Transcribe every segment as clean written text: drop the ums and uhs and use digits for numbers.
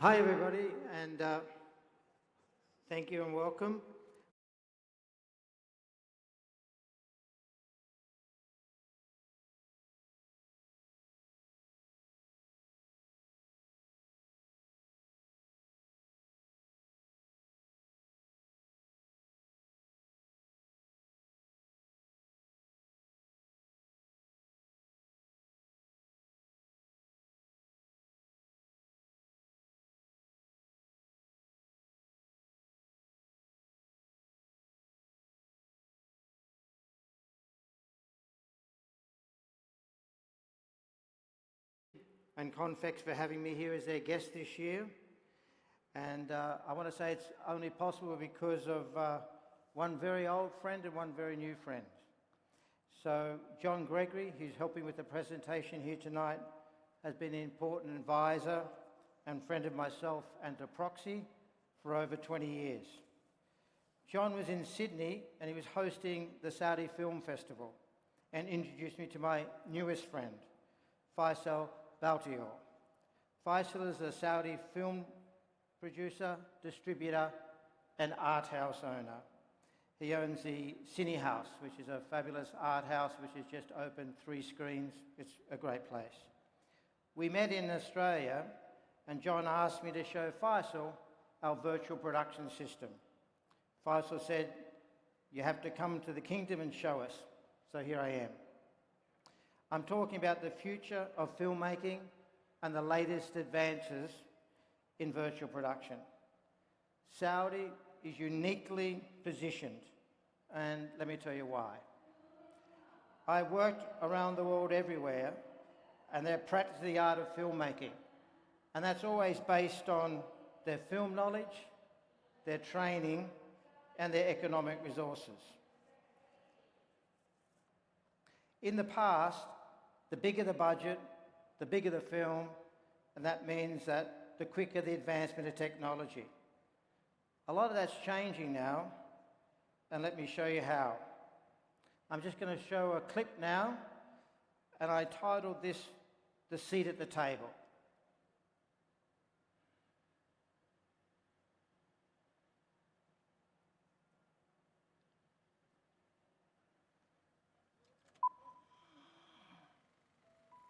Hi everybody, and thank you and welcome. And Confex for having me here as their guest this year. And I want to say it's only possible because of one very old friend and one very new friend. So John Gregory, who's helping with the presentation here tonight, has been an important advisor and friend of myself and to Proxy for over 20 years. John was in Sydney and he was hosting the Saudi Film Festival and introduced me to my newest friend, Faisal Baltior. Faisal is a Saudi film producer, distributor and art house owner. He owns the Cine House, which is a fabulous art house which has just opened 3 screens. It's a great place. We met in Australia and John asked me to show Faisal our virtual production system. Faisal said, "You have to come to the kingdom and show us." So here I am. I'm talking about the future of filmmaking and the latest advances in virtual production. Saudi is uniquely positioned, and let me tell you why. I worked around the world everywhere, and they're practicing the art of filmmaking, and that's always based on their film knowledge, their training, and their economic resources. In the past, the bigger the budget, the bigger the film, and that means that the quicker the advancement of technology. A lot of that's changing now, and let me show you how. I'm just going to show a clip now, and I titled this, "The Seat at the Table."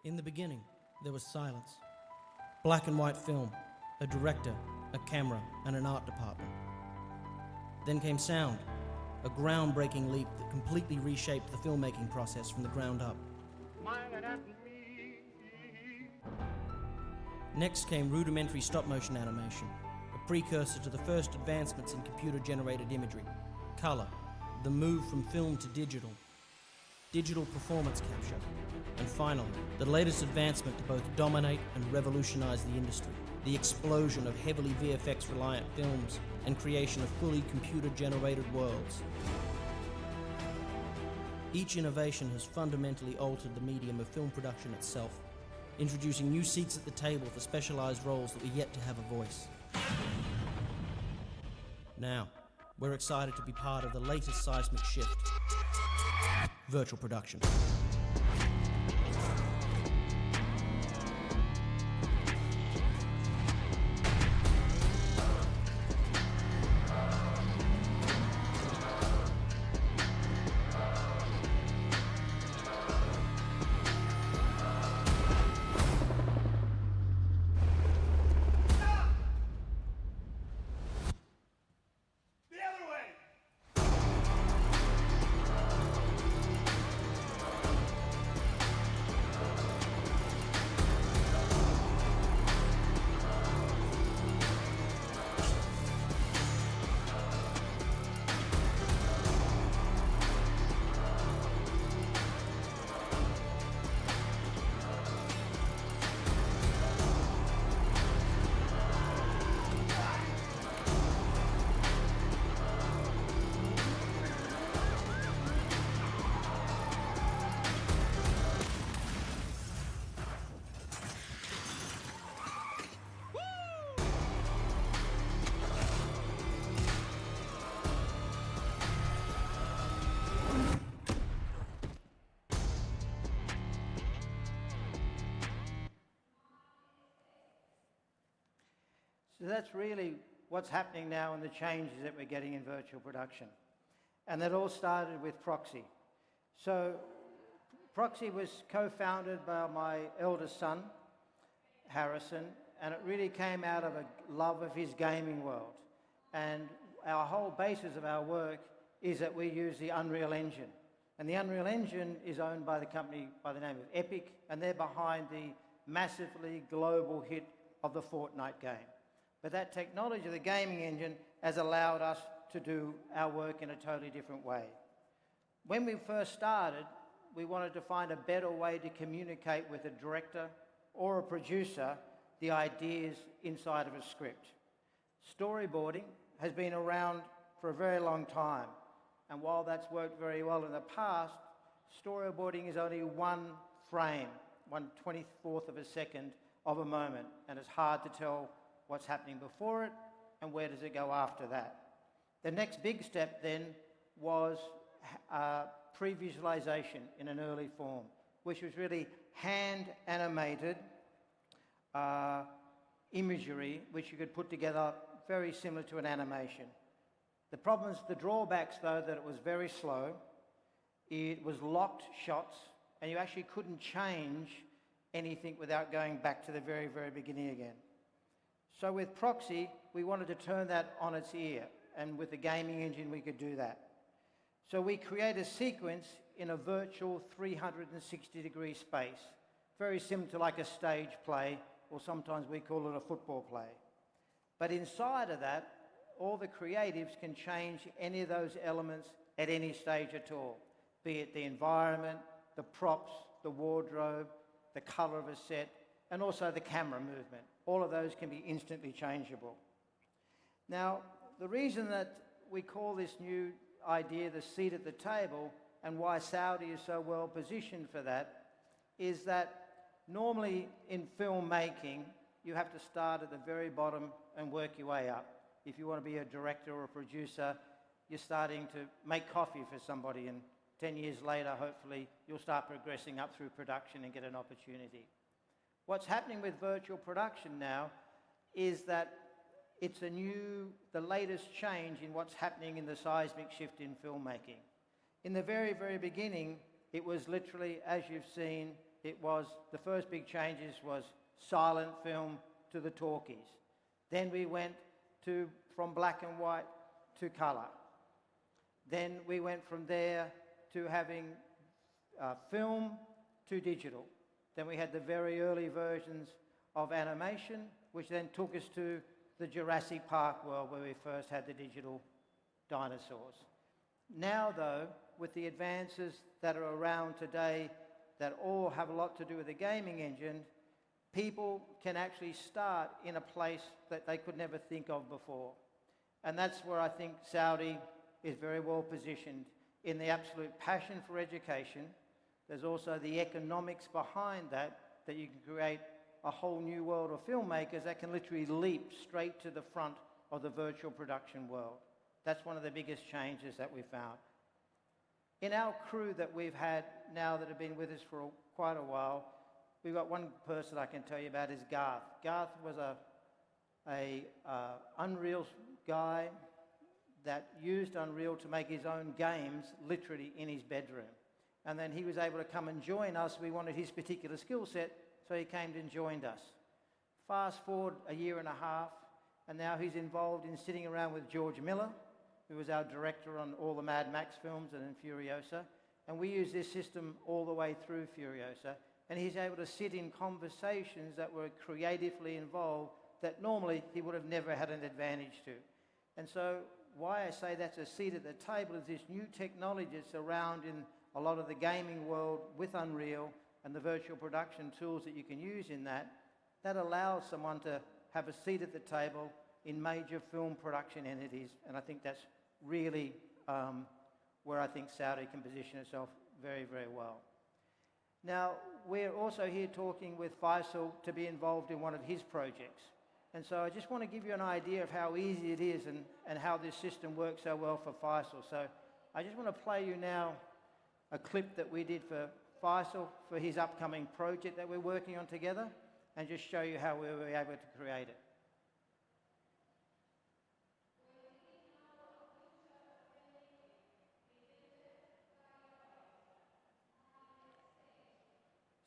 In the beginning, there was silence. Black and white film, a director, a camera, and an art department. Then came sound, a groundbreaking leap that completely reshaped the filmmaking process from the ground up. Next came rudimentary stop-motion animation, a precursor to the first advancements in computer-generated imagery, color, the move from film to digital performance capture, and finally, the latest advancement to both dominate and revolutionize the industry, the explosion of heavily VFX-reliant films and creation of fully computer-generated worlds. Each innovation has fundamentally altered the medium of film production itself, introducing new seats at the table for specialized roles that were yet to have a voice. Now, we're excited to be part of the latest seismic shift: virtual production. that's really what's happening now and the changes that we're getting in virtual production. And that all started with Proxy. So Proxy was co-founded by my eldest son, Harrison, and it really came out of a love of his gaming world. And our whole basis of our work is that we use the Unreal Engine. And the Unreal Engine is owned by the company by the name of Epic, and they're behind the massively global hit of the Fortnite game. But that technology, the gaming engine, has allowed us to do our work in a totally different way. When we first started, we wanted to find a better way to communicate with a director or a producer the ideas inside of a script. Storyboarding has been around for a very long time, and while that's worked very well in the past, storyboarding is only one frame, 1/24th of a second of a moment, and it's hard to tell what's happening before it and where does it go after that. The next big step then was pre-visualization in an early form, which was really hand-animated imagery which you could put together very similar to an animation. The drawbacks though, that it was very slow, it was locked shots, and you actually couldn't change anything without going back to the very, very beginning again. So with Proxy, we wanted to turn that on its ear, and with the gaming engine we could do that. So we create a sequence in a virtual 360-degree space, very similar to like a stage play, or sometimes we call it a football play. But inside of that, all the creatives can change any of those elements at any stage at all, be it the environment, the props, the wardrobe, the colour of a set, and also the camera movement. All of those can be instantly changeable. Now, the reason that we call this new idea the seat at the table, and why Saudi is so well positioned for that, is that normally in filmmaking, you have to start at the very bottom and work your way up. If you want to be a director or a producer, you're starting to make coffee for somebody, and 10 years later, hopefully, you'll start progressing up through production and get an opportunity. What's happening with virtual production now is that it's the latest change in what's happening in the seismic shift in filmmaking. In the very, very beginning, it was literally, as you've seen, the first big changes was silent film to the talkies. Then we went from black and white to colour. Then we went from there to having film to digital. Then we had the very early versions of animation, which then took us to the Jurassic Park world where we first had the digital dinosaurs. Now though, with the advances that are around today that all have a lot to do with the gaming engine, people can actually start in a place that they could never think of before. And that's where I think Saudi is very well positioned, in the absolute passion for education. There's also the economics behind that you can create a whole new world of filmmakers that can literally leap straight to the front of the virtual production world. That's one of the biggest changes that we've found. In our crew that we've had now that have been with us for quite a while, we've got one person I can tell you about is Garth. Garth was a Unreal guy that used Unreal to make his own games literally in his bedroom. And then he was able to come and join us. We wanted his particular skill set, so he came and joined us. Fast forward a year and a half, and now he's involved in sitting around with George Miller, who was our director on all the Mad Max films and in Furiosa. And we use this system all the way through Furiosa. And he's able to sit in conversations that were creatively involved that normally he would have never had an advantage to. And so why I say that's a seat at the table is this new technology that's around in a lot of the gaming world with Unreal and the virtual production tools that you can use in that allows someone to have a seat at the table in major film production entities. And I think that's really where I think Saudi can position itself very, very well. Now, we're also here talking with Faisal to be involved in one of his projects. And so I just want to give you an idea of how easy it is and how this system works so well for Faisal. So I just want to play you now a clip that we did for Faisal for his upcoming project that we're working on together, and just show you how we were able to create it.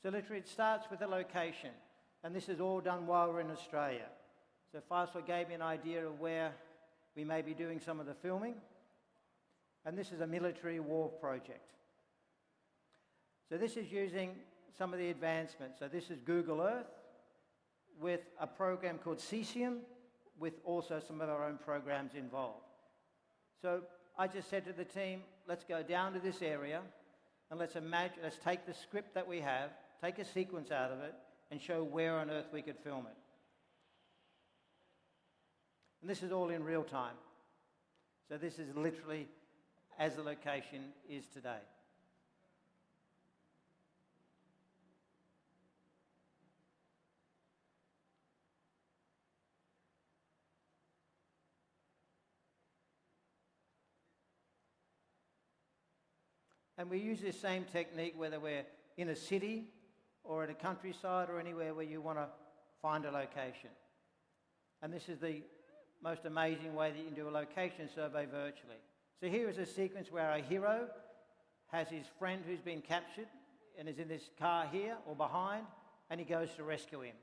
So literally it starts with a location, and this is all done while we're in Australia. So Faisal gave me an idea of where we may be doing some of the filming, and this is a military war project. So this is using some of the advancements. So this is Google Earth with a program called Cesium, with also some of our own programs involved. So I just said to the team, let's go down to this area and let's take the script that we have, take a sequence out of it, and show where on earth we could film it. And this is all in real time. So this is literally as the location is today. And we use this same technique whether we're in a city or at a countryside or anywhere where you want to find a location. And this is the most amazing way that you can do a location survey virtually. So here is a sequence where our hero has his friend who's been captured and is in this car here or behind, and he goes to rescue him.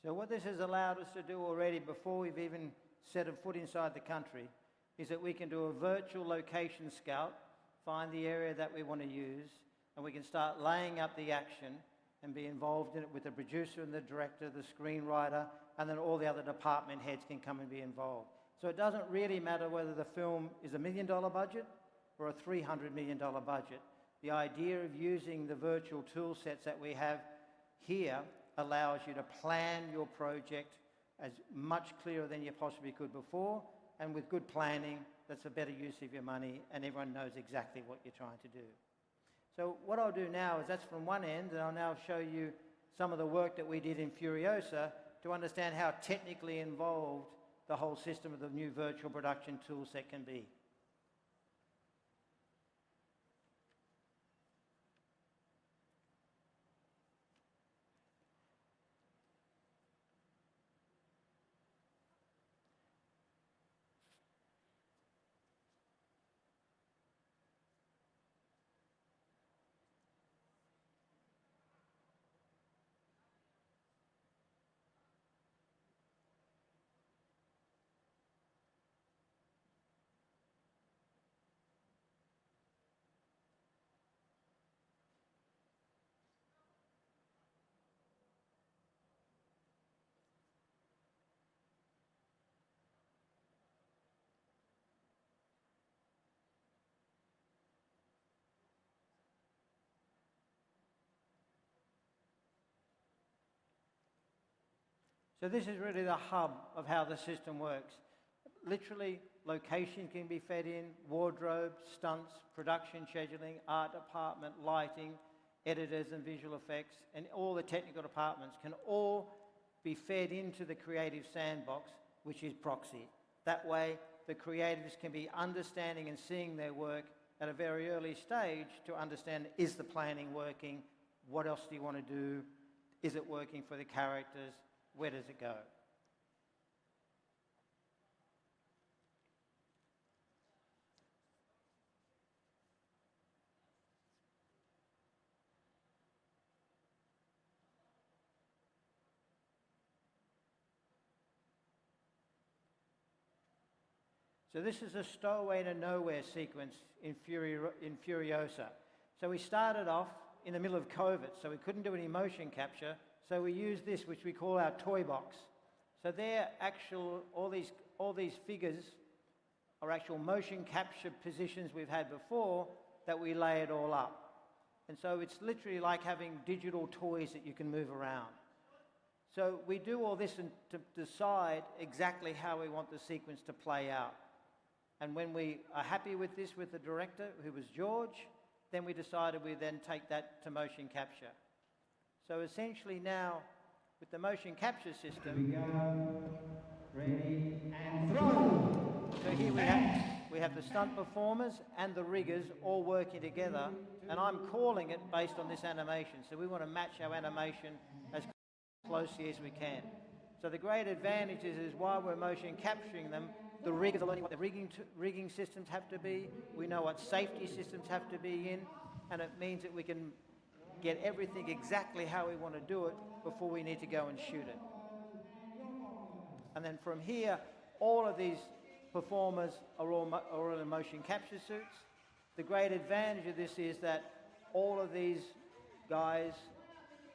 So what this has allowed us to do already before we've even set a foot inside the country is that we can do a virtual location scout, find the area that we want to use, and we can start laying up the action and be involved in it with the producer and the director, the screenwriter, and then all the other department heads can come and be involved. So it doesn't really matter whether the film is $1 million budget or a $300 million budget. The idea of using the virtual tool sets that we have here allows you to plan your project as much clearer than you possibly could before, and with good planning, that's a better use of your money, and everyone knows exactly what you're trying to do. So what I'll do now is that's from one end, and I'll now show you some of the work that we did in Furiosa to understand how technically involved the whole system of the new virtual production tool set can be. So this is really the hub of how the system works. Literally, location can be fed in, wardrobe, stunts, production scheduling, art department, lighting, editors and visual effects, and all the technical departments can all be fed into the creative sandbox, which is Proxy. That way, the creatives can be understanding and seeing their work at a very early stage to understand, is the planning working? What else do you want to do? Is it working for the characters? Where does it go? So this is a stowaway to nowhere sequence in Furiosa. So we started off in the middle of COVID, so we couldn't do any motion capture, so we used this, which we call our toy box. So they're actual, all these figures are actual motion capture positions we've had before that we lay it all up. And so it's literally like having digital toys that you can move around. So we do all this to decide exactly how we want the sequence to play out. And when we are happy with this with the director, who was George, then we decided we'd then take that to motion capture. So essentially now, with the motion capture system, Here we go. Ready and throw. so here we have the stunt performers and the riggers all working together, and I'm calling it based on this animation. So we want to match our animation as closely as we can. So the great advantage is while we're motion capturing them, the riggers are learning what the rigging systems have to be. We know what safety systems have to be in, and it means that we can get everything exactly how we want to do it before we need to go and shoot it. And then from here, all of these performers are all in motion capture suits. The great advantage of this is that all of these guys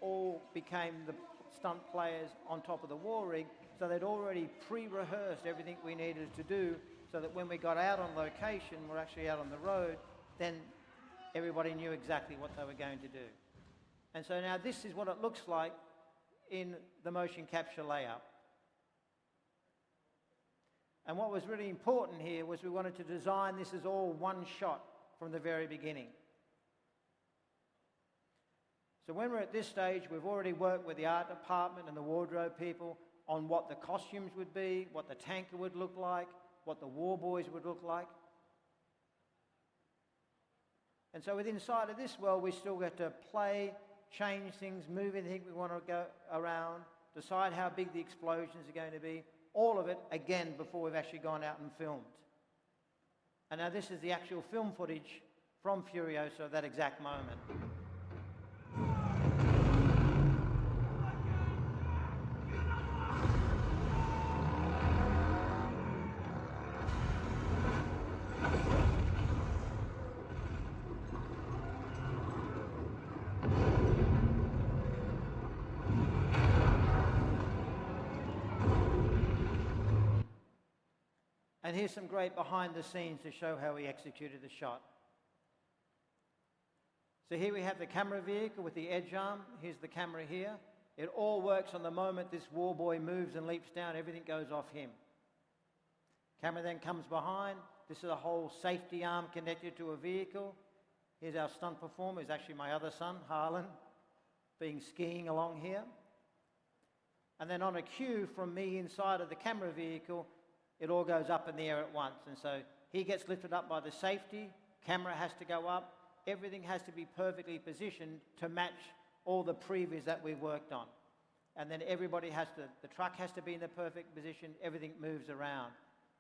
all became the stunt players on top of the war rig, so they'd already pre-rehearsed everything we needed to do, so that when we got out on location, we're actually out on the road, then everybody knew exactly what they were going to do. And so now this is what it looks like in the motion capture layout. And what was really important here was we wanted to design this as all one shot from the very beginning. So when we're at this stage, we've already worked with the art department and the wardrobe people on what the costumes would be, what the tanker would look like, what the war boys would look like. And so within inside of this world, we still get to play, change things, move anything we want to go around, decide how big the explosions are going to be, all of it, again, before we've actually gone out and filmed. And now this is the actual film footage from Furiosa at that exact moment. And here's some great behind the scenes to show how we executed the shot. So here we have the camera vehicle with the edge arm. Here's the camera here. It all works on the moment this war boy moves and leaps down, everything goes off him. Camera then comes behind. This is a whole safety arm connected to a vehicle. Here's our stunt performer, who's actually my other son, Harlan, being skiing along here. And then on a cue from me inside of the camera vehicle, it all goes up in the air at once. And so he gets lifted up by the safety, camera has to go up, everything has to be perfectly positioned to match all the previews that we've worked on. And then everybody has to, the truck has to be in the perfect position, everything moves around.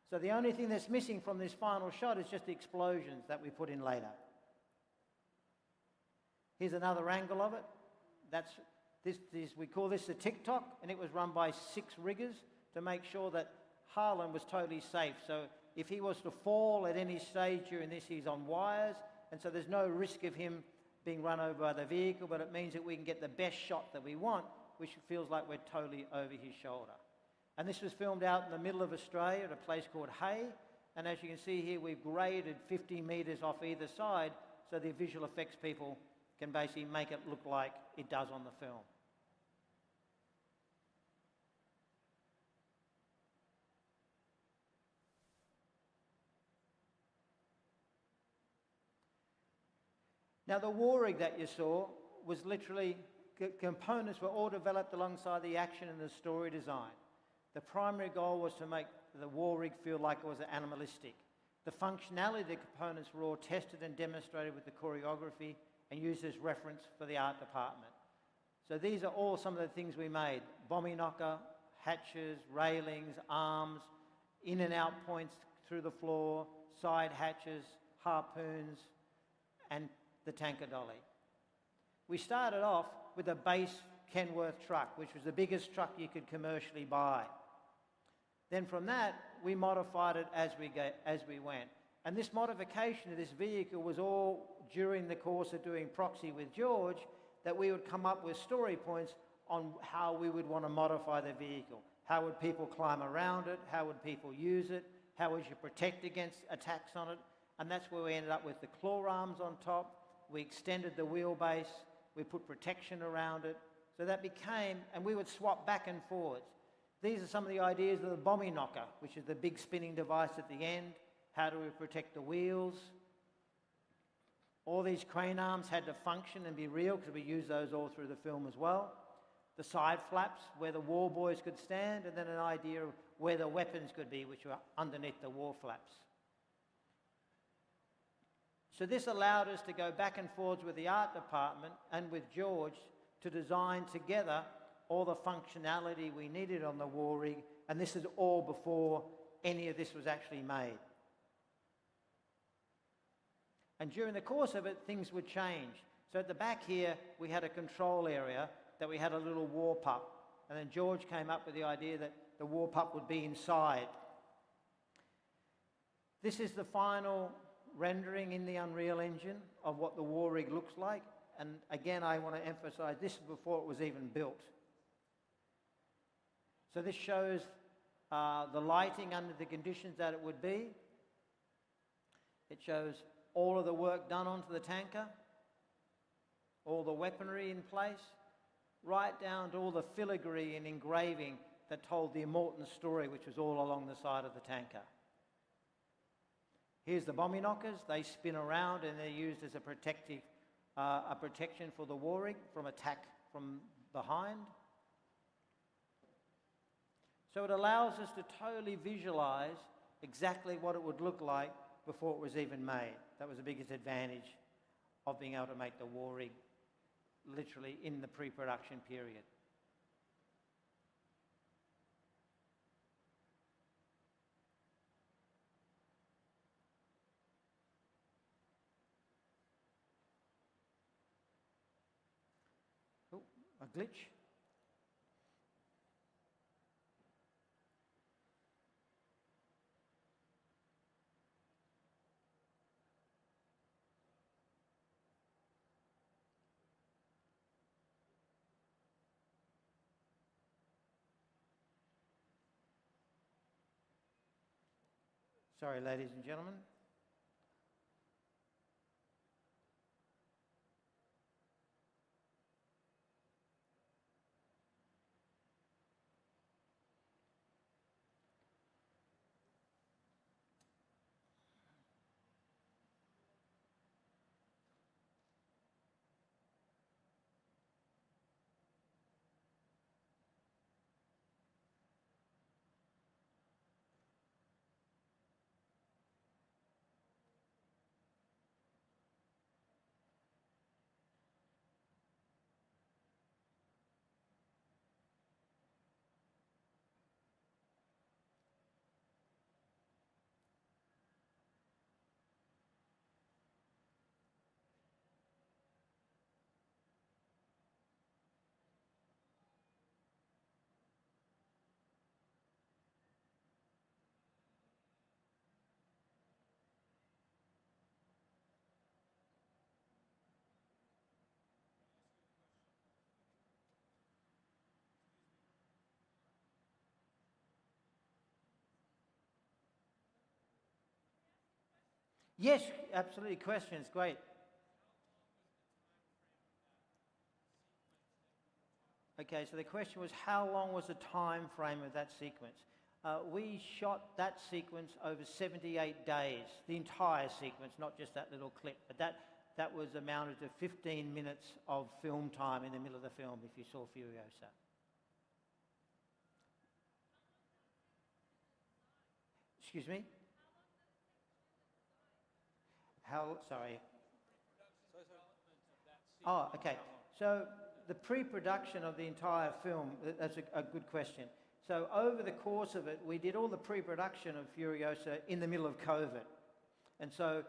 So the only thing that's missing from this final shot is just the explosions that we put in later. Here's another angle of it. We call this a TikTok, and it was run by 6 riggers to make sure that Harlan was totally safe. So if he was to fall at any stage during this, he's on wires, and so there's no risk of him being run over by the vehicle, but it means that we can get the best shot that we want, which feels like we're totally over his shoulder. And this was filmed out in the middle of Australia at a place called Hay, and as you can see here, we've graded 50 metres off either side, so the visual effects people can basically make it look like it does on the film. Now the war rig that you saw was literally, components were all developed alongside the action and the story design. The primary goal was to make the war rig feel like it was animalistic. The functionality of the components were all tested and demonstrated with the choreography and used as reference for the art department. So these are all some of the things we made. Bombing knocker, hatches, railings, arms, in and out points through the floor, side hatches, harpoons, and the tanker dolly. We started off with a base Kenworth truck, which was the biggest truck you could commercially buy. Then from that, we modified it as we went. And this modification of this vehicle was all during the course of doing proxy with George, that we would come up with story points on how we would want to modify the vehicle. How would people climb around it? How would people use it? How would you protect against attacks on it? And that's where we ended up with the claw arms on top. We extended the wheelbase. We put protection around it. So that became, and we would swap back and forwards. These are some of the ideas of the bombing knocker, which is the big spinning device at the end. How do we protect the wheels? All these crane arms had to function and be real, because we use those all through the film as well. The side flaps, where the war boys could stand, and then an idea of where the weapons could be, which were underneath the war flaps. So this allowed us to go back and forwards with the art department and with George to design together all the functionality we needed on the war rig, and this is all before any of this was actually made. And during the course of it, things would change. So at the back here, we had a control area that we had a little war pup, and then George came up with the idea that the war pup would be inside. This is the final rendering in the Unreal Engine of what the war rig looks like. And again, I want to emphasize this is before it was even built. So this shows the lighting under the conditions that it would be. It shows all of the work done onto the tanker, all the weaponry in place, right down to all the filigree and engraving that told the Immortan story, which was all along the side of the tanker. Here's the bombing knockers. They spin around and they're used as a protection for the war rig from attack from behind. So it allows us to totally visualize exactly what it would look like before it was even made. That was the biggest advantage of being able to make the war rig literally in the pre-production period. Oh, a glitch. Sorry, ladies and gentlemen. Yes, absolutely. Questions, great. Okay, so the question was, how long was the time frame of that sequence? We shot that sequence over 78 days, the entire sequence, not just that little clip, but that was amounted to 15 minutes of film time in the middle of the film, if you saw Furiosa. Excuse me? Sorry. Oh, okay. So the pre-production of the entire film, that's a good question. So over the course of it, we did all the pre-production of Furiosa in the middle of COVID. And so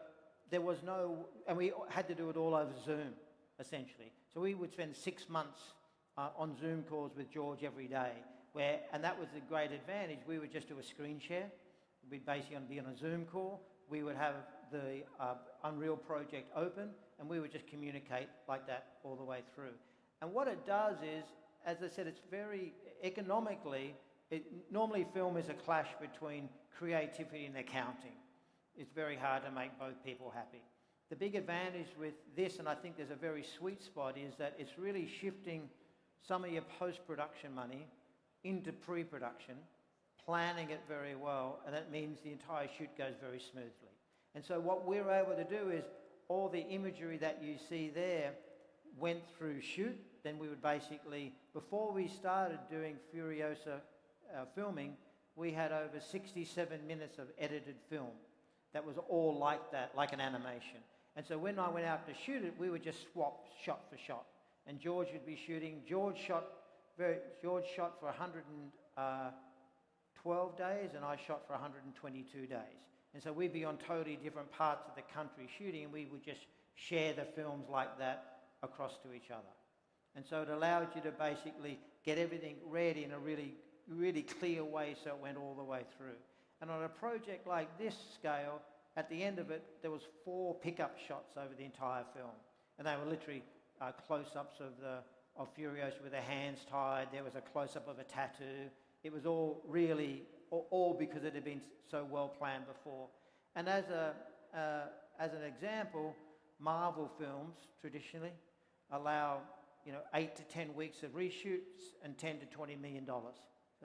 there was no, and we had to do it all over Zoom, essentially. So we would spend 6 months on Zoom calls with George every day. and that was the great advantage. We would just do a screen share. We'd basically be on a Zoom call. We would have the Unreal project open, and we would just communicate like that all the way through. And what it does is, as I said, it's very economically, normally film is a clash between creativity and accounting. It's very hard to make both people happy. The big advantage with this, and I think there's a very sweet spot, is that it's really shifting some of your post-production money into pre-production, planning it very well, and that means the entire shoot goes very smoothly. And so what we're able to do is all the imagery that you see there went through shoot. Then we would basically, before we started doing Furiosa filming, we had over 67 minutes of edited film that was all like that, like an animation. And so when I went out to shoot it, we would just swap shot for shot. And George would be shooting. George shot for 112 days, and I shot for 122 days. And so we'd be on totally different parts of the country shooting, and we would just share the films like that across to each other. And so it allowed you to basically get everything ready in a really, really clear way, so it went all the way through. And on a project like this scale, at the end of it, there was 4 pickup shots over the entire film. And they were literally close-ups of Furiosa with their hands tied. There was a close-up of a tattoo. It was all really, all because it had been so well planned before. And as an example, Marvel films traditionally allow 8 to 10 weeks of reshoots and $10 to $20 million.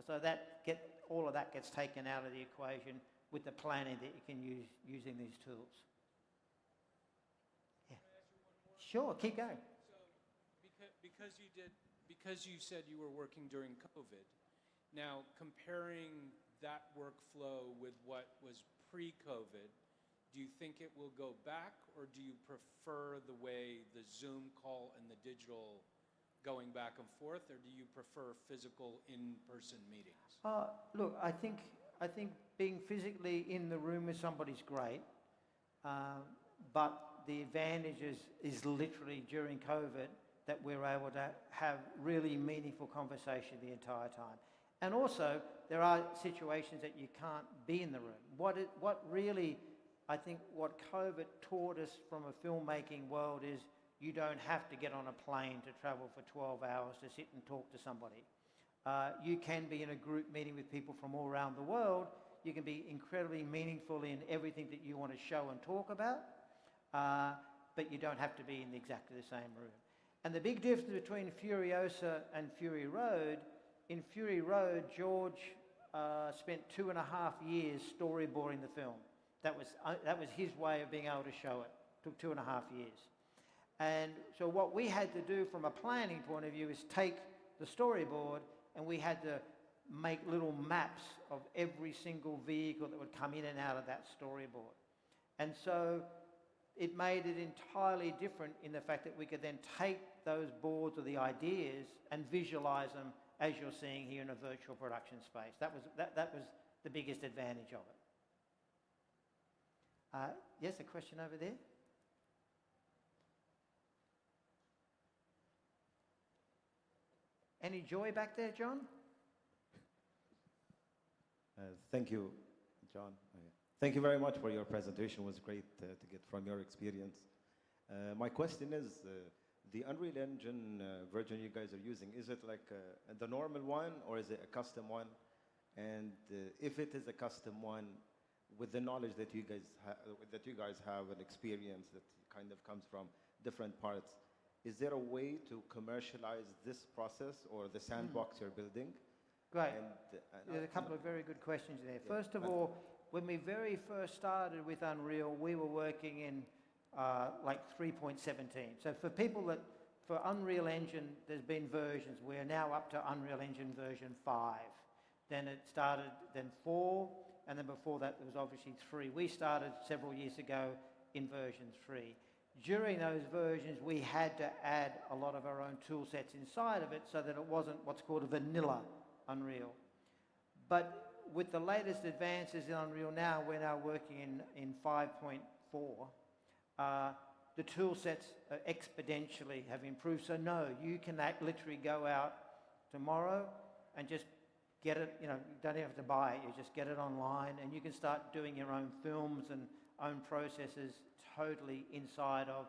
So all of that gets taken out of the equation with the planning that you can use using these tools. Yeah. Sure, keep going. So because you said you were working during COVID, now comparing that workflow with what was pre-COVID, do you think it will go back, or do you prefer the way the Zoom call and the digital going back and forth, or do you prefer physical in-person meetings? Look, I think being physically in the room with somebody's great, but the advantage is literally during COVID that we're able to have really meaningful conversation the entire time. And also, there are situations that you can't be in the room. What really, I think what COVID taught us from a filmmaking world is you don't have to get on a plane to travel for 12 hours to sit and talk to somebody. You can be in a group meeting with people from all around the world. You can be incredibly meaningful in everything that you want to show and talk about, but you don't have to be in exactly the same room. And the big difference between Furiosa and Fury Road, in Fury Road, George spent 2.5 years storyboarding the film. That was his way of being able to show it. Took 2.5 years. And so what we had to do from a planning point of view is take the storyboard, and we had to make little maps of every single vehicle that would come in and out of that storyboard. And so it made it entirely different in the fact that we could then take those boards or the ideas and visualize them as you're seeing here in a virtual production space. That was the biggest advantage of it. Yes, a question over there? Any joy back there, John? Thank you, John. Thank you very much for your presentation. It was great to get from your experience. My question is, the Unreal Engine version you guys are using, is it like the normal one, or is it a custom one? And if it is a custom one, with the knowledge that you guys have and experience that kind of comes from different parts, is there a way to commercialize this process or the sandbox you're building? Great. There's a couple of very good questions there. Yeah. First of all, when we very first started with Unreal, we were working in like 3.17. So for Unreal Engine, there's been versions. We're now up to Unreal Engine version 5. Then it started, then 4, and then before that there was obviously 3. We started several years ago in version 3. During those versions, we had to add a lot of our own tool sets inside of it so that it wasn't what's called a vanilla Unreal. But with the latest advances in Unreal now, we're now working in 5.4. The tool sets exponentially have improved. So no, you can literally go out tomorrow and just get it, you don't even have to buy it, you just get it online and you can start doing your own films and own processes totally inside of,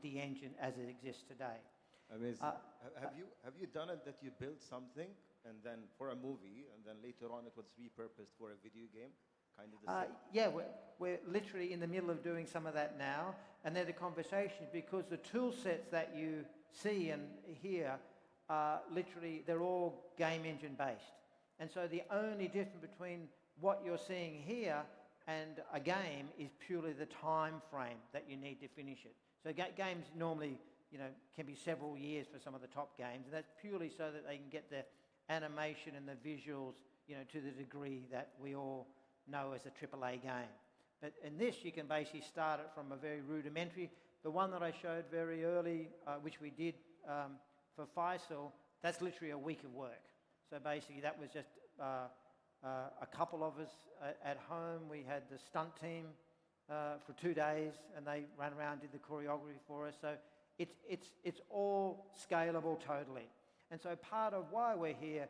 the engine as it exists today. Amazing. Have you done it that you built something and then for a movie and then later on it was repurposed for a video game? Kind of the same? Yeah, we're literally in the middle of doing some of that now, and they're the conversations because the tool sets that you see and hear are literally, they're all game engine based. And so the only difference between what you're seeing here and a game is purely the time frame that you need to finish it. So games normally, can be several years for some of the top games, and that's purely so that they can get the animation and the visuals, to the degree that we all know as a AAA game. But in this, you can basically start it from a very rudimentary. The one that I showed very early, which we did for Faisal, that's literally a week of work. So basically, that was just a couple of us at home. We had the stunt team for 2 days, and they ran around, did the choreography for us. So it's all scalable totally. And so part of why we're here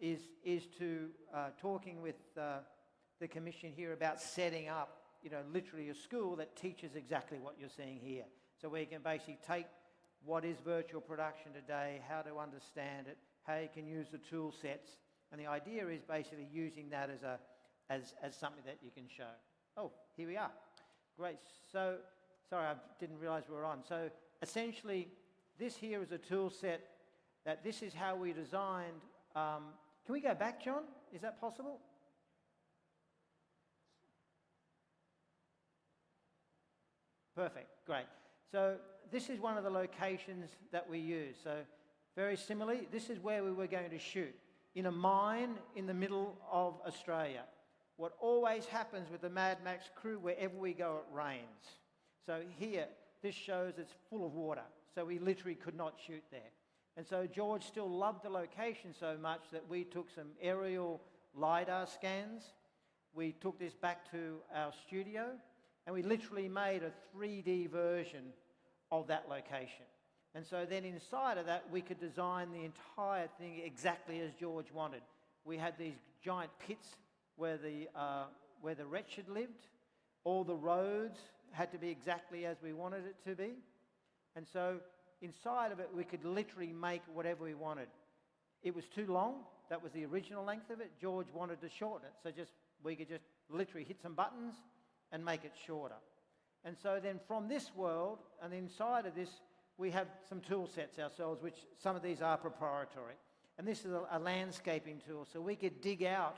is to talking with the commission here about setting up, literally a school that teaches exactly what you're seeing here. So we can basically take what is virtual production today, how to understand it, how you can use the tool sets, and the idea is basically using that as something that you can show. Oh, here we are. Great. So, sorry, I didn't realize we were on. So essentially, this here is a tool set that this is how we designed. Can we go back, John? Is that possible? Perfect, great. So this is one of the locations that we use. So very similarly, this is where we were going to shoot, in a mine in the middle of Australia. What always happens with the Mad Max crew, wherever we go, it rains. So here, this shows it's full of water. So we literally could not shoot there. And so George still loved the location so much that we took some aerial LiDAR scans. We took this back to our studio, and we literally made a 3D version of that location. And so then inside of that, we could design the entire thing exactly as George wanted. We had these giant pits where the wretched lived. All the roads had to be exactly as we wanted it to be. And so inside of it, we could literally make whatever we wanted. It was too long. That was the original length of it. George wanted to shorten it. So we could just literally hit some buttons and make it shorter. And so then from this world, and inside of this, we have some tool sets ourselves, which some of these are proprietary. And this is a landscaping tool, so we could dig out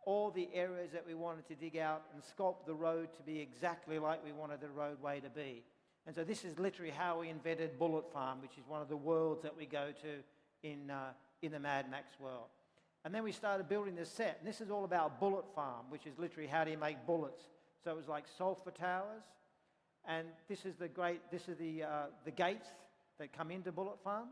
all the areas that we wanted to dig out and sculpt the road to be exactly like we wanted the roadway to be. And so this is literally how we invented Bullet Farm, which is one of the worlds that we go to in the Mad Max world. And then we started building this set. And this is all about Bullet Farm, which is literally how do you make bullets. So it was like sulfur towers. And this is the gates that come into Bullet Farm.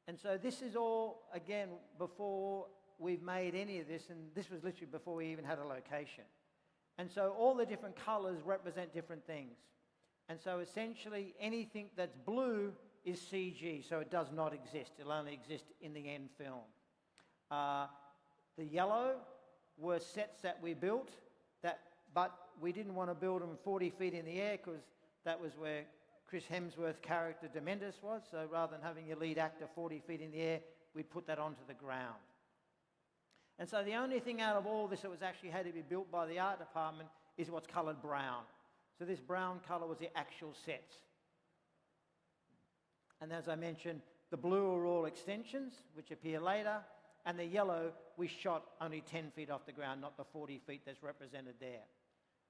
And so this is all, again, before we've made any of this, and this was literally before we even had a location. And so all the different colors represent different things. And so essentially anything that's blue is CG, so it does not exist. It'll only exist in the end film. The yellow were sets that we built, but we didn't want to build them 40 feet in the air because that was where Chris Hemsworth's character Dementis was. So rather than having your lead actor 40 feet in the air, we'd put that onto the ground. And so the only thing out of all this that was actually had to be built by the art department is what's colored brown. So this brown color was the actual sets. And as I mentioned, the blue are all extensions, which appear later, and the yellow we shot only 10 feet off the ground, not the 40 feet that's represented there.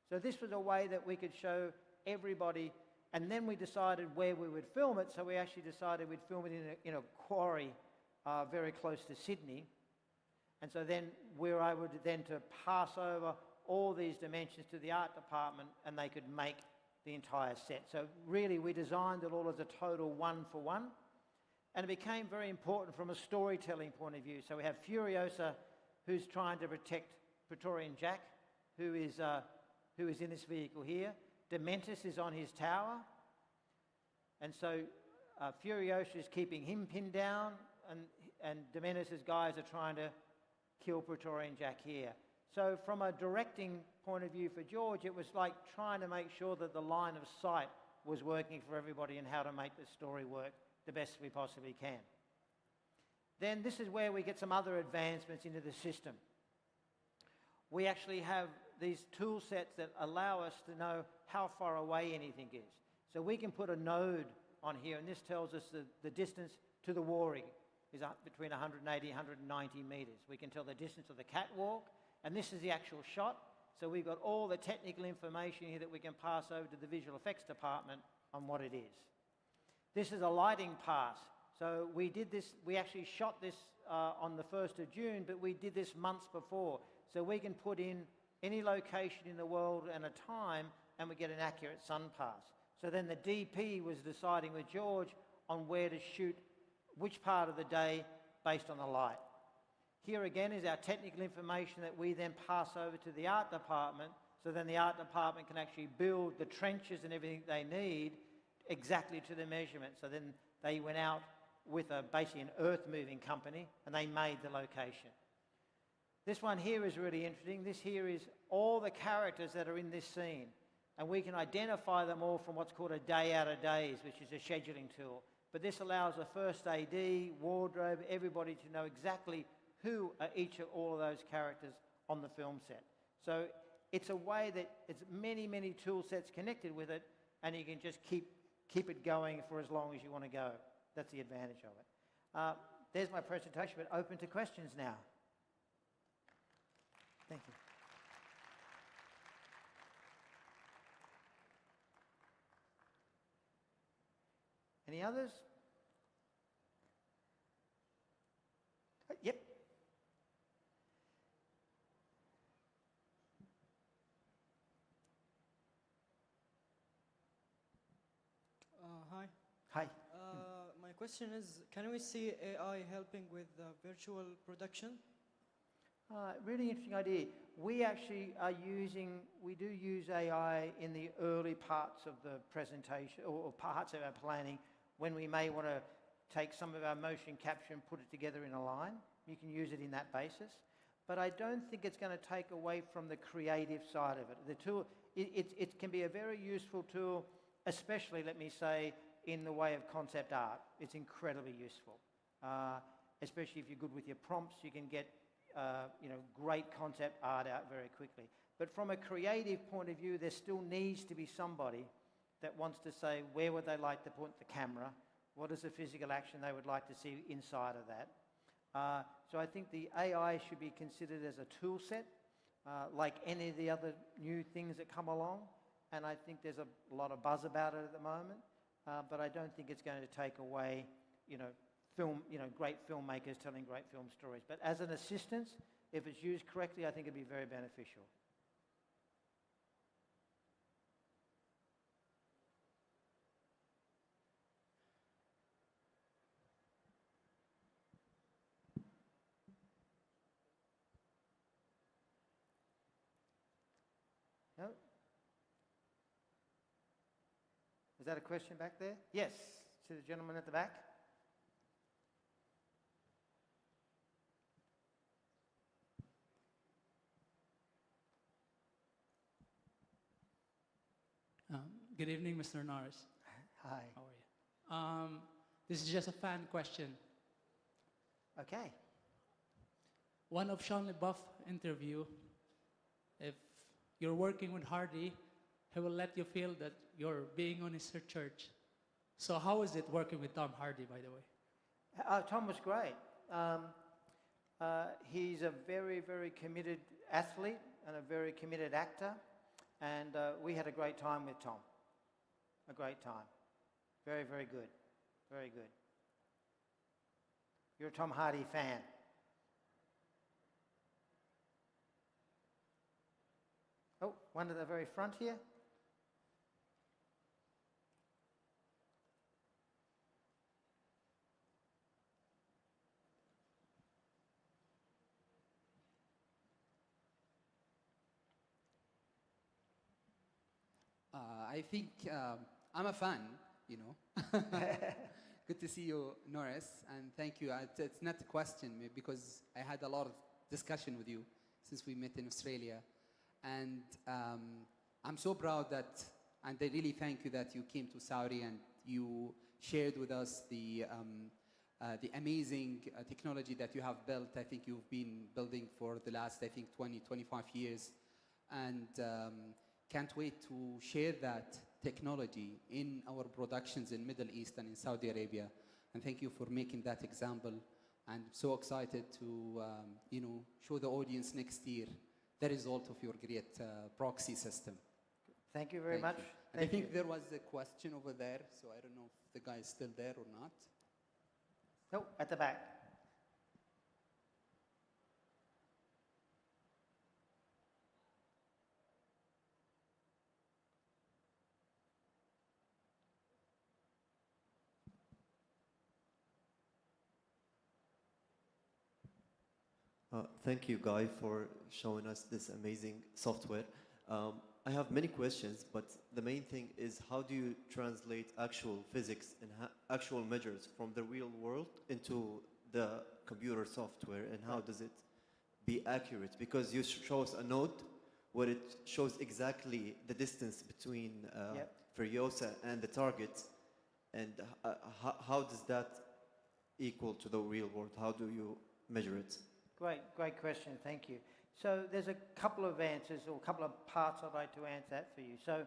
So this was a way that we could show everybody, and then we decided where we would film it, so we actually decided we'd film it in a quarry very close to Sydney. And so then we were able to pass over all these dimensions to the art department, and they could make the entire set. So really we designed it all as a total one-for-one, and it became very important from a storytelling point of view. So we have Furiosa, who's trying to protect Praetorian Jack, who is in this vehicle here. Dementis is on his tower, and so Furiosa is keeping him pinned down, and Domenic's guys are trying to kill Praetorian Jack here. So from a directing point of view for George, it was like trying to make sure that the line of sight was working for everybody and how to make the story work the best we possibly can. Then this is where we get some other advancements into the system. We actually have these tool sets that allow us to know how far away anything is. So we can put a node on here, and this tells us the distance to the Warring is up between 180 and 190 metres. We can tell the distance of the catwalk, and this is the actual shot. So we've got all the technical information here that we can pass over to the visual effects department on what it is. This is a lighting pass. So we did this, we actually shot this on the 1st of June, but we did this months before. So we can put in any location in the world and a time, and we get an accurate sun pass. So then the DP was deciding with George on where to shoot which part of the day based on the light. Here again is our technical information that we then pass over to the art department, so then the art department can actually build the trenches and everything they need exactly to the measurement. So then they went out with basically an earth-moving company, and they made the location. This one here is really interesting. This here is all the characters that are in this scene, and we can identify them all from what's called a day out of days, which is a scheduling tool. But this allows the first AD, wardrobe, everybody to know exactly who are each of all of those characters on the film set. So it's a way that it's many, many tool sets connected with it, and you can just keep it going for as long as you want to go. That's the advantage of it. There's my presentation, but open to questions now. Thank you. Any others? Yep. Hi. Hi. My question is, can we see AI helping with virtual production? Really interesting idea. We actually we do use AI in the early parts of the presentation or parts of our planning when we may want to take some of our motion capture and put it together in a line. You can use it in that basis. But I don't think it's going to take away from the creative side of it. The tool, it can be a very useful tool, especially, let me say, in the way of concept art. It's incredibly useful. Especially if you're good with your prompts, you can get great concept art out very quickly. But from a creative point of view, there still needs to be somebody that wants to say where would they like to put the camera, what is the physical action they would like to see inside of that. So I think the AI should be considered as a tool set, like any of the other new things that come along. And I think there's a lot of buzz about it at the moment, but I don't think it's going to take away, great filmmakers telling great film stories. But as an assistance, if it's used correctly, I think it'd be very beneficial. No? Is that a question back there? Yes, to the gentleman at the back. Good evening, Mr. Norris. Hi. How are you? This is just a fan question. Okay. One of Sean LaBeouf's interview, if you're working with Hardy, he will let you feel that you're being on his church. So how is it working with Tom Hardy, by the way? Tom was great. He's a very, very committed athlete and a very committed actor. And we had a great time with Tom. A great time. Very, very good. Very good. You're a Tom Hardy fan. Oh, one at the very front here. I think I'm a fan, Good to see you, Norris, and thank you. It's not a question because I had a lot of discussion with you since we met in Australia, and I'm so proud that, and I really thank you that you came to Saudi and you shared with us the amazing technology that you have built. I think you've been building for the last, 20, 25 years, and can't wait to share that technology in our productions in Middle East and in Saudi Arabia. And thank you for making that example. And so excited to, show the audience next year the result of your great proxy system. Thank you very much. And I think there was a question over there, so I don't know if the guy is still there or not. No, at the back. Thank you, Guy, for showing us this amazing software. I have many questions, but the main thing is how do you translate actual physics and actual measures from the real world into the computer software, and how does it be accurate? Because you show us a node where it shows exactly the distance between Furiosa and the target, and how does that equal to the real world? How do you measure it? Great question, thank you. So there's a couple of answers, or a couple of parts I'd like to answer that for you. So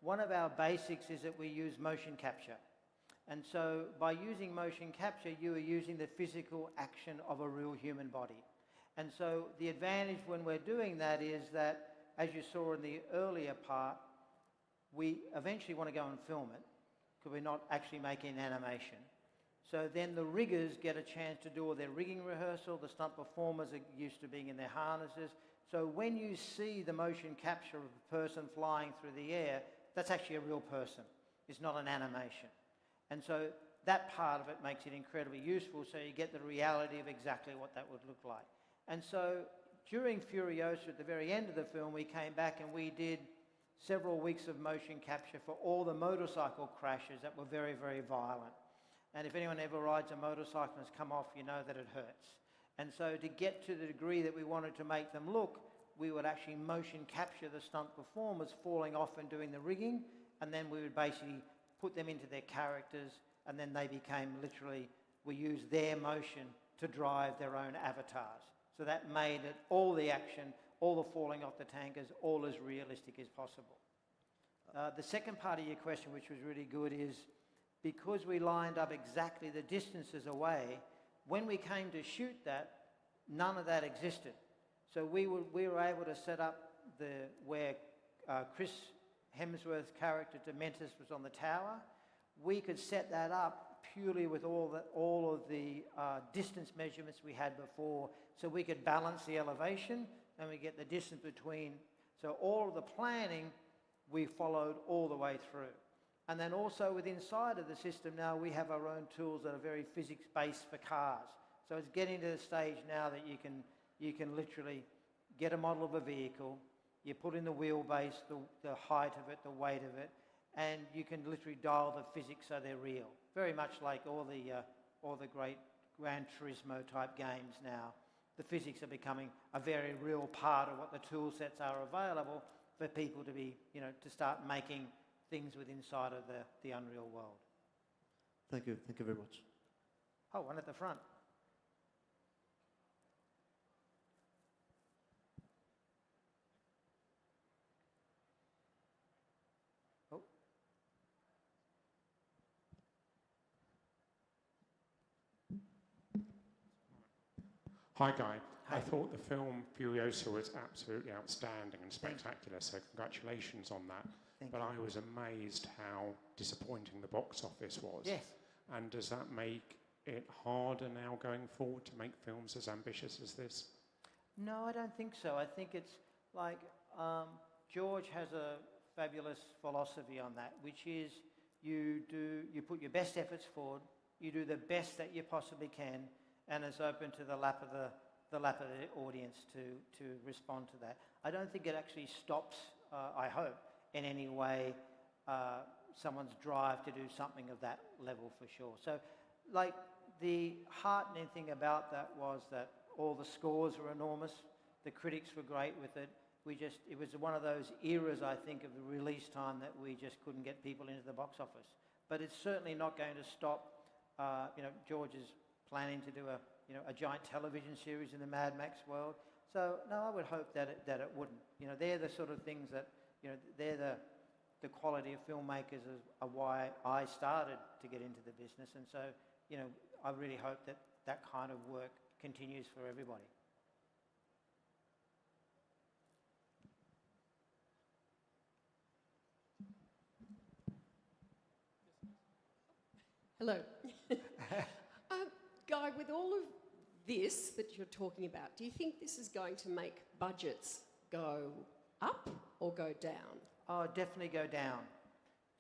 one of our basics is that we use motion capture. And so by using motion capture, you are using the physical action of a real human body. And so the advantage when we're doing that is that, as you saw in the earlier part, we eventually want to go and film it, because we're not actually making animation. So then the riggers get a chance to do all their rigging rehearsal. The stunt performers are used to being in their harnesses. So when you see the motion capture of a person flying through the air, that's actually a real person. It's not an animation. And so that part of it makes it incredibly useful, so you get the reality of exactly what that would look like. And so during Furiosa, at the very end of the film, we came back and we did several weeks of motion capture for all the motorcycle crashes that were very, very violent. And if anyone ever rides a motorcycle and has come off, you know that it hurts. And so to get to the degree that we wanted to make them look, we would actually motion capture the stunt performers falling off and doing the rigging, and then we would basically put them into their characters, and then they became literally, we used their motion to drive their own avatars. So that made it, all the action, all the falling off the tankers, all as realistic as possible. The second part of your question, which was really good, is because we lined up exactly the distances away, when we came to shoot that, none of that existed. So we were able to set up where Chris Hemsworth's character Dementis was on the tower. We could set that up purely with all of the distance measurements we had before, so we could balance the elevation and we get the distance between. So all of the planning we followed all the way through. And then also within inside of the system now, we have our own tools that are very physics-based for cars. So it's getting to the stage now that you can literally get a model of a vehicle, you put in the wheelbase, the height of it, the weight of it, and you can literally dial the physics so they're real. Very much like all the great Gran Turismo type games now. The physics are becoming a very real part of what the tool sets are available for people to be, to start making things within inside of the unreal world. Thank you very much. Oh, one at the front. Oh. Hi, Guy. Hi. I thought the film Furiosa was absolutely outstanding and spectacular, so congratulations on that. But I was amazed how disappointing the box office was. Yes. And does that make it harder now going forward to make films as ambitious as this? No, I don't think so. I think it's like George has a fabulous philosophy on that, which is you put your best efforts forward, you do the best that you possibly can, and it's open to the lap of the audience to respond to that. I don't think it actually stops, I hope, in any way someone's drive to do something of that level for sure. So like, the heartening thing about that was that all the scores were enormous. The critics were great with it. It was one of those eras, I think, of the release time that we just couldn't get people into the box office. But it's certainly not going to stop. George is planning to do a giant television series in the Mad Max world. So no, I would hope that it wouldn't. They're the sort of things that, they're the quality of filmmakers are why I started to get into the business. And so, I really hope that kind of work continues for everybody. Hello. Guy, with all of this that you're talking about, do you think this is going to make budgets go up or go down? Oh, definitely go down.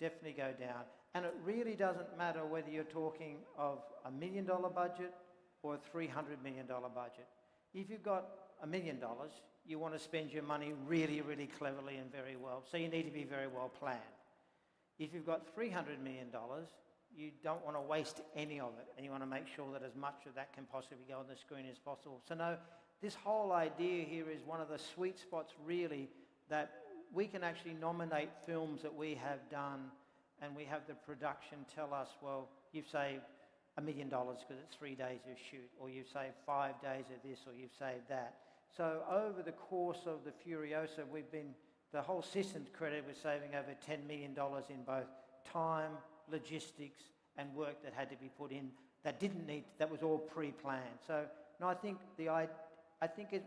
Definitely go down. And it really doesn't matter whether you're talking of $1 million budget or a $300 million budget. If you've got $1 million, you want to spend your money really, really cleverly and very well. So you need to be very well planned. If you've got $300 million, you don't want to waste any of it, and you want to make sure that as much of that can possibly go on the screen as possible. So no, this whole idea here is one of the sweet spots, really, that we can actually nominate films that we have done, and we have the production tell us, well, you've saved $1 million because it's 3 days of shoot, or you've saved 5 days of this, or you've saved that. So over the course of the Furiosa, the whole system's credited with saving over $10 million in both time, logistics, and work that had to be put in that was all pre-planned. So no, I think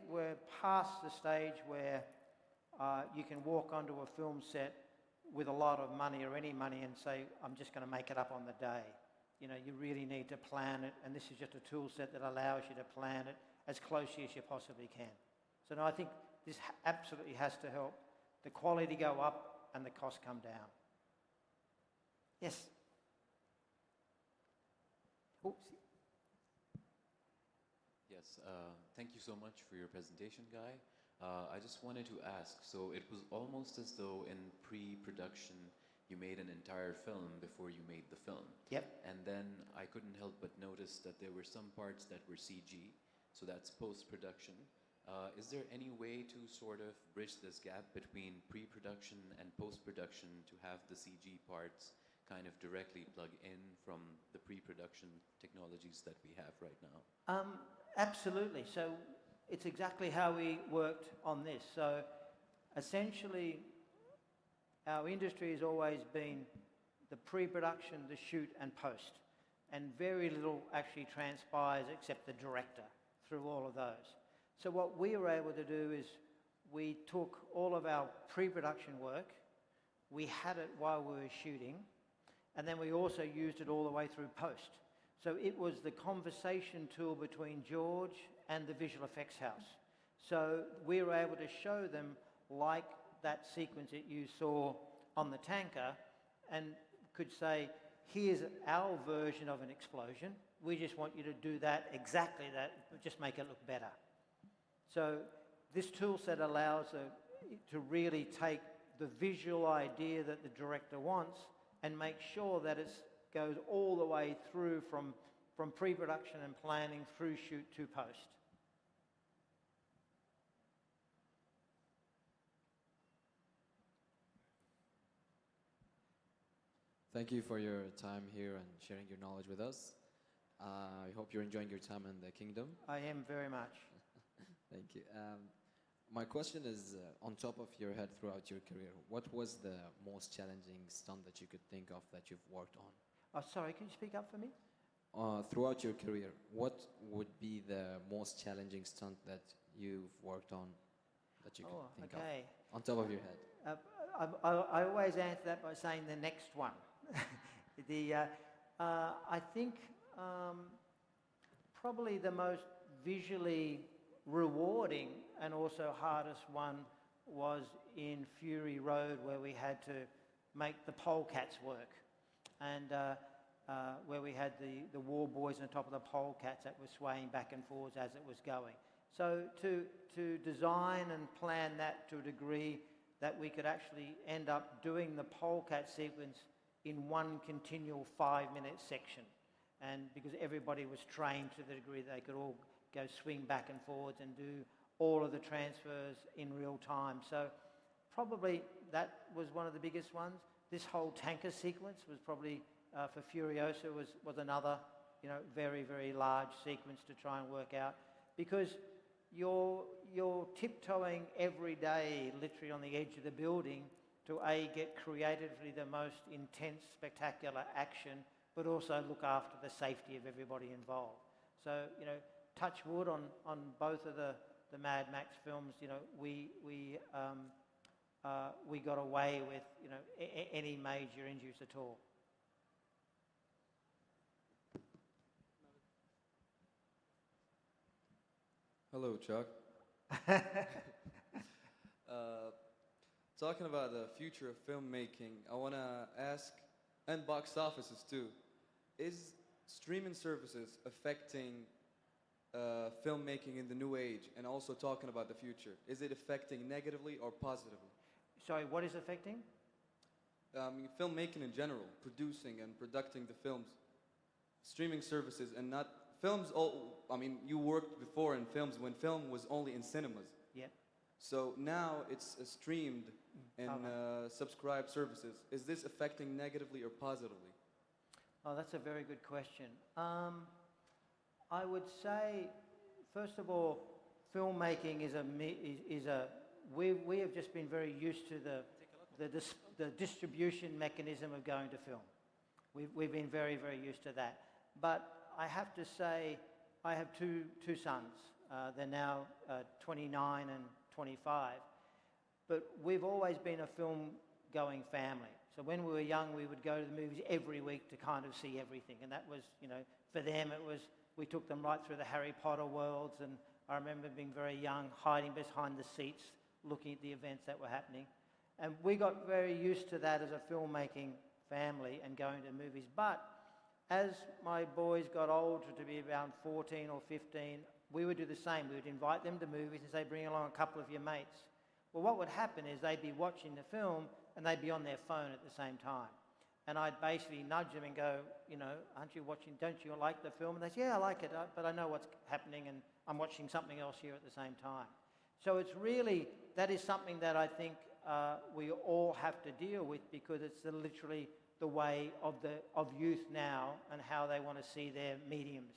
we're past the stage where you can walk onto a film set with a lot of money or any money and say, I'm just going to make it up on the day. You really need to plan it, and this is just a tool set that allows you to plan it as closely as you possibly can. So no, I think this absolutely has to help the quality go up and the cost come down. Yes. Yes, thank you so much for your presentation, Guy. I just wanted to ask, so it was almost as though in pre-production you made an entire film before you made the film. Yep. And then I couldn't help but notice that there were some parts that were CG, so that's post-production. Is there any way to sort of bridge this gap between pre-production and post-production to have the CG parts kind of directly plug in from the pre-production technologies that we have right now? Absolutely. So it's exactly how we worked on this. So essentially, our industry has always been the pre-production, the shoot, and post. And very little actually transpires except the director through all of those. So what we were able to do is we took all of our pre-production work, we had it while we were shooting, and then we also used it all the way through post. So it was the conversation tool between George and the visual effects house. So we were able to show them, like that sequence that you saw on the tanker, and could say, here's our version of an explosion. We just want you to do that, exactly that, just make it look better. So this tool set allows to really take the visual idea that the director wants and make sure that it goes all the way through from pre-production and planning through shoot to post. Thank you for your time here and sharing your knowledge with us. I hope you're enjoying your time in the kingdom. I am very much. Thank you. My question is, on top of your head throughout your career, what was the most challenging stunt that you could think of that you've worked on? Oh, sorry, can you speak up for me? Throughout your career, what would be the most challenging stunt that you've worked on that you could think of? On top of your head. I always answer that by saying the next one. I think probably the most visually rewarding and also hardest one was in Fury Road, where we had to make the polecats work, and where we had the war boys on top of the polecats that were swaying back and forwards as it was going. So to design and plan that to a degree that we could actually end up doing the polecat sequence in one continual 5-minute section. and because everybody was trained to the degree they could all go swing back and forwards and do all of the transfers in real time. So probably that was one of the biggest ones. This whole tanker sequence was probably, for Furiosa, was another, very, very large sequence to try and work out, because you're tiptoeing every day, literally on the edge of the building, to get creatively the most intense, spectacular action, but also look after the safety of everybody involved. So, touch wood on both of the Mad Max films, we got away with, any major injuries at all. Hello, Chuck. Talking about the future of filmmaking, I want to ask, and box offices too, is streaming services affecting filmmaking in the new age, and also talking about the future? Is it affecting negatively or positively? Sorry, what is affecting? Filmmaking in general, producing and producing the films. Streaming services and not films. You worked before in films when film was only in cinemas. Yeah. So now it's streamed in subscribed services. Is this affecting negatively or positively? Oh, that's a very good question. I would say, first of all, filmmaking we have just been very used to the distribution mechanism of going to film. We've been very, very used to that. But I have to say, I have two sons. They're now 29 and 25. But we've always been a film-going family. So when we were young, we would go to the movies every week to kind of see everything. And that was, for them, we took them right through the Harry Potter worlds. And I remember being very young, hiding behind the seats, looking at the events that were happening. And we got very used to that as a filmmaking family and going to movies. But as my boys got older, to be around 14 or 15, we would do the same. We would invite them to movies and say, bring along a couple of your mates. Well, what would happen is they'd be watching the film and they'd be on their phone at the same time. And I'd basically nudge them and go, aren't you watching, don't you like the film? And they'd say, yeah, I like it, but I know what's happening and I'm watching something else here at the same time. So it's really, that is something that I think we all have to deal with, because it's literally the way of youth now and how they want to see their mediums.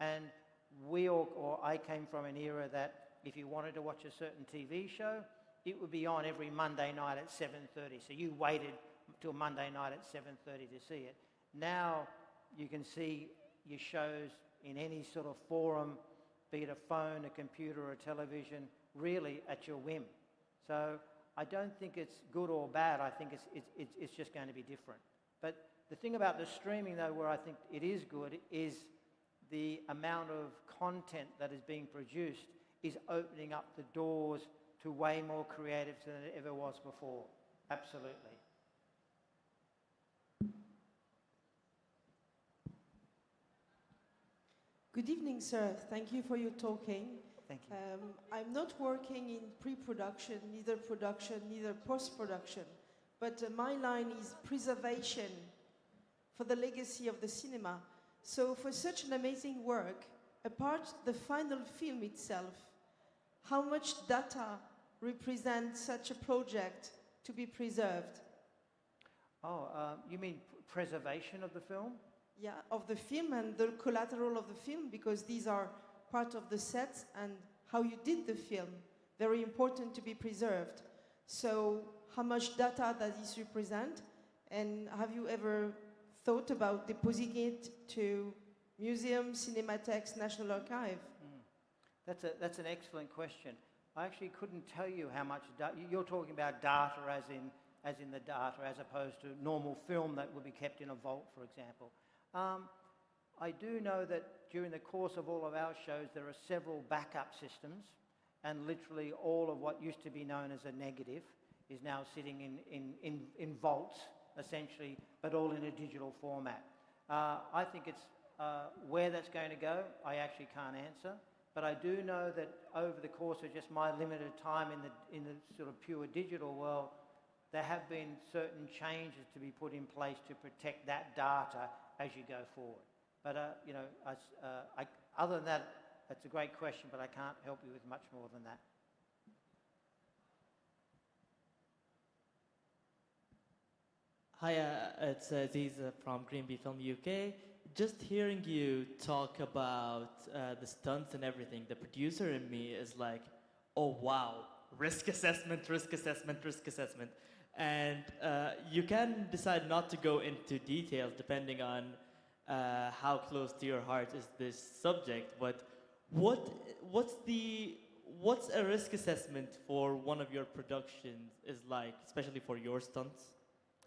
And I came from an era that if you wanted to watch a certain TV show, it would be on every Monday night at 7:30. So you waited till Monday night at 7:30 to see it. Now you can see your shows in any sort of forum, be it a phone, a computer, or a television, really at your whim. So I don't think it's good or bad. I think it's just going to be different. But the thing about the streaming, though, where I think it is good, is the amount of content that is being produced is opening up the doors to way more creatives than it ever was before. Absolutely. Good evening, sir. Thank you for your talking. Thank you. I'm not working in pre-production, neither production, neither post-production, but my line is preservation for the legacy of the cinema. So for such an amazing work, apart the final film itself, how much data represents such a project to be preserved? Oh, you mean preservation of the film? Yeah, of the film and the collateral of the film, because these are part of the sets and how you did the film. Very important to be preserved. So how much data does this represent? And have you ever thought about depositing it to museums, cinematheques, National Archive? That's an excellent question. I actually couldn't tell you how much data. You're talking about data as in the data, as opposed to normal film that would be kept in a vault, for example. I do know that during the course of all of our shows, there are several backup systems, and literally all of what used to be known as a negative is now sitting in vaults, essentially, but all in a digital format. I think it's where that's going to go, I actually can't answer, but I do know that over the course of just my limited time in the sort of pure digital world, there have been certain changes to be put in place to protect that data as you go forward. But, you know, other than that, that's a great question, but I can't help you with much more than that. Hi, it's Aziz from Green Bee Film UK. Just hearing you talk about the stunts and everything, the producer in me is like, oh wow, risk assessment, risk assessment, risk assessment. And you can decide not to go into details depending on how close to your heart is this subject, but what's a risk assessment for one of your productions is like, especially for your stunts?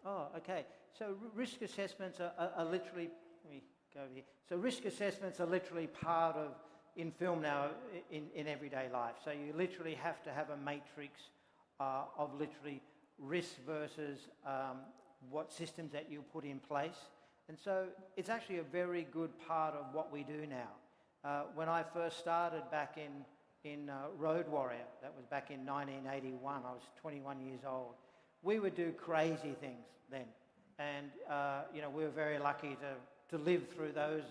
Oh, okay. So risk assessments are literally, let me go over here. So risk assessments are literally part of, in film now, in everyday life. So you literally have to have a matrix of literally risk versus what systems that you put in place. And so it's actually a very good part of what we do now. When I first started back in Road Warrior, that was back in 1981, I was 21 years old. We would do crazy things then. And, you know, we were very lucky to live through those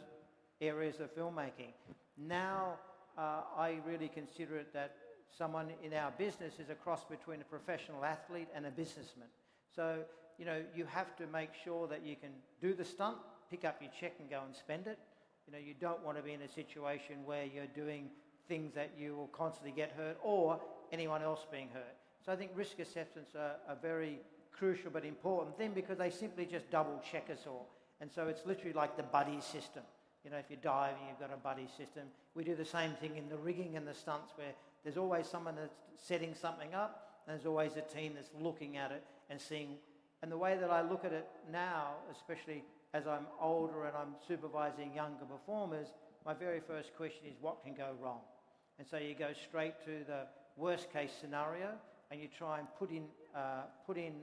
areas of filmmaking. Now, I really consider it that someone in our business is a cross between a professional athlete and a businessman. So, you know, you have to make sure that you can do the stunt, pick up your check and go and spend it. You know, you don't want to be in a situation where you're doing things that you will constantly get hurt or anyone else being hurt. So I think risk assessments are a very crucial but important thing because they simply just double check us all. And so it's literally like the buddy system. You know, if you're diving, you've got a buddy system. We do the same thing in the rigging and the stunts where there's always someone that's setting something up and there's always a team that's looking at it and seeing. And the way that I look at it now, especially as I'm older and I'm supervising younger performers, my very first question is what can go wrong? And so you go straight to the worst case scenario and you try and put in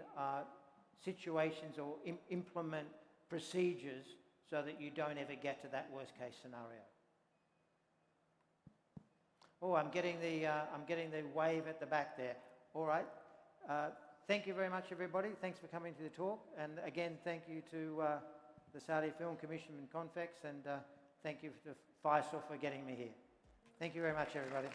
situations or implement procedures so that you don't ever get to that worst case scenario. Oh, I'm getting the wave at the back there. All right. Thank you very much, everybody. Thanks for coming to the talk. And again, thank you to the Saudi Film Commission and Convex, and thank you to Faisal for getting me here. Thank you very much, everybody.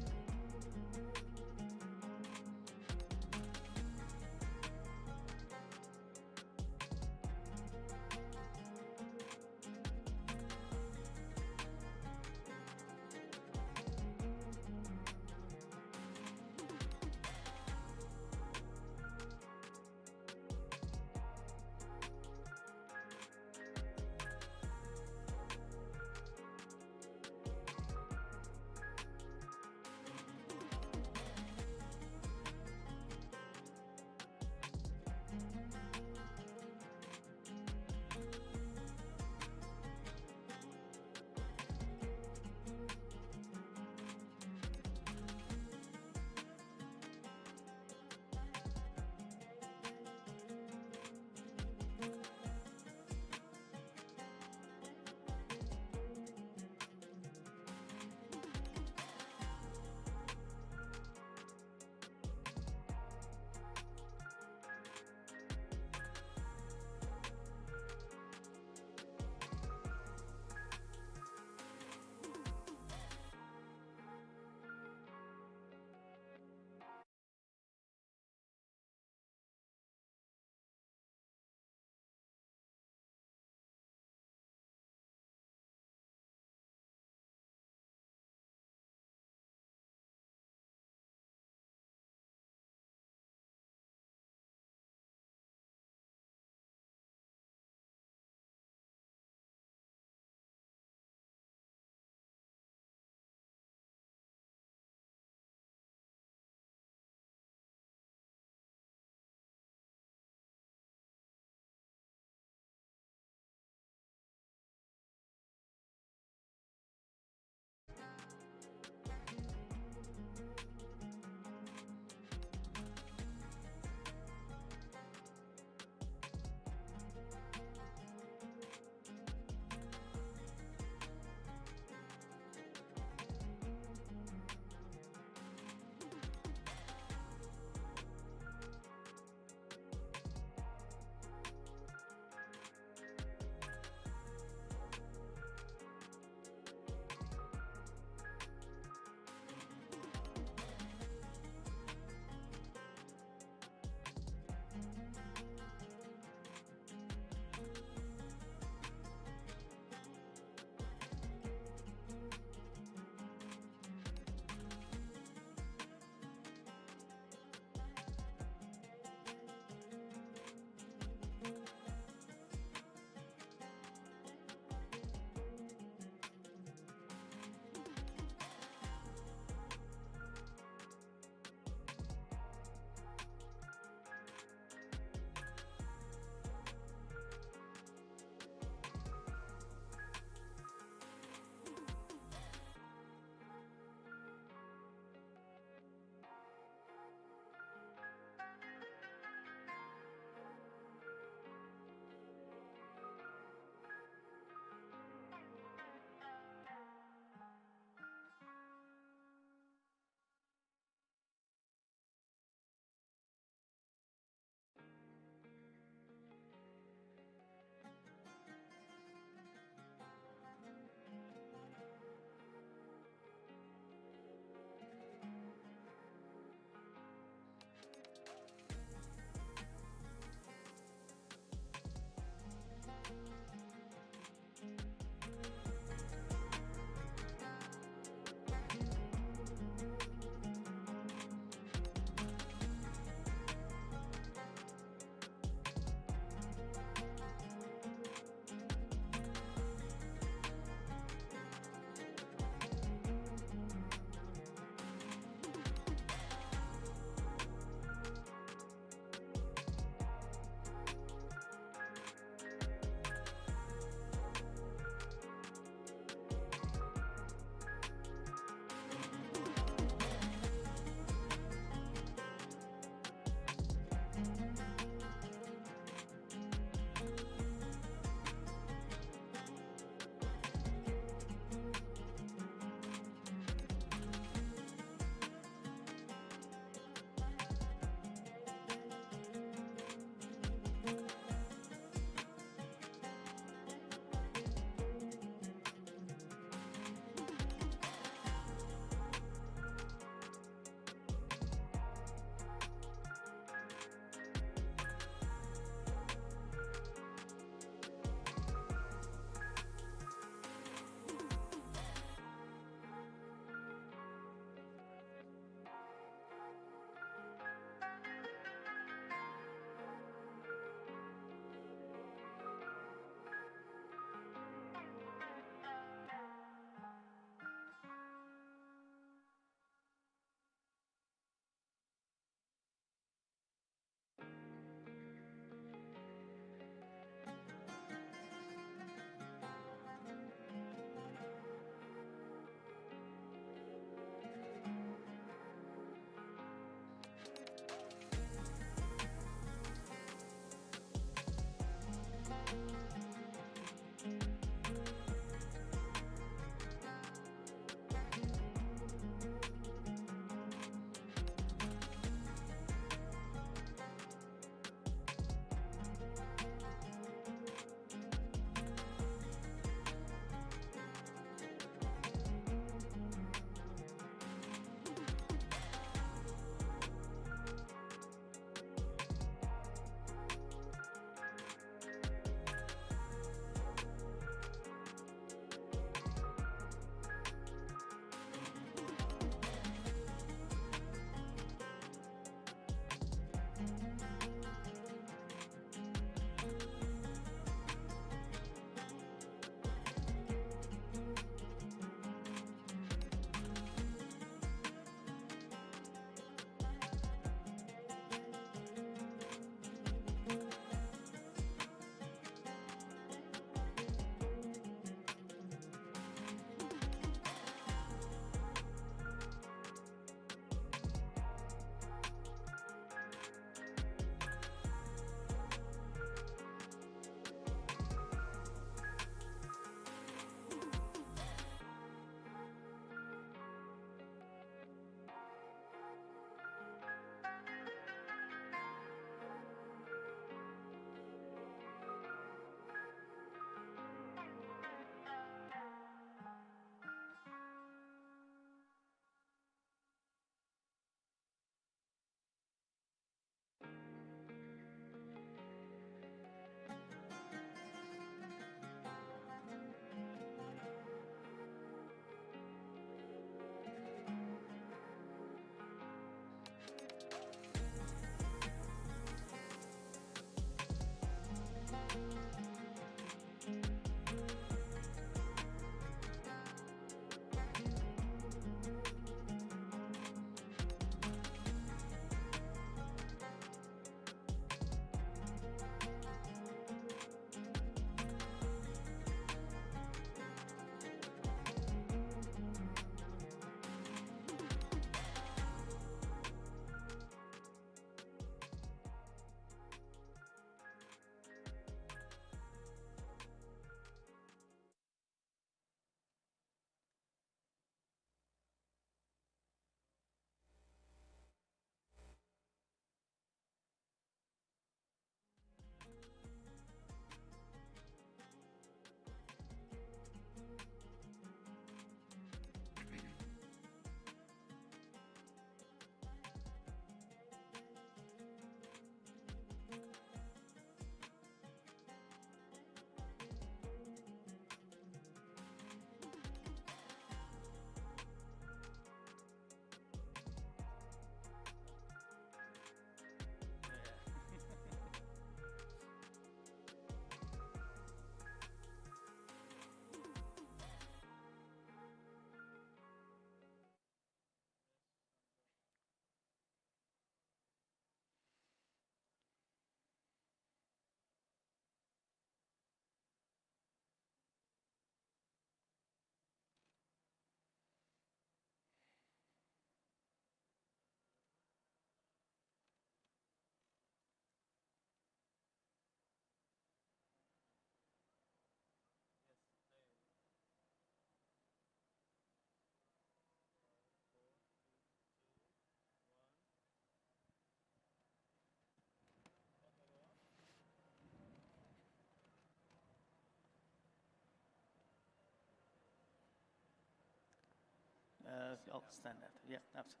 I'll stand after. Yeah, absolutely.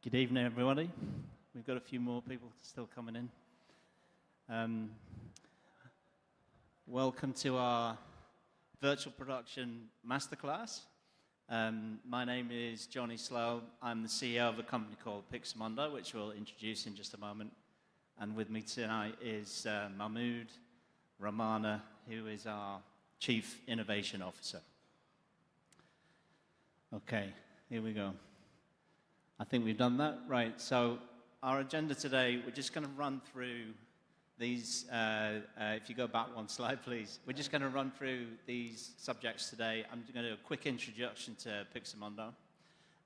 Good evening, everybody. We've got a few more people still coming in. Welcome to our virtual production masterclass. My name is Johnny Slow. I'm the CEO of a company called Pixamondo, which we'll introduce in just a moment. And with me tonight is Mahmood Ramana, who is our Chief Innovation Officer. Okay, here we go. I think we've done that. Right, so our agenda today, we're just going to run through these, if you go back one slide, please. We're just going to run through these subjects today. I'm going to do a quick introduction to Pixamondo.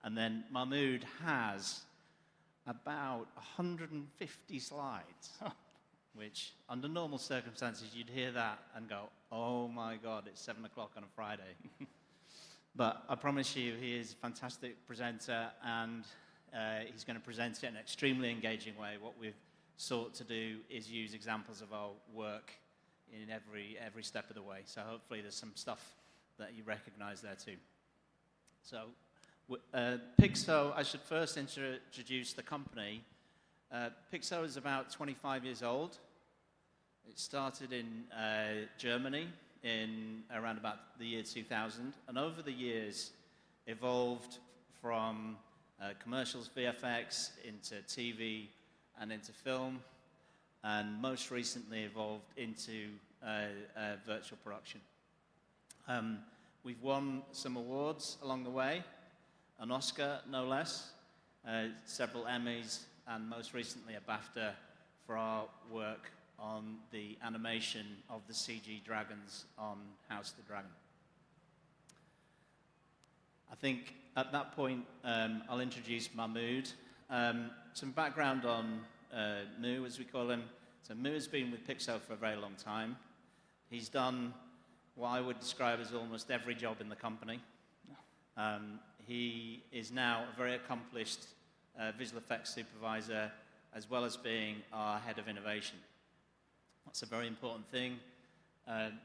And then Mahmood has about 150 slides, which under normal circumstances, you'd hear that and go, oh my God, it's 7 o'clock on a Friday. But I promise you, he is a fantastic presenter, and he's going to present it in an extremely engaging way. What we've sought to do is use examples of our work in every step of the way. So hopefully there's some stuff that you recognize there too. So Pixo, I should first introduce the company. Pixo is about 25 years old. It started in Germany in around about the year 2000, and over the years evolved from commercials, VFX, into TV and into film, and most recently evolved into virtual production. We've won some awards along the way, an Oscar no less, several Emmys, and most recently a BAFTA for our work on the animation of the CG dragons on House of the Dragon. I think at that point, I'll introduce Mahmood. Some background on Mu, as we call him. So Mu has been with Pixo for a very long time. He's done what I would describe as almost every job in the company. He is now a very accomplished visual effects supervisor, as well as being our head of innovation. That's a very important thing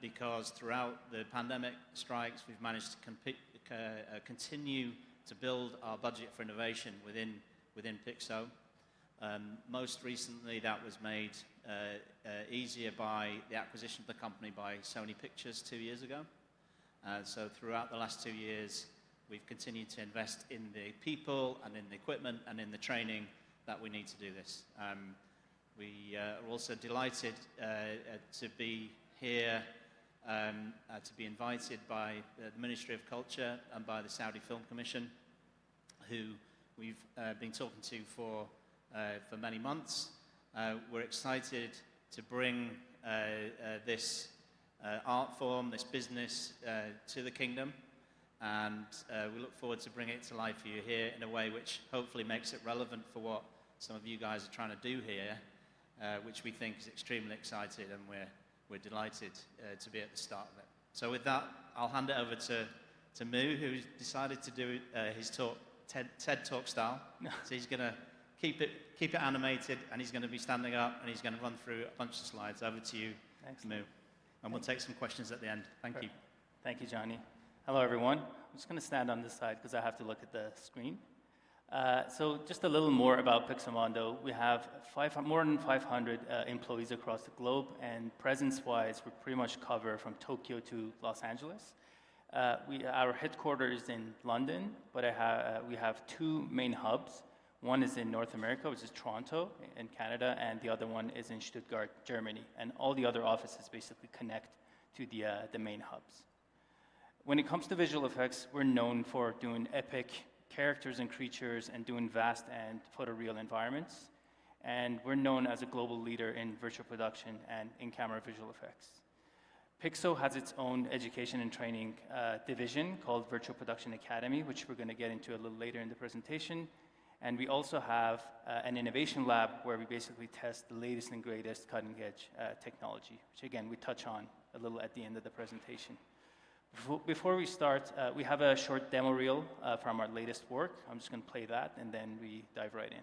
because throughout the pandemic strikes, we've managed to continue to build our budget for innovation within Pixo. Most recently, that was made easier by the acquisition of the company by Sony Pictures 2 years ago. So throughout the last 2 years, we've continued to invest in the people and in the equipment and in the training that we need to do this. We are also delighted to be here, to be invited by the Ministry of Culture and by the Saudi Film Commission, who we've been talking to for many months. We're excited to bring this art form, this business to the kingdom, and we look forward to bringing it to life for you here in a way which hopefully makes it relevant for what some of you guys are trying to do here, which we think is extremely exciting, and we're delighted to be at the start of it. So with that, I'll hand it over to Mu, who's decided to do his talk TED Talk style. So he's going to keep it animated, and he's going to be standing up, and he's going to run through a bunch of slides. Over to you, Mu. And we'll take some questions at the end. Thank you. Thank you, Johnny. Hello, everyone. I'm just going to stand on this side because I have to look at the screen. So just a little more about Pixamondo. We have more than 500 employees across the globe, and presence-wise, we pretty much cover from Tokyo to Los Angeles. Our headquarters is in London, but we have 2 main hubs. One is in North America, which is Toronto in Canada, and the other one is in Stuttgart, Germany. And all the other offices basically connect to the main hubs. When it comes to visual effects, we're known for doing epic characters and creatures and doing vast and photoreal environments. And we're known as a global leader in virtual production and in-camera visual effects. Pixo has its own education and training division called Virtual Production Academy, which we're going to get into a little later in the presentation. And we also have an innovation lab where we basically test the latest and greatest cutting-edge technology, which again, we touch on a little at the end of the presentation. Before we start, we have a short demo reel from our latest work. I'm just going to play that, and then we dive right in.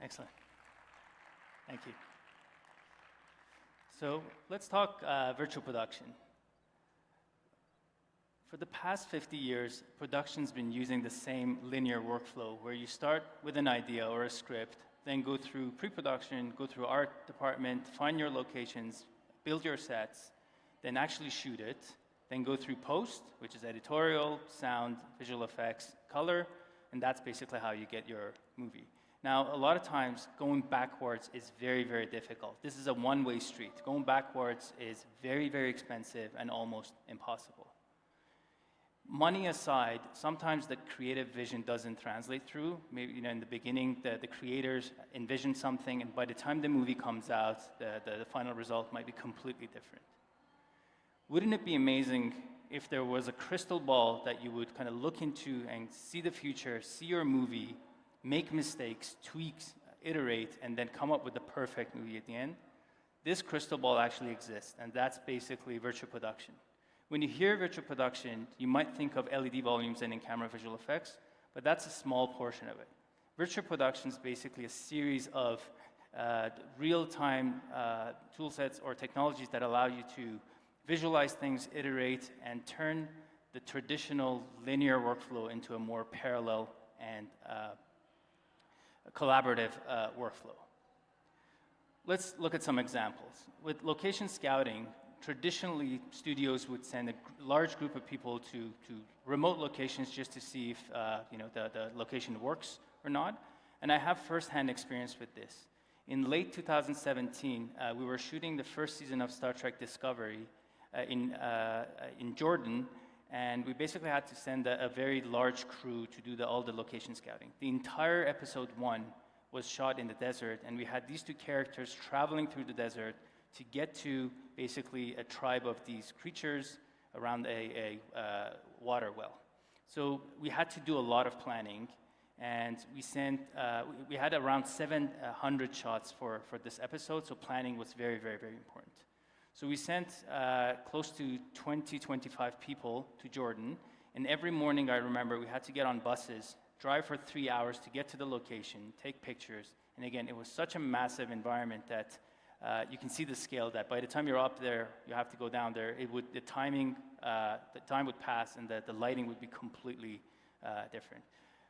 Excellent. Thank you. So let's talk virtual production. For the past 50 years, production's been using the same linear workflow where you start with an idea or a script, then go through pre-production, go through art department, find your locations, build your sets, then actually shoot it, then go through post, which is editorial, sound, visual effects, color, and that's basically how you get your movie. Now, a lot of times, going backwards is very, very difficult. This is a one-way street. Going backwards is very, very expensive and almost impossible. Money aside, sometimes the creative vision doesn't translate through. Maybe in the beginning, the creators envision something, and by the time the movie comes out, the final result might be completely different. Wouldn't it be amazing if there was a crystal ball that you would kind of look into and see the future, see your movie, make mistakes, tweak, iterate, and then come up with the perfect movie at the end? This crystal ball actually exists, and that's basically virtual production. When you hear virtual production, you might think of LED volumes and in-camera visual effects, but that's a small portion of it. Virtual production is basically a series of real-time tool sets or technologies that allow you to visualize things, iterate, and turn the traditional linear workflow into a more parallel and collaborative workflow. Let's look at some examples. With location scouting, traditionally, studios would send a large group of people to remote locations just to see if the location works or not. And I have firsthand experience with this. In late 2017, we were shooting the first season of Star Trek Discovery in Jordan, and we basically had to send a very large crew to do all the location scouting. The entire episode 1 was shot in the desert, and we had these two characters traveling through the desert to get to basically a tribe of these creatures around a water well. So we had to do a lot of planning, and we had around 700 shots for this episode, so planning was very, very, very important. So we sent close to 25 people to Jordan, and every morning I remember we had to get on buses, drive for 3 hours to get to the location, take pictures, and again, it was such a massive environment that you can see the scale that by the time you're up there, you have to go down there. The time would pass, and the lighting would be completely different.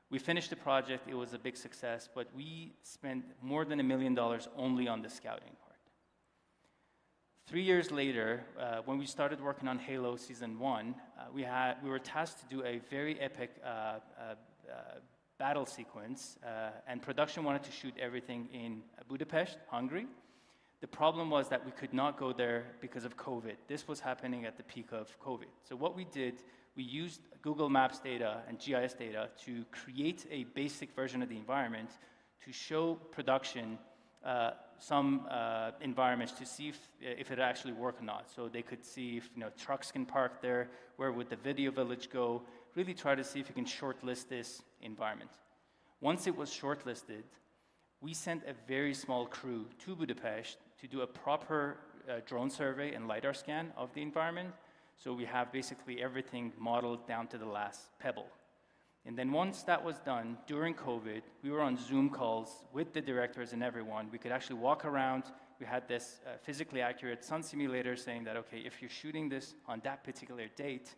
We finished the project. It was a big success, but we spent more than $1 million only on the scouting part. 3 years later, when we started working on Halo Season 1, we were tasked to do a very epic battle sequence, and production wanted to shoot everything in Budapest, Hungary. The problem was that we could not go there because of COVID. This was happening at the peak of COVID. So what we did, we used Google Maps data and GIS data to create a basic version of the environment to show production some environments to see if it actually worked or not. So they could see if trucks can park there, where would the video village go, really try to see if you can shortlist this environment. Once it was shortlisted, we sent a very small crew to Budapest to do a proper drone survey and LiDAR scan of the environment. So we have basically everything modeled down to the last pebble. And then once that was done, during COVID, we were on Zoom calls with the directors and everyone. We could actually walk around. We had this physically accurate sun simulator saying that, okay, if you're shooting this on that particular date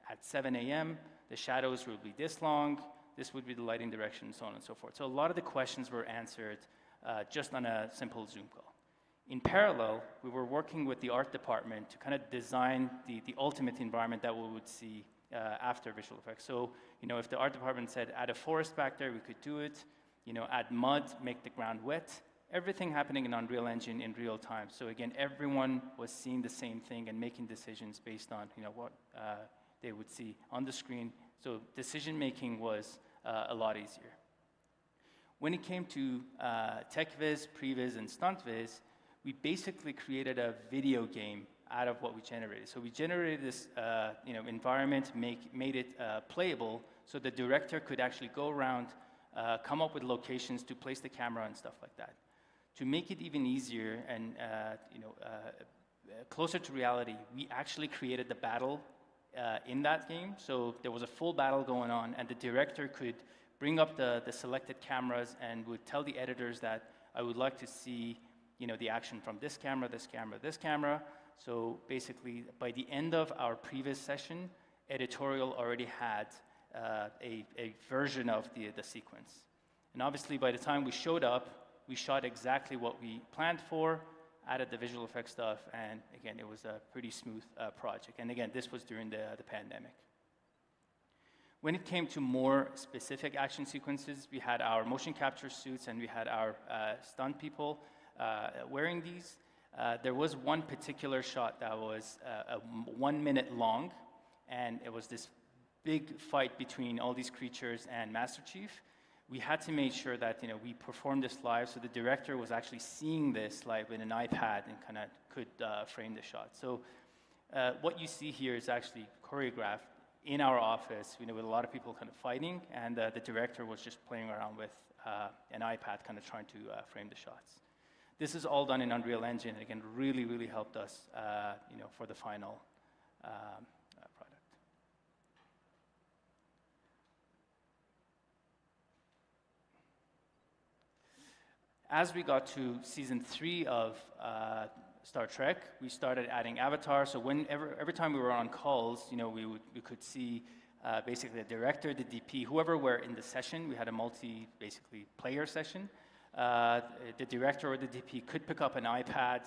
at 7 a.m., the shadows will be this long, this would be the lighting direction, and so on and so forth. So a lot of the questions were answered just on a simple Zoom call. In parallel, we were working with the art department to kind of design the ultimate environment that we would see after visual effects. So, if the art department said, add a forest back there, we could do it. Add mud, make the ground wet. Everything happening in Unreal Engine in real time. So again, everyone was seeing the same thing and making decisions based on, what they would see on the screen. So decision-making was a lot easier. When it came to TechViz, PreViz, and StuntViz, we basically created a video game out of what we generated. So we generated this environment, made it playable, so the director could actually go around, come up with locations to place the camera and stuff like that. To make it even easier and closer to reality, we actually created the battle in that game. So there was a full battle going on, and the director could bring up the selected cameras and would tell the editors that I would like to see, the action from this camera, this camera, this camera. So basically, by the end of our previous session, editorial already had a version of the sequence. And obviously, by the time we showed up, we shot exactly what we planned for, added the visual effects stuff, and again, it was a pretty smooth project. And again, this was during the pandemic. When it came to more specific action sequences, we had our motion capture suits and we had our stunt people wearing these. There was one particular shot that was 1 minute long, and it was this big fight between all these creatures and Master Chief. We had to make sure that we performed this live, so the director was actually seeing this live with an iPad and kind of could frame the shot. So what you see here is actually choreographed in our office, with a lot of people kind of fighting, and the director was just playing around with an iPad, kind of trying to frame the shots. This is all done in Unreal Engine, and again, really, really helped us, for the final product. As we got to season 3 of Star Trek, we started adding avatars. So every time we were on calls, we could see basically the director, the DP, whoever were in the session. We had a player session. The director or the DP could pick up an iPad,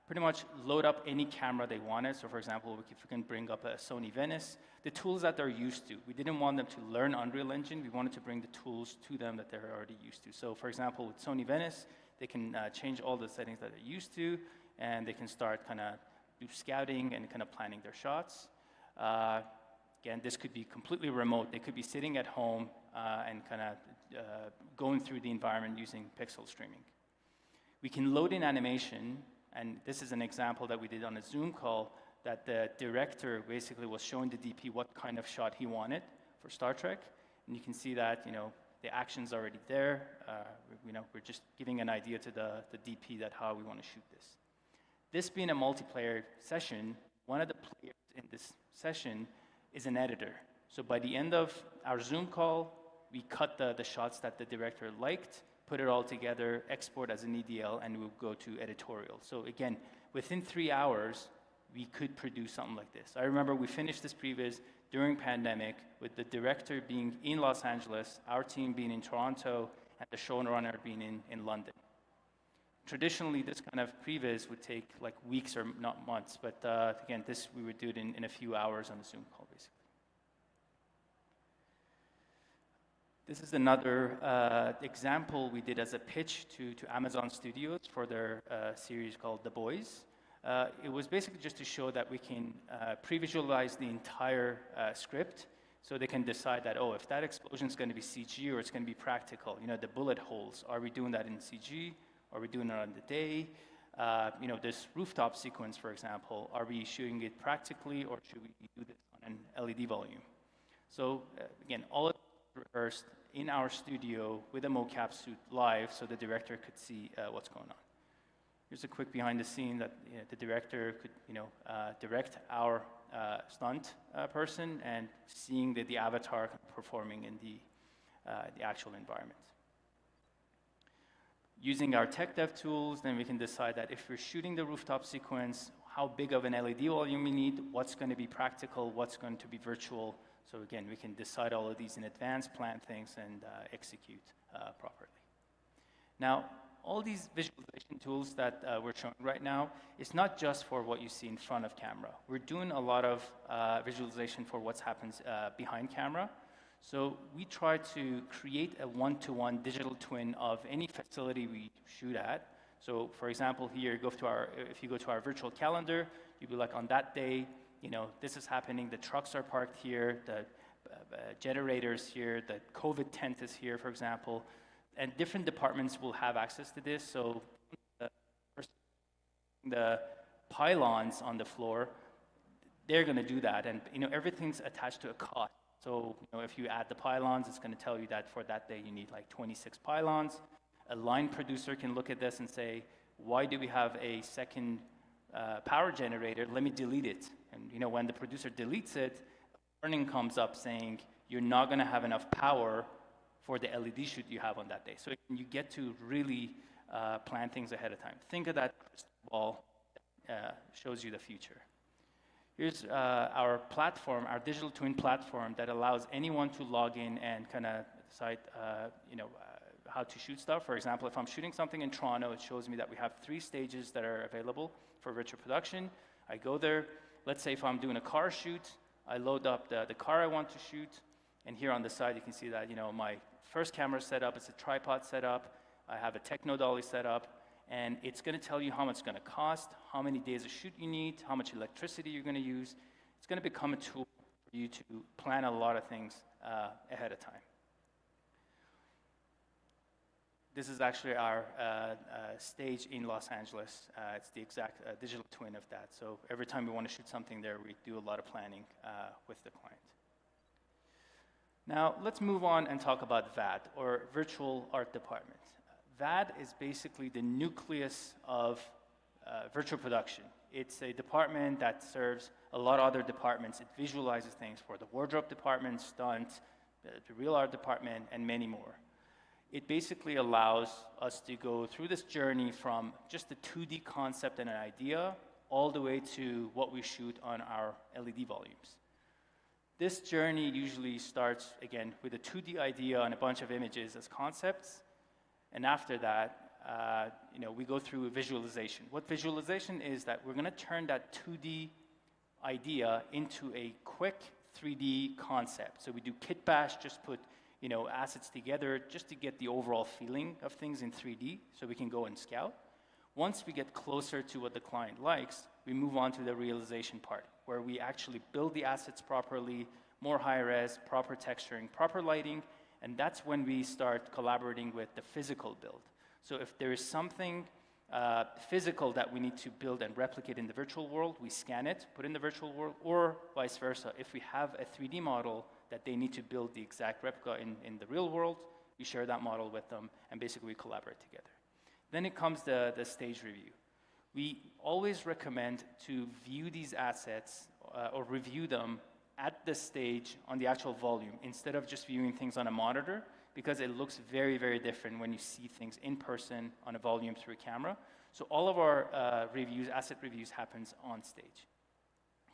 pretty much load up any camera they wanted. So for example, if we can bring up a Sony Venice, the tools that they're used to. We didn't want them to learn Unreal Engine. We wanted to bring the tools to them that they're already used to. So for example, with Sony Venice, they can change all the settings that they're used to, and they can start kind of do scouting and kind of planning their shots. Again, this could be completely remote. They could be sitting at home and kind of going through the environment using pixel streaming. We can load in animation, and this is an example that we did on a Zoom call, that the director basically was showing the DP what kind of shot he wanted for Star Trek. And you can see that, the action's already there. We're just giving an idea to the DP that how we want to shoot this. This being a multiplayer session, one of the players in this session is an editor. So by the end of our Zoom call, we cut the shots that the director liked, put it all together, export as an EDL, and we'll go to editorial. So again, within 3 hours, we could produce something like this. I remember we finished this previs during pandemic with the director being in Los Angeles, our team being in Toronto, and the showrunner being in London. Traditionally, this kind of previs would take like weeks or not months, but again, this we would do it in a few hours on a Zoom call, basically. This is another example we did as a pitch to Amazon Studios for their series called The Boys. It was basically just to show that we can pre-visualize the entire script, so they can decide that, if that explosion is going to be CG or it's going to be practical. The bullet holes, are we doing that in CG? Are we doing it on the day? This rooftop sequence, for example, are we shooting it practically or should we do this on an LED volume? So again, all of it rehearsed in our studio with a mocap suit live so the director could see what's going on. Here's a quick behind the scene that the director could direct our stunt person and seeing the avatar performing in the actual environment. Using our tech dev tools, then we can decide that if we're shooting the rooftop sequence, how big of an LED volume we need, what's going to be practical, what's going to be virtual. So again, we can decide all of these in advance, plan things, and execute properly. Now, all these visualization tools that we're showing right now, it's not just for what you see in front of camera. We're doing a lot of visualization for what happens behind camera. So we try to create a one-to-one digital twin of any facility we shoot at. So for example, here, if you go to our virtual calendar, you'd be like, on that day, this is happening, the trucks are parked here, the generators here, the COVID tent is here, for example. And different departments will have access to this. So the pylons on the floor, they're going to do that. And everything's attached to a cost. So if you add the pylons, it's going to tell you that for that day you need like 26 pylons. A line producer can look at this and say, why do we have a second power generator? Let me delete it. And when the producer deletes it, a warning comes up saying, you're not going to have enough power for the LED shoot you have on that day. So you get to really plan things ahead of time. Think of that crystal ball, shows you the future. Here's our platform, our digital twin platform that allows anyone to log in and kind of decide, how to shoot stuff. For example, if I'm shooting something in Toronto, it shows me that we have 3 stages that are available for virtual production. I go there. Let's say if I'm doing a car shoot, I load up the car I want to shoot. And here on the side, you can see that, my first camera set up, it's a tripod set up. I have a techno dolly set up. And it's going to tell you how much it's going to cost, how many days of shoot you need, how much electricity you're going to use. It's going to become a tool for you to plan a lot of things ahead of time. This is actually our stage in Los Angeles. It's the exact digital twin of that. So every time we want to shoot something there, we do a lot of planning with the client. Now, let's move on and talk about VAD, or Virtual Art Department. VAD is basically the nucleus of virtual production. It's a department that serves a lot of other departments. It visualizes things for the wardrobe department, stunt, the real art department, and many more. It basically allows us to go through this journey from just a 2D concept and an idea all the way to what we shoot on our LED volumes. This journey usually starts, again, with a 2D idea and a bunch of images as concepts. And after that, we go through a visualization. What visualization is that we're going to turn that 2D idea into a quick 3D concept. So we do kit bash, just put assets together just to get the overall feeling of things in 3D so we can go and scout. Once we get closer to what the client likes, we move on to the realization part, where we actually build the assets properly, more high-res, proper texturing, proper lighting, and that's when we start collaborating with the physical build. So if there is something physical that we need to build and replicate in the virtual world, we scan it, put it in the virtual world, or vice versa. If we have a 3D model that they need to build the exact replica in the real world, we share that model with them, and basically we collaborate together. Then it comes the stage review. We always recommend to view these assets or review them at the stage on the actual volume instead of just viewing things on a monitor, because it looks very, very different when you see things in person on a volume through a camera. So all of our reviews, asset reviews, happens on stage.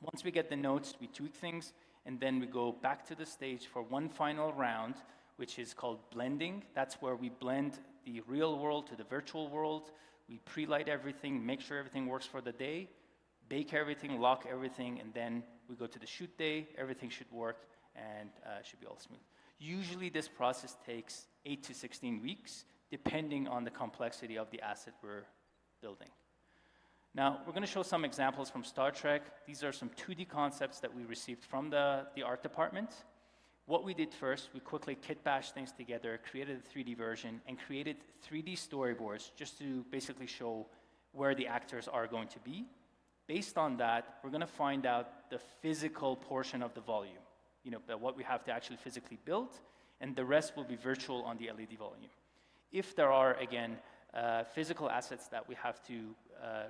Once we get the notes, we tweak things, and then we go back to the stage for one final round, which is called blending. That's where we blend the real world to the virtual world. We pre-light everything, make sure everything works for the day, bake everything, lock everything, and then we go to the shoot day. Everything should work and should be all smooth. Usually this process takes 8 to 16 weeks, depending on the complexity of the asset we're building. Now, we're going to show some examples from Star Trek. These are some 2D concepts that we received from the art department. What we did first, we quickly kit bashed things together, created a 3D version, and created 3D storyboards just to basically show where the actors are going to be. Based on that, we're going to find out the physical portion of the volume, what we have to actually physically build, and the rest will be virtual on the LED volume. If there are, again, physical assets that we have to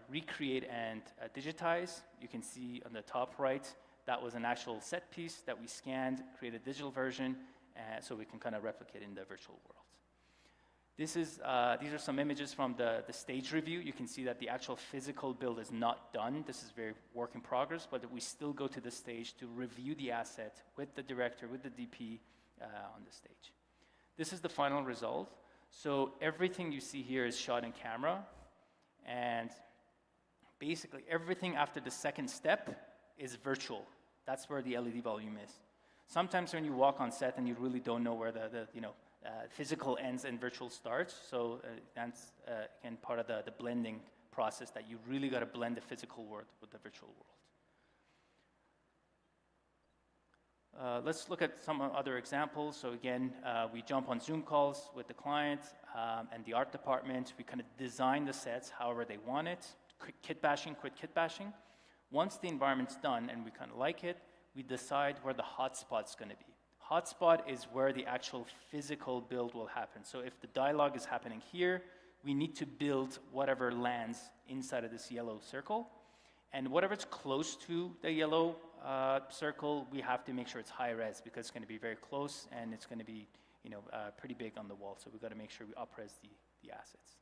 recreate and digitize, you can see on the top right, that was an actual set piece that we scanned, created a digital version, so we can kind of replicate in the virtual world. These are some images from the stage review. You can see that the actual physical build is not done. This is very work in progress, but we still go to the stage to review the asset with the director, with the DP on the stage. This is the final result. So everything you see here is shot in camera, and basically everything after the second step is virtual. That's where the LED volume is. Sometimes when you walk on set and you really don't know where the physical ends and virtual starts, so that's again part of the blending process, that you really got to blend the physical world with the virtual world. Let's look at some other examples. So again, we jump on Zoom calls with the client and the art department. We kind of design the sets however they want it. Quick kit bashing, quit kit bashing. Once the environment's done and we kind of like it, we decide where the hotspot's going to be. Hotspot is where the actual physical build will happen. So if the dialogue is happening here, we need to build whatever lands inside of this yellow circle. And whatever's close to the yellow circle, we have to make sure it's high res, because it's going to be very close and it's going to be pretty big on the wall. So we've got to make sure we up-res the assets.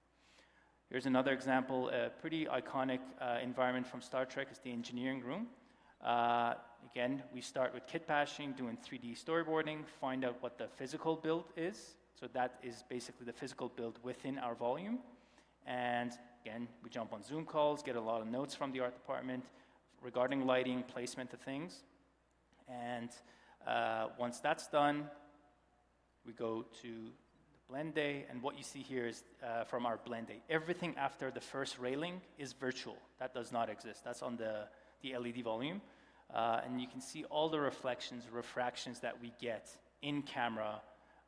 Here's another example, a pretty iconic environment from Star Trek is the engineering room. Again, we start with kit bashing, doing 3D storyboarding, find out what the physical build is. So that is basically the physical build within our volume. And again, we jump on Zoom calls, get a lot of notes from the art department regarding lighting, placement of things. And once that's done, we go to the blend day. And what you see here is from our blend day. Everything after the first railing is virtual. That does not exist. That's on the LED volume. And you can see all the reflections, refractions that we get in camera.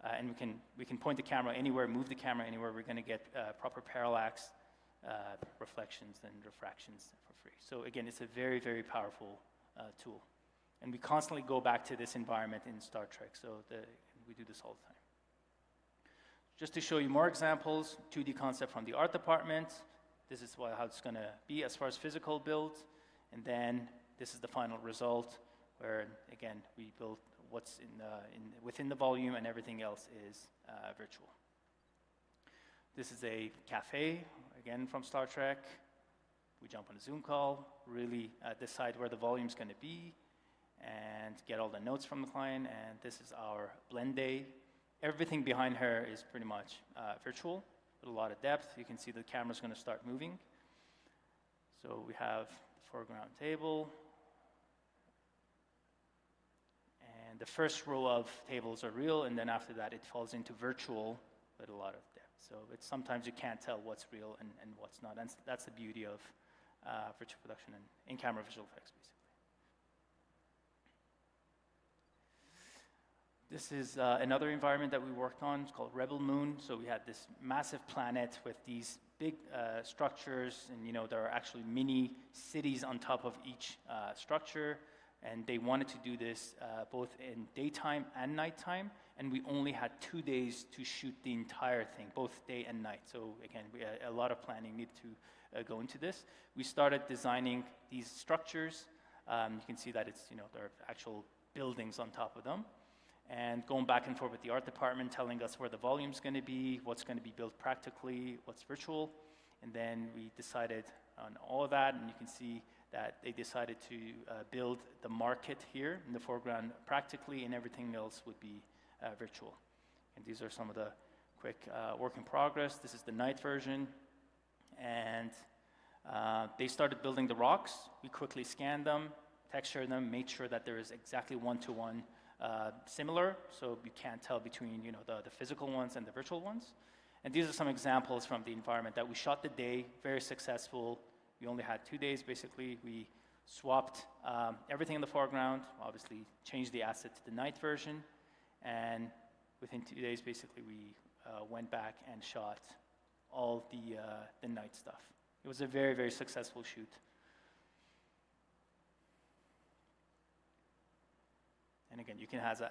And we can point the camera anywhere, move the camera anywhere. We're going to get proper parallax reflections and refractions for free. So again, it's a very, very powerful tool. And we constantly go back to this environment in Star Trek. So we do this all the time. Just to show you more examples, 2D concept from the art department. This is how it's going to be as far as physical build. And then this is the final result, where again we build what's within the volume, and everything else is virtual. This is a cafe, again from Star Trek. We jump on a Zoom call, really decide where the volume's going to be, and get all the notes from the client. And this is our blend day. Everything behind her is pretty much virtual, with a lot of depth. You can see the camera's going to start moving. So we have the foreground table. And the first row of tables are real, and then after that it falls into virtual with a lot of depth. So it's sometimes you can't tell what's real and what's not. And that's the beauty of virtual production and in-camera visual effects, basically. This is another environment that we worked on. It's called Rebel Moon. So we had this massive planet with these big structures, and there are actually mini cities on top of each structure. And they wanted to do this both in daytime and nighttime, and we only had 2 days to shoot the entire thing, both day and night. So again, a lot of planning needed to go into this. We started designing these structures. You can see that it's there are actual buildings on top of them, and going back and forth with the art department, telling us where the volume's going to be, what's going to be built practically, what's virtual, and then we decided on all of that. And you can see that they decided to build the market here in the foreground practically, and everything else would be virtual. And these are some of the quick work in progress. This is the night version. And they started building the rocks. We quickly scanned them, textured them, made sure that there is exactly one-to-one similar, so you can't tell between the physical ones and the virtual ones. And these are some examples from the environment that we shot the day, very successful. We only had 2 days, basically. We swapped everything in the foreground, obviously changed the asset to the night version, and within 2 days, basically, we went back and shot all the night stuff. It was a very, very successful shoot. And again, you can have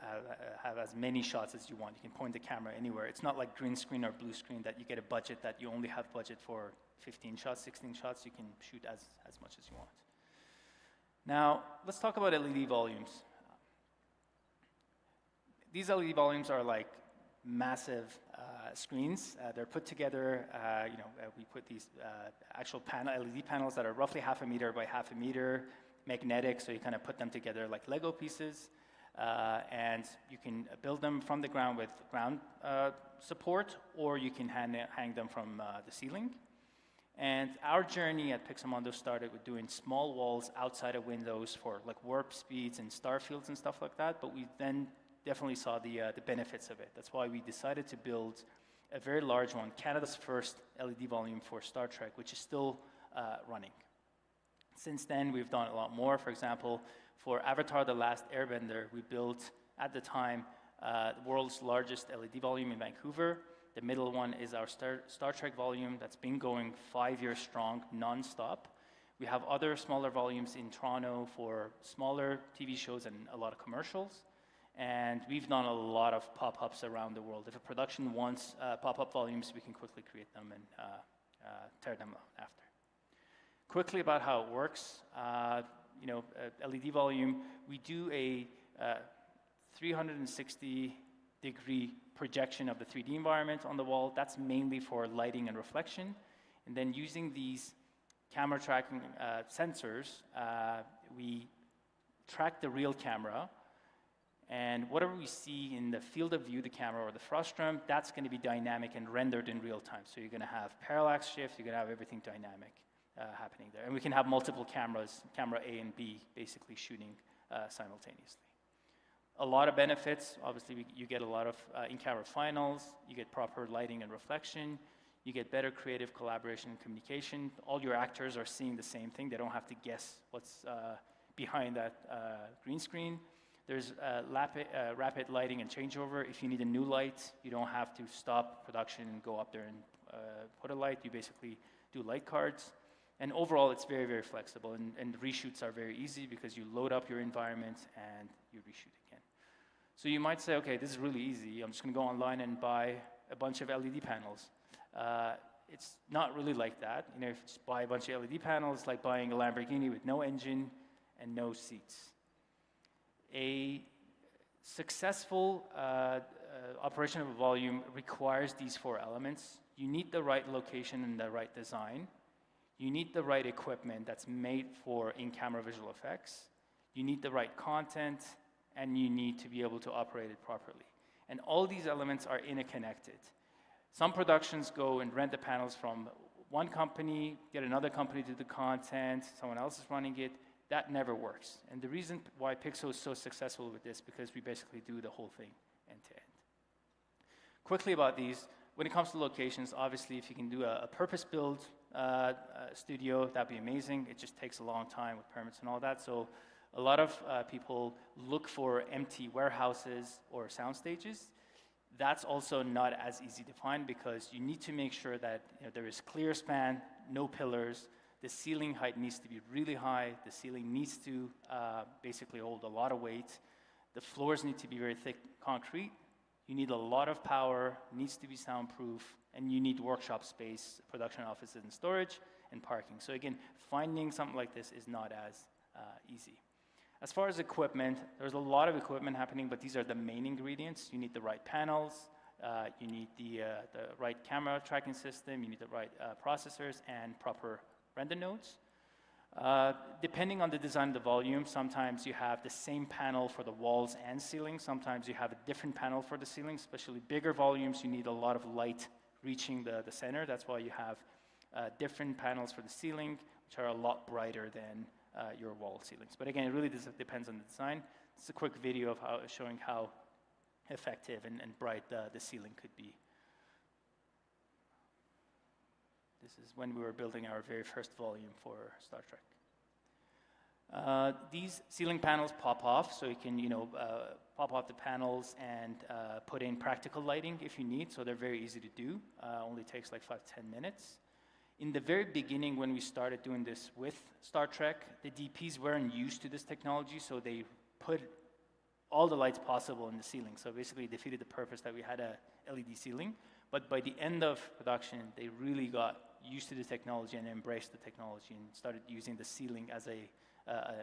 as many shots as you want. You can point the camera anywhere. It's not like green screen or blue screen that you get a budget that you only have budget for 15 shots, 16 shots. You can shoot as much as you want. Now, let's talk about LED volumes. These LED volumes are like massive screens. They're put together, we put these actual LED panels that are roughly 1/2 meter by 1/2 meter, magnetic, so you kind of put them together like Lego pieces. And you can build them from the ground with ground support, or you can hang them from the ceiling. And our journey at Pixelmondo started with doing small walls outside of windows for like warp speeds and star fields and stuff like that, but we then definitely saw the benefits of it. That's why we decided to build a very large one, Canada's first LED volume for Star Trek, which is still running. Since then, we've done a lot more. For example, for Avatar: The Last Airbender, we built, at the time, the world's largest LED volume in Vancouver. The middle one is our Star Trek volume that's been going 5 years strong, non-stop. We have other smaller volumes in Toronto for smaller TV shows and a lot of commercials. And we've done a lot of pop-ups around the world. If a production wants pop-up volumes, we can quickly create them and tear them out after. Quickly about how it works. LED volume, we do a 360-degree projection of the 3D environment on the wall. That's mainly for lighting and reflection. And then using these camera tracking sensors, we track the real camera, and whatever we see in the field of view, the camera or the frustum, that's going to be dynamic and rendered in real time. So you're going to have parallax shift, you're going to have everything dynamic happening there. And we can have multiple cameras, camera A and B, basically shooting simultaneously. A lot of benefits. Obviously, you get a lot of in-camera finals, you get proper lighting and reflection, you get better creative collaboration and communication. All your actors are seeing the same thing. They don't have to guess what's behind that green screen. There's rapid lighting and changeover. If you need a new light, you don't have to stop production and go up there and put a light. You basically do light cards. And overall, it's very, very flexible. And reshoots are very easy because you load up your environment and you reshoot again. So you might say, okay, this is really easy. I'm just going to go online and buy a bunch of LED panels. It's not really like that. You know, if you just buy a bunch of LED panels, it's like buying a Lamborghini with no engine and no seats. A successful operation of a volume requires these 4 elements. You need the right location and the right design. You need the right equipment that's made for in-camera visual effects. You need the right content, and you need to be able to operate it properly. And all these elements are interconnected. Some productions go and rent the panels from one company, get another company to do the content, someone else is running it. That never works. And the reason why Pixo is so successful with this, because we basically do the whole thing end to end. Quickly about these, when it comes to locations, obviously if you can do a purpose-built studio, that'd be amazing. It just takes a long time with permits and all that. So a lot of people look for empty warehouses or sound stages. That's also not as easy to find because you need to make sure that there is clear span, no pillars. The ceiling height needs to be really high. The ceiling needs to basically hold a lot of weight. The floors need to be very thick concrete. You need a lot of power, needs to be soundproof, and you need workshop space, production offices and storage, and parking. So again, finding something like this is not as easy. As far as equipment, there's a lot of equipment happening, but these are the main ingredients. You need the right panels, you need the right camera tracking system, you need the right processors, and proper render nodes. Depending on the design of the volume, sometimes you have the same panel for the walls and ceiling. Sometimes you have a different panel for the ceiling, especially bigger volumes. You need a lot of light reaching the center. That's why you have different panels for the ceiling, which are a lot brighter than your wall ceilings. But again, it really depends on the design. It's a quick video of showing how effective and bright the ceiling could be. This is when we were building our very first volume for Star Trek. These ceiling panels pop off, so you can pop off the panels and put in practical lighting if you need, so they're very easy to do. Only takes like 5-10 minutes. In the very beginning, when we started doing this with Star Trek, the DPs weren't used to this technology, so they put all the lights possible in the ceiling. So basically, it defeated the purpose that we had a LED ceiling. But by the end of production, they really got used to the technology and embraced the technology and started using the ceiling as an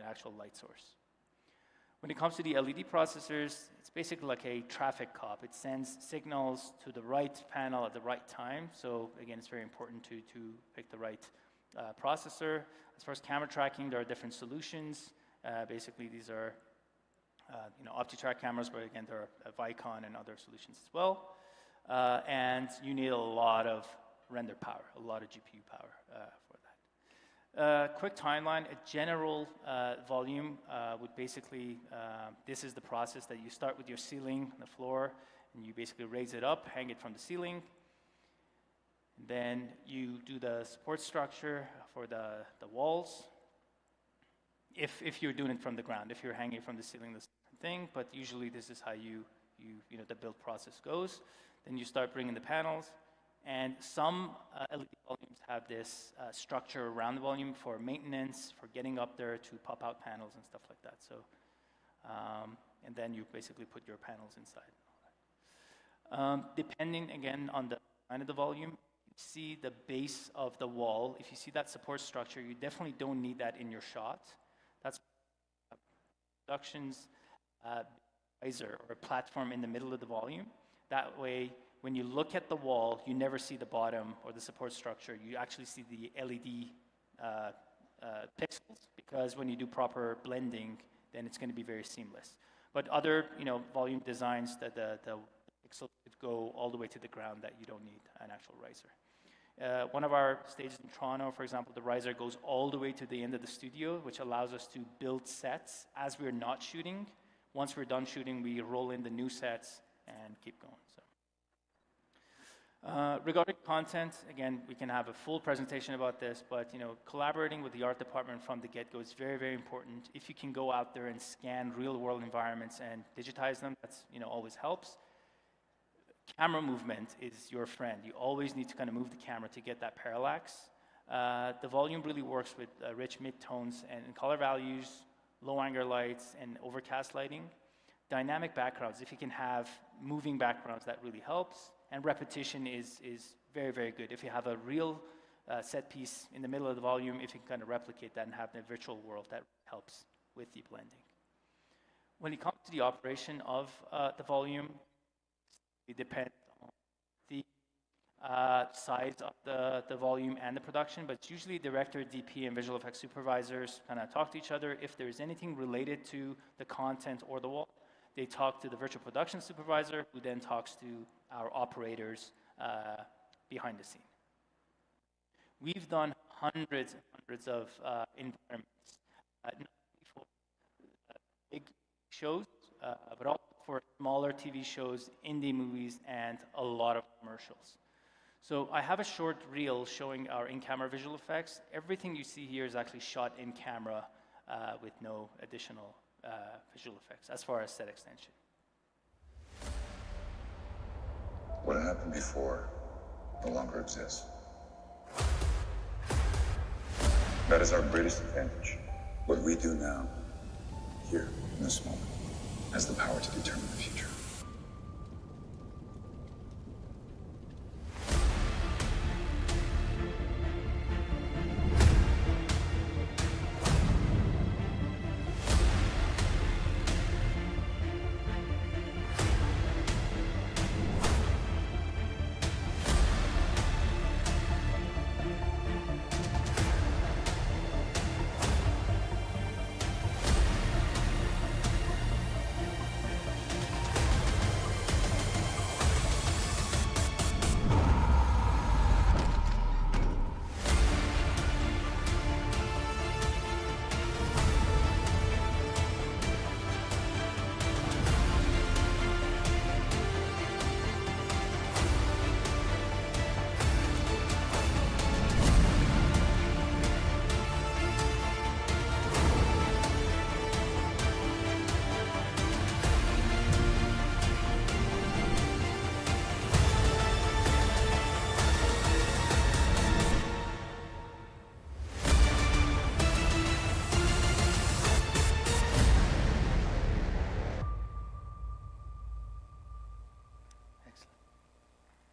actual light source. When it comes to the LED processors, it's basically like a traffic cop. It sends signals to the right panel at the right time. So again, it's very important to pick the right processor. As far as camera tracking, there are different solutions. Basically, these are OptiTrack cameras, but again, there are Vicon and other solutions as well. And you need a lot of render power, a lot of GPU power for that. Quick timeline, a general volume would basically, this is the process that you start with your ceiling, the floor, and you basically raise it up, hang it from the ceiling. Then you do the support structure for the walls. If you're doing it from the ground, if you're hanging from the ceiling, that's a different thing, but usually this is how the build process goes. Then you start bringing the panels, and some LED volumes have this structure around the volume for maintenance, for getting up there to pop out panels and stuff like that. So, and then you basically put your panels inside. Depending, again, on the design of the volume, you see the base of the wall. If you see that support structure, you definitely don't need that in your shot. That's productions riser or a platform in the middle of the volume. That way, when you look at the wall, you never see the bottom or the support structure. You actually see the LED pixels, because when you do proper blending, then it's going to be very seamless. But other, volume designs, that the pixels could go all the way to the ground, that you don't need an actual riser. One of our stages in Toronto, for example, the riser goes all the way to the end of the studio, which allows us to build sets as we're not shooting. Once we're done shooting, we roll in the new sets and keep going. Regarding content, again, we can have a full presentation about this, but collaborating with the art department from the get-go is very, very important. If you can go out there and scan real-world environments and digitize them, that's always helps. Camera movement is your friend. You always need to kind of move the camera to get that parallax. The volume really works with rich mid-tones and color values, low angle lights, and overcast lighting. Dynamic backgrounds, if you can have moving backgrounds, that really helps. And repetition is very, very good. If you have a real set piece in the middle of the volume, if you can kind of replicate that and have the virtual world, that helps with the blending. When it comes to the operation of the volume, it depends on the size of the volume and the production, but usually director, DP, and visual effects supervisors kind of talk to each other. If there's anything related to the content or the wall, they talk to the virtual production supervisor, who then talks to our operators behind the scene. We've done hundreds and hundreds of environments, not only for big shows, but also for smaller TV shows, indie movies, and a lot of commercials. So I have a short reel showing our in-camera visual effects. Everything you see here is actually shot in camera with no additional visual effects as far as set extension. What happened before no longer exists. That is our greatest advantage. What we do now, here, in this moment, has the power to determine the future.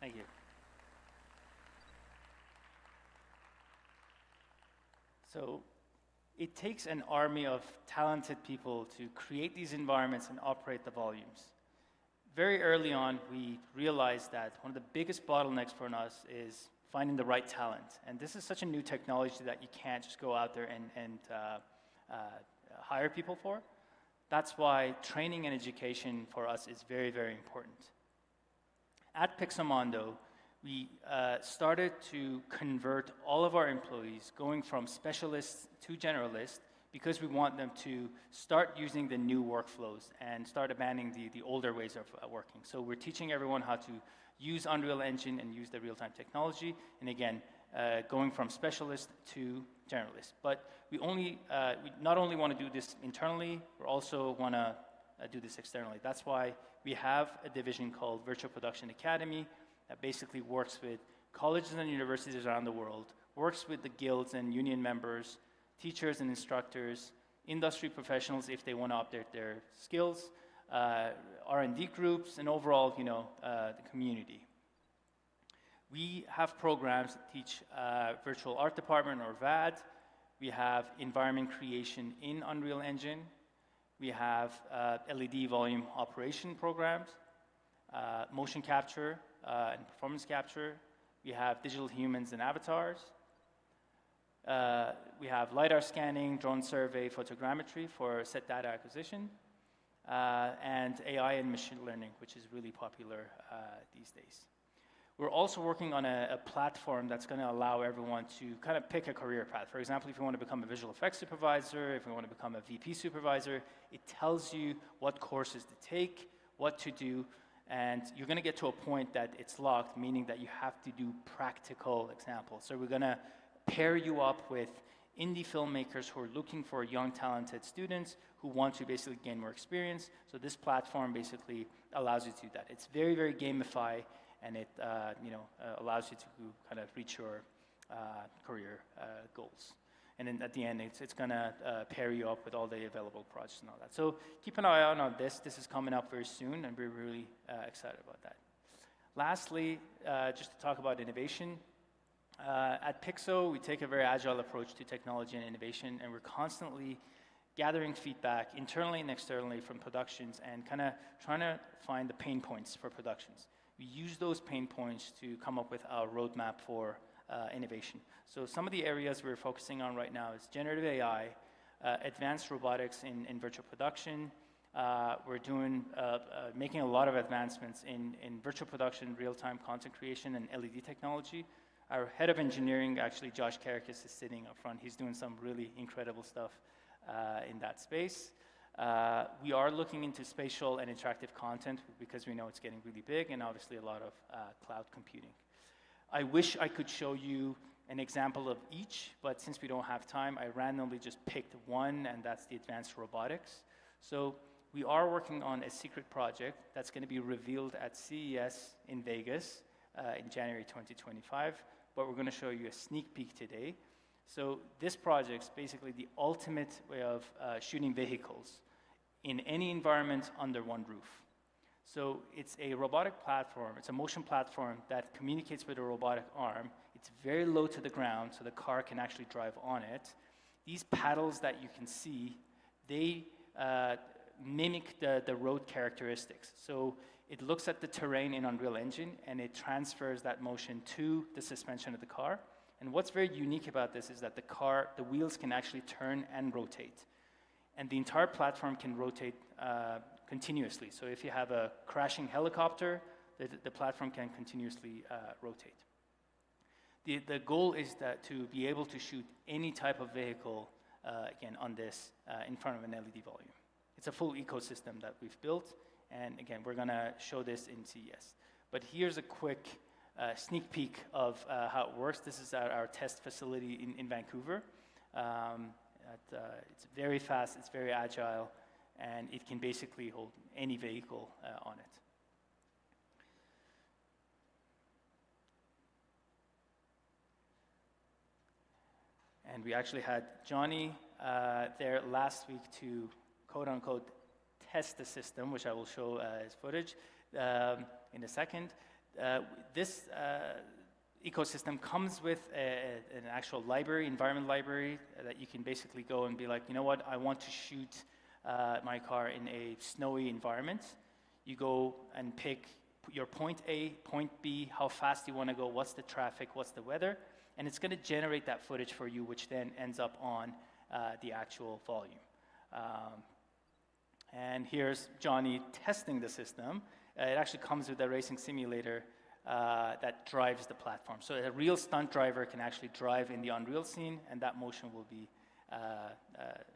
Thank you. So it takes an army of talented people to create these environments and operate the volumes. Very early on, we realized that one of the biggest bottlenecks for us is finding the right talent. And this is such a new technology that you can't just go out there and hire people for. That's why training and education for us is very, very important. At Pixamondo, we started to convert all of our employees, going from specialists to generalists, because we want them to start using the new workflows and start abandoning the older ways of working. So we're teaching everyone how to use Unreal Engine and use the real-time technology, and again, going from specialist to generalist. But we not only want to do this internally, we also want to do this externally. That's why we have a division called Virtual Production Academy that basically works with colleges and universities around the world, works with the guilds and union members, teachers and instructors, industry professionals if they want to update their skills, R&D groups, and overall, the community. We have programs that teach virtual art department or VAD. We have environment creation in Unreal Engine. We have LED volume operation programs. motion capture and performance capture. We have digital humans and avatars. We have LiDAR scanning, drone survey, photogrammetry for set data acquisition, and AI and machine learning, which is really popular these days. We're also working on a platform that's going to allow everyone to kind of pick a career path. For example, if you want to become a visual effects supervisor, if you want to become a VP supervisor, it tells you what courses to take, what to do, and you're going to get to a point that it's locked, meaning that you have to do practical examples. So we're going to pair you up with indie filmmakers who are looking for young, talented students who want to basically gain more experience. So this platform basically allows you to do that. It's very, very gamified, and it allows you to kind of reach your career goals. And then at the end, it's going to pair you up with all the available projects and all that. So keep an eye on this. This is coming up very soon, and we're really excited about that. Lastly, just to talk about innovation, at Pixo, we take a very agile approach to technology and innovation, and we're constantly gathering feedback internally and externally from productions and kind of trying to find the pain points for productions. We use those pain points to come up with our roadmap for innovation. So some of the areas we're focusing on right now is generative AI, advanced robotics in virtual production. We're doing, making a lot of advancements in virtual production, real-time content creation, and LED technology. Our head of engineering, actually, Josh Karakis, is sitting up front. He's doing some really incredible stuff in that space. We are looking into spatial and interactive content because we know it's getting really big, and obviously a lot of cloud computing. I wish I could show you an example of each, but since we don't have time, I randomly just picked one, and that's the advanced robotics. So we are working on a secret project that's going to be revealed at CES in Vegas in January 2025, but we're going to show you a sneak peek today. So this project's basically the ultimate way of shooting vehicles in any environment under one roof. So it's a robotic platform, it's a motion platform that communicates with a robotic arm. It's very low to the ground, so the car can actually drive on it. These paddles that you can see, they mimic the road characteristics. So it looks at the terrain in Unreal Engine, and it transfers that motion to the suspension of the car. And what's very unique about this is that the wheels can actually turn and rotate. And the entire platform can rotate continuously. So if you have a crashing helicopter, the platform can continuously rotate. The goal is that to be able to shoot any type of vehicle, again, on this in front of an LED volume. It's a full ecosystem that we've built. And again, we're going to show this in CES. But here's a quick sneak peek of how it works. This is our test facility in Vancouver. It's very fast, it's very agile, and it can basically hold any vehicle on it. And we actually had Johnny there last week to quote-unquote test the system, which I will show his footage in a second. This ecosystem comes with an actual library, environment library, that you can basically go and be like, you know what, I want to shoot my car in a snowy environment. You go and pick your point A, point B, how fast you want to go, what's the traffic, what's the weather, and it's going to generate that footage for you, which then ends up on the actual volume. And here's Johnny testing the system. It actually comes with a racing simulator that drives the platform. So a real stunt driver can actually drive in the Unreal scene, and that motion will be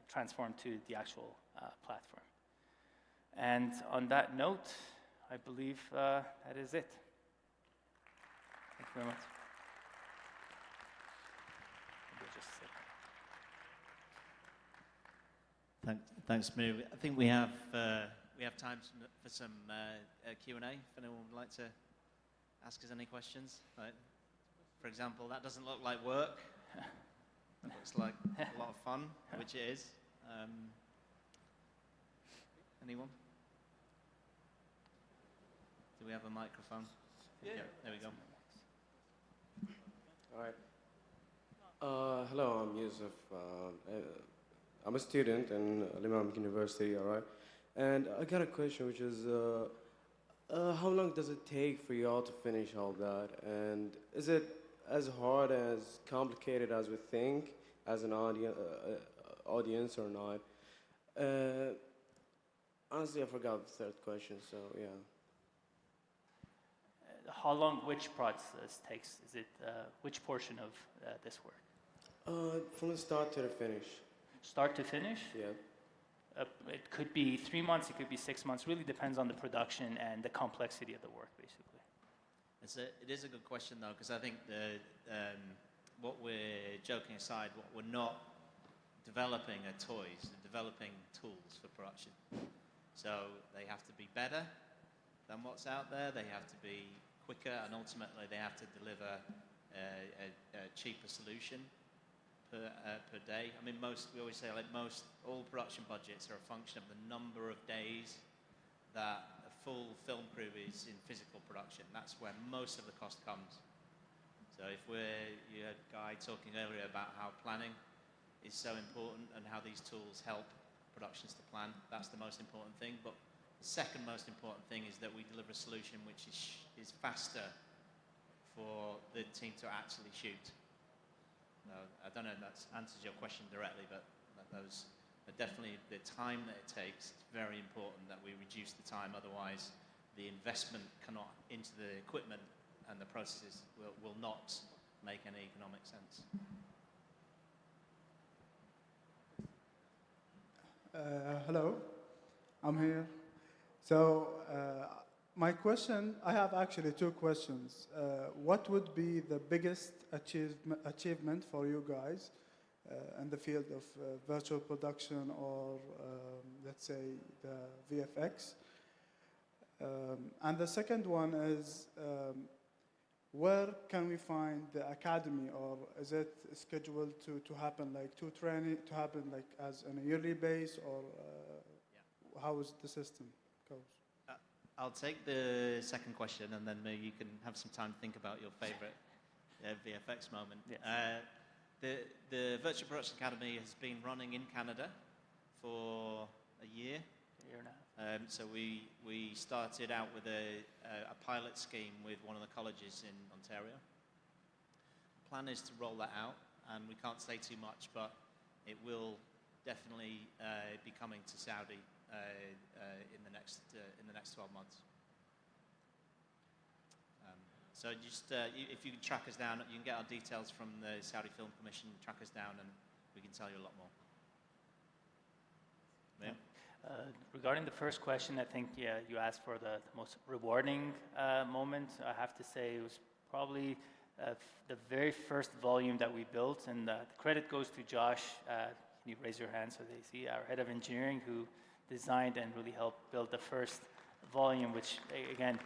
transformed to the actual platform. And on that note, I believe that is it. Thank you very much. Thanks, Mir. I think we have time for some Q&A. If anyone would like to ask us any questions, right? For example, that doesn't look like work. It looks like a lot of fun, which it is. Anyone? Do we have a microphone? Yeah, there we go. All right. Hello, I'm Yusuf. I'm a student in Al-Imam University, all right? And I got a question, which is, How long does it take for y'all to finish all that? And is it as hard, as complicated as we think, as an audience or not? Honestly, I forgot the third question, so yeah. How long, which process takes? Is it, which portion of this work? From the start to the finish. Start to finish? Yeah. It could be 3 months, it could be 6 months. Really depends on the production and the complexity of the work, basically. It is a good question, though, because I think what we're joking aside, what we're not developing are toys, we're developing tools for production. So they have to be better than what's out there, they have to be quicker, and ultimately they have to deliver a cheaper solution per day. I mean, we always say, like all production budgets are a function of the number of days that a full film crew is in physical production. That's where most of the cost comes. So you had Guy talking earlier about how planning is so important and how these tools help productions to plan. That's the most important thing. But the second most important thing is that we deliver a solution which is faster for the team to actually shoot. I don't know if that answers your question directly, but definitely the time that it takes, it's very important that we reduce the time, otherwise the investment into the equipment and the processes will not make any economic sense. Hello, I'm here. So my question, I have actually two questions. What would be the biggest achievement for you guys in the field of virtual production or let's say the VFX? And the second one is, where can we find the academy, or is it scheduled to happen like to happen like as on a yearly base, or how is the system goes? I'll take the second question, and then maybe you can have some time to think about your favorite VFX moment. Yes. The Virtual Production Academy has been running in Canada for a year. A year and a half. So we started out with a pilot scheme with one of the colleges in Ontario. The plan is to roll that out, and we can't say too much, but it will definitely be coming to Saudi in the next 12 months. So just if you can track us down, you can get our details from the Saudi Film Commission. Track us down, and we can tell you a lot more. Yeah. Regarding the first question, I think, you asked for the most rewarding moment. I have to say it was probably the very first volume that we built, and the credit goes to Josh. Can you raise your hand so they see? Our head of engineering, who designed and really helped build the first volume, which, again,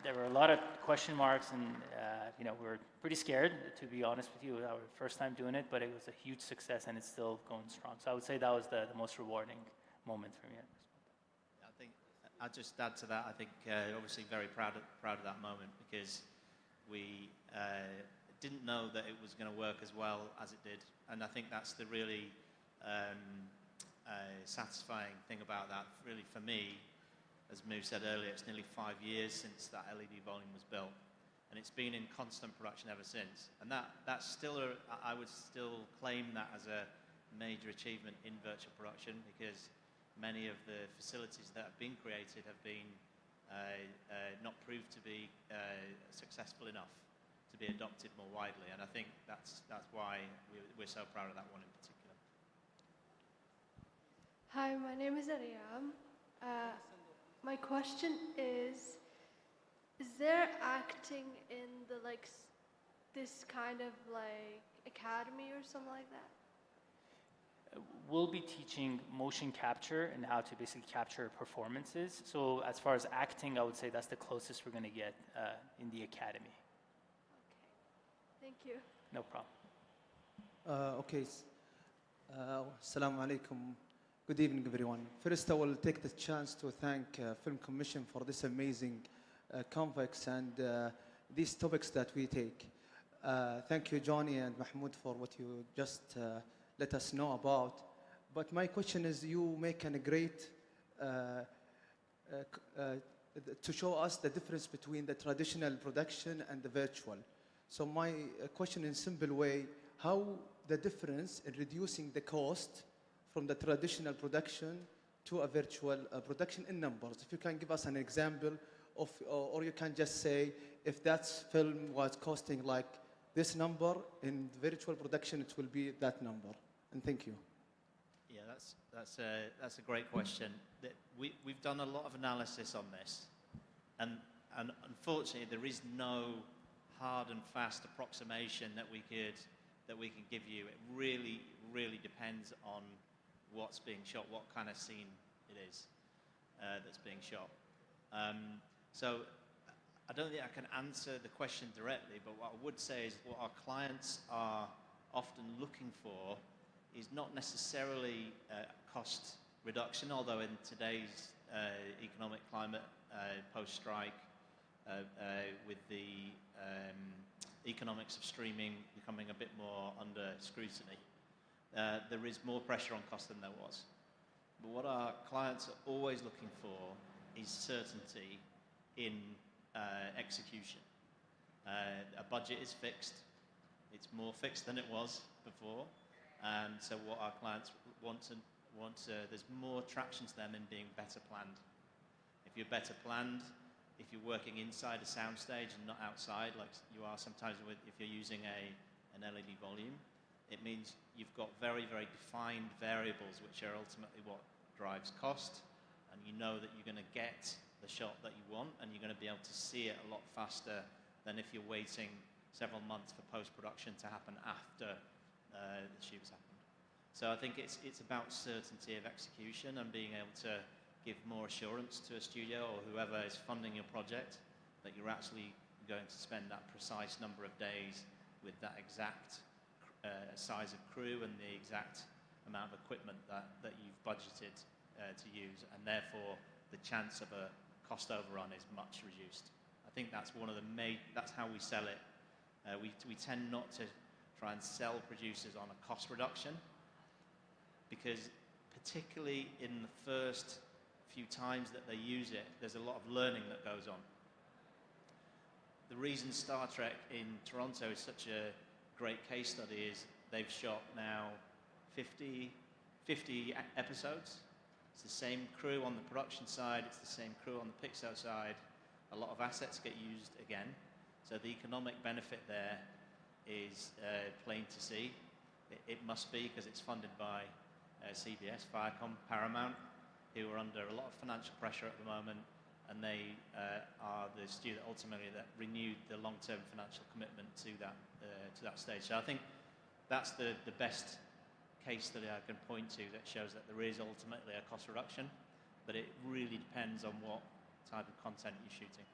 there were a lot of question marks, and we were pretty scared, to be honest with you. It was our first time doing it, but it was a huge success, and it's still going strong. So I would say that was the most rewarding moment for me. I think I'll just add to that. I think obviously very proud of that moment, because we didn't know that it was going to work as well as it did, and I think that's the really satisfying thing about that. Really, for me, as Moo said earlier, it's nearly 5 years since that LED volume was built, and it's been in constant production ever since. And that's still I would still claim that as a major achievement in virtual production, because many of the facilities that have been created have been not proved to be successful enough to be adopted more widely, and I think that's why we're so proud of that one in particular. Hi, my name is Ariam. My question is there acting in the this kind of academy or something like that? We'll be teaching motion capture and how to basically capture performances. So as far as acting, I would say that's the closest we're going to get in the academy. Thank you. No problem. Okay. Assalamu alaikum. Good evening, everyone. First, I will take the chance to thank Film Commission for this amazing convex and these topics that we take. Thank you, Johnny and Mahmoud, for what you just let us know about. But my question is, you make a great to show us the difference between the traditional production and the virtual. So my question in simple way, how the difference in reducing the cost from the traditional production to a virtual production in numbers? If you can give us an example of, or you can just say, if that film was costing like this number, in virtual production it will be that number. And thank you. Yeah, that's a great question. We've done a lot of analysis on this, and unfortunately there is no hard and fast approximation that we can give you. It really depends on what's being shot, what kind of scene it is that's being shot. So I don't think I can answer the question directly, but what I would say is what our clients are often looking for is not necessarily cost reduction, although in today's economic climate, post-strike, with the economics of streaming becoming a bit more under scrutiny, there is more pressure on cost than there was. But what our clients are always looking for is certainty in execution. A budget is fixed. It's more fixed than it was before. So what our clients want, there's more traction to them in being better planned. If you're better planned, if you're working inside a soundstage and not outside, like you are sometimes if you're using an LED volume, it means you've got very, very defined variables which are ultimately what drives cost, and you know that you're going to get the shot that you want, and you're going to be able to see it a lot faster than if you're waiting several months for post-production to happen after the shoot's happened. So I think it's about certainty of execution and being able to give more assurance to a studio or whoever is funding your project that you're actually going to spend that precise number of days with that exact size of crew and the exact amount of equipment that you've budgeted to use, and therefore the chance of a cost overrun is much reduced. I think that's one of the that's how we sell it. We tend not to try and sell producers on a cost reduction, because particularly in the first few times that they use it, there's a lot of learning that goes on. The reason Star Trek in Toronto is such a great case study is they've shot now 50 episodes. It's the same crew on the production side, it's the same crew on the Pixar side. A lot of assets get used again. So the economic benefit there is plain to see. It must be, because it's funded by CBS, Viacom, Paramount, who are under a lot of financial pressure at the moment, and they are the studio ultimately that renewed the long-term financial commitment to that stage. So I think that's the best case study I can point to that shows that there is ultimately a cost reduction, but it really depends on what type of content you're shooting.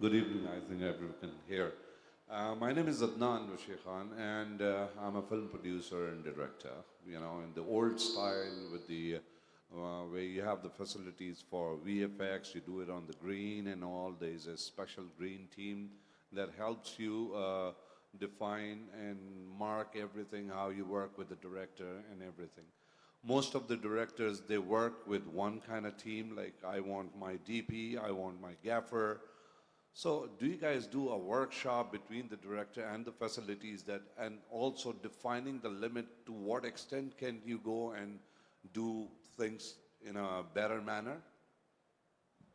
Good evening, I think everyone can hear. My name is Adnan Khan, and I'm a film producer and director. You know, in the old style with the where you have the facilities for VFX, you do it on the green and all. There's a special green team that helps you define and mark everything, how you work with the director and everything. Most of the directors, they work with one kind of team, like I want my DP, I want my gaffer. So do you guys do a workshop between the director and the facilities and also defining the limit to what extent can you go and do things in a better manner?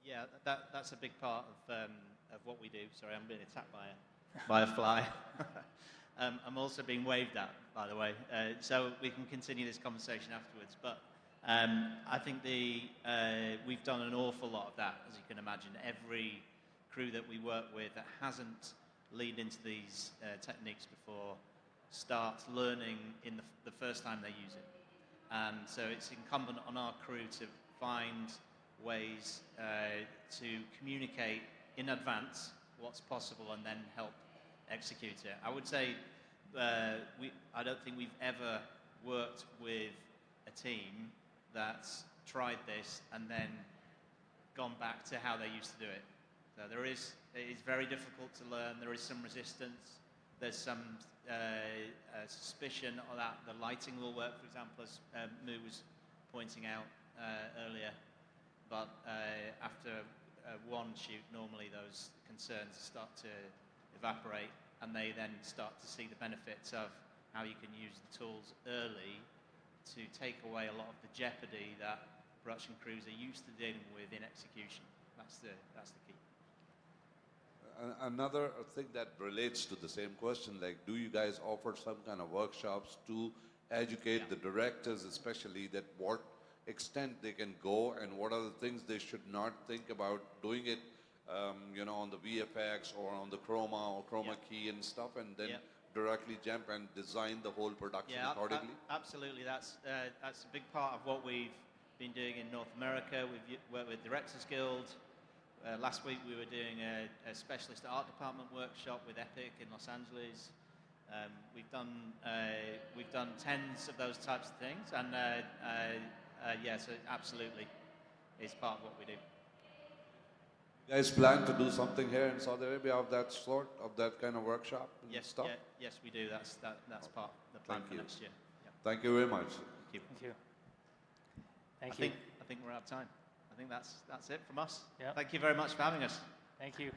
Yeah, that's a big part of what we do. Sorry, I'm being attacked by a fly. I'm also being waved at, by the way, so we can continue this conversation afterwards. But I think we've done an awful lot of that, as you can imagine. Every crew that we work with that hasn't leaned into these techniques before starts learning in the first time they use it. And so it's incumbent on our crew to find ways to communicate in advance what's possible and then help execute it. I would say I don't think we've ever worked with a team that's tried this and then gone back to how they used to do it. So it is very difficult to learn. There is some resistance. there's some suspicion that the lighting will work, for example, as Moo was pointing out earlier. But after one shoot, normally those concerns start to evaporate, and they then start to see the benefits of how you can use the tools early to take away a lot of the jeopardy that production crews are used to dealing with in execution. That's the key. Another thing that relates to the same question, like, do you guys offer some kind of workshops to educate the directors, especially that what extent they can go and what are the things they should not think about doing it, you know, on the VFX or on the chroma key and stuff, and then directly jump and design the whole production accordingly? Absolutely. That's a big part of what we've been doing in North America. We've worked with Directors Guild. Last week we were doing a specialist art department workshop with Epic in Los Angeles. We've done tens of those types of things, and so absolutely, it's part of what we do. You guys plan to do something here in Saudi Arabia of that sort, of that kind of workshop and stuff? Yes, we do. That's part of the plan for next year. Yeah. Thank you very much. Thank you. Thank you. I think we're out of time. I think that's it from us. Yeah. Thank you very much for having us. Thank you.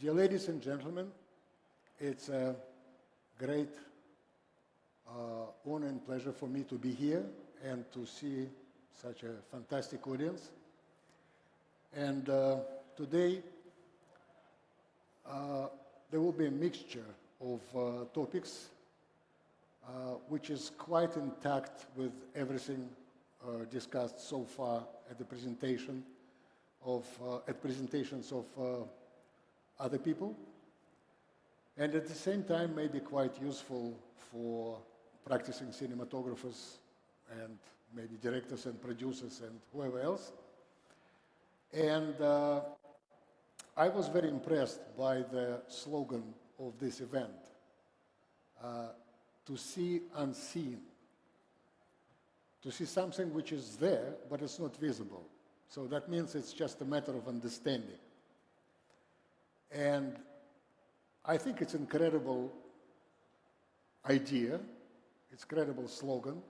Dear ladies and gentlemen, it's a great honor and pleasure for me to be here and to see such a fantastic audience. And today there will be a mixture of topics which is quite intact with everything discussed so far at the presentation of presentations of other people, and at the same time may be quite useful for practicing cinematographers and maybe directors and producers and whoever else. And I was very impressed by the slogan of this event, to see unseen, to see something which is there, but it's not visible. So that means it's just a matter of understanding. And I think it's an incredible idea, it's a credible slogan,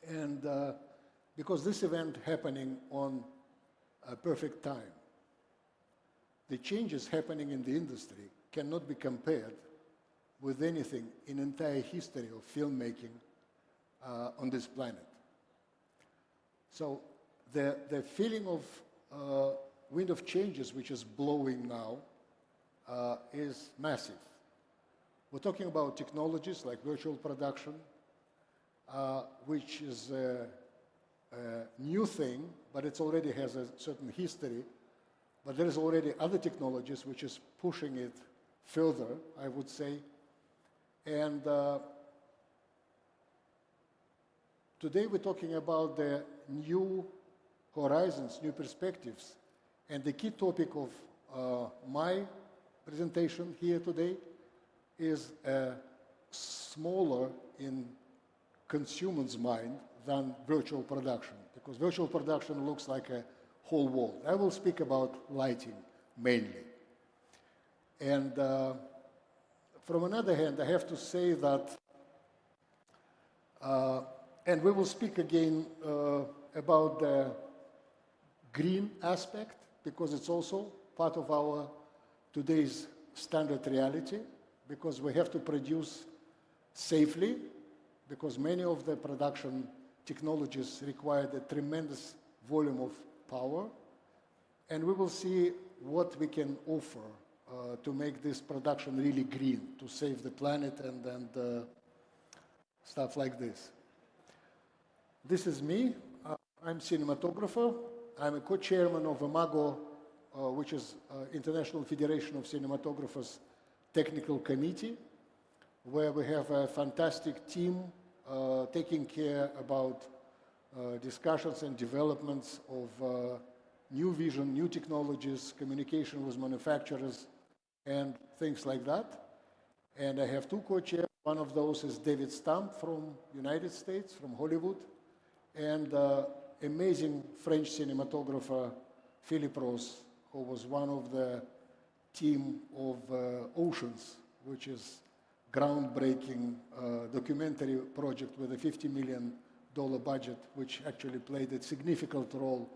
and because this event happening on a perfect time. The changes happening in the industry cannot be compared with anything in entire history of filmmaking on this planet. So the feeling of wind of changes which is blowing now is massive. We're talking about technologies like virtual production, which is a new thing, but it already has a certain history. But there is already other technologies which is pushing it further, I would say. And today we're talking about the new horizons, new perspectives. And the key topic of my presentation here today is smaller in consumer's mind than virtual production, because virtual production looks like a whole world. I will speak about lighting mainly. And from another hand, I have to say that, and we will speak again about the green aspect, because it's also part of our today's standard reality, because we have to produce safely, because many of the production technologies require a tremendous volume of power, and we will see what we can offer to make this production really green, to save the planet and stuff like this. This is me. I'm cinematographer. I'm a co-chairman of IMAGO, which is International Federation of Cinematographers Technical Committee, where we have a fantastic team taking care about discussions and developments of new vision, new technologies, communication with manufacturers, and things like that. And I have two co-chairs. One of those is David Stamp from United States, from Hollywood, and amazing French cinematographer, Philippe Rose, who was one of the team of Oceans, which is groundbreaking documentary project with a $50 million budget, which actually played a significant role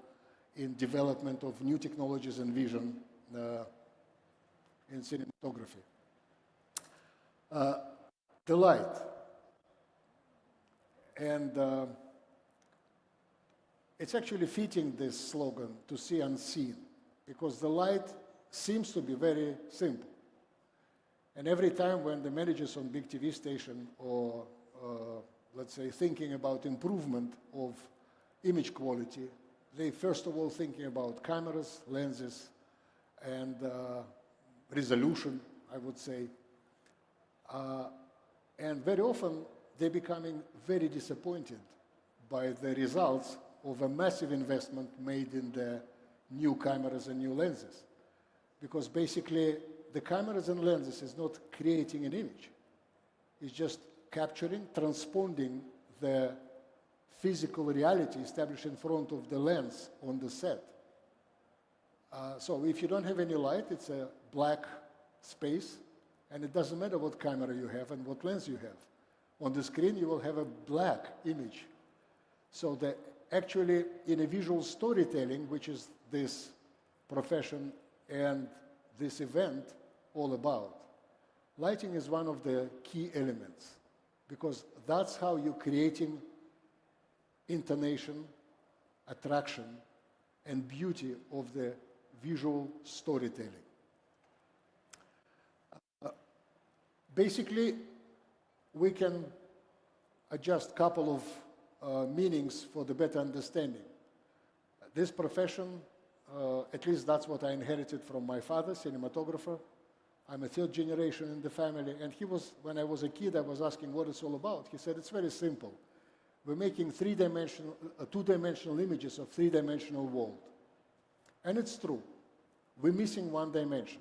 in development of new technologies and vision in cinematography. The light. And it's actually fitting this slogan, to see unseen, because the light seems to be very simple. And every time when the managers on big TV station or, let's say, thinking about improvement of image quality, they first of all thinking about cameras, lenses, and resolution, I would say. And very often they're becoming very disappointed by the results of a massive investment made in the new cameras and new lenses. Because basically the cameras and lenses is not creating an image. It's just capturing, transponding the physical reality established in front of the lens on the set. So if you don't have any light, it's a black space, and it doesn't matter what camera you have and what lens you have. On the screen, you will have a black image. So actually, in a visual storytelling, which is this profession and this event all about. Lighting is one of the key elements because that's how you're creating intonation, attraction, and beauty of the visual storytelling. Basically, we can adjust a couple of meanings for the better understanding. This profession, at least that's what I inherited from my father, cinematographer. I'm a third generation in the family, and he was, when I was a kid, I was asking what it's all about. He said, it's very simple. We're making two-dimensional images of three-dimensional world. And it's true. We're missing one dimension,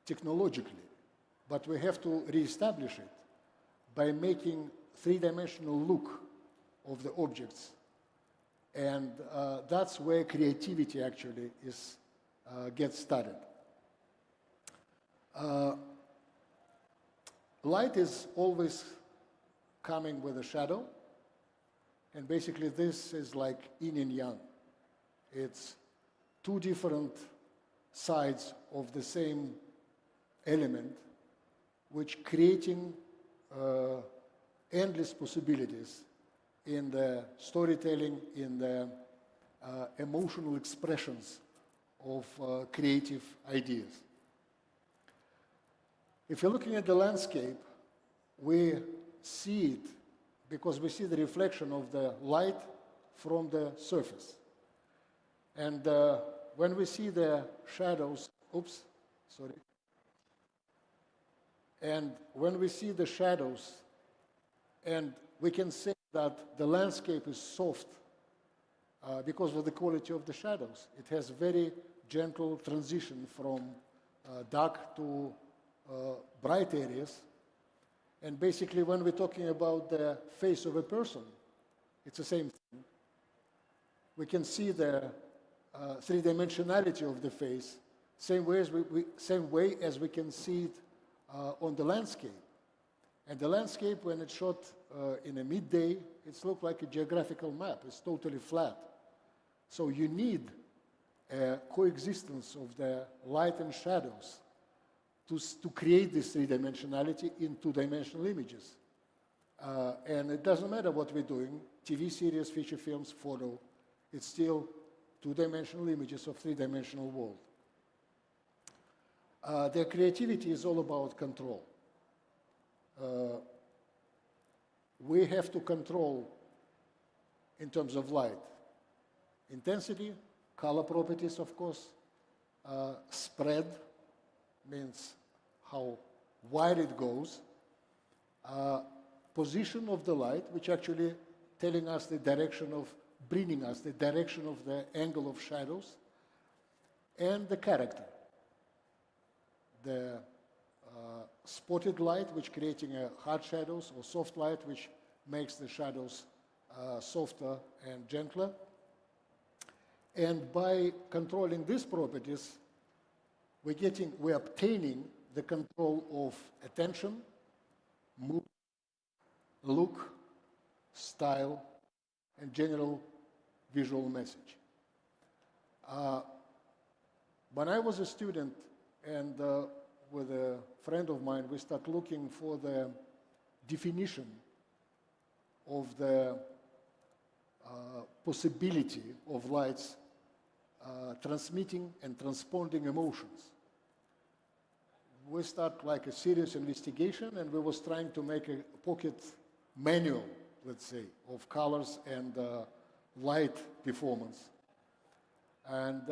technologically. But we have to reestablish it by making three-dimensional look of the objects. And that's where creativity actually gets started. Light is always coming with a shadow, and basically this is like yin and yang. It's two different sides of the same element, which creating endless possibilities in the storytelling, in the emotional expressions of creative ideas. If you're looking at the landscape, we see it because we see the reflection of the light from the surface. And when we see the shadows, and when we see the shadows, and we can say that the landscape is soft because of the quality of the shadows. It has very gentle transition from dark to bright areas. And basically, when we're talking about the face of a person, it's the same thing. We can see the three-dimensionality of the face, same way as we can see it on the landscape. And the landscape, when it's shot in a midday, it's looked like a geographical map. It's totally flat. So you need a coexistence of the light and shadows to create this three-dimensionality in two-dimensional images. And it doesn't matter what we're doing, TV series, feature films, photo, it's still two-dimensional images of three-dimensional world. Their creativity is all about control. We have to control, in terms of light, intensity, color properties, of course, spread, means how wide it goes, position of the light, which actually telling us the direction of, bringing us the direction of the angle of shadows, and the character. The spotted light, which creating hard shadows, or soft light, which makes the shadows softer and gentler. And by controlling these properties, we're obtaining the control of attention, mood, look, style, and general visual message. When I was a student, and with a friend of mine, we started looking for the definition of the possibility of lights transmitting and transponding emotions. We start like a serious investigation, and we was trying to make a pocket manual, let's say, of colors and light performance. And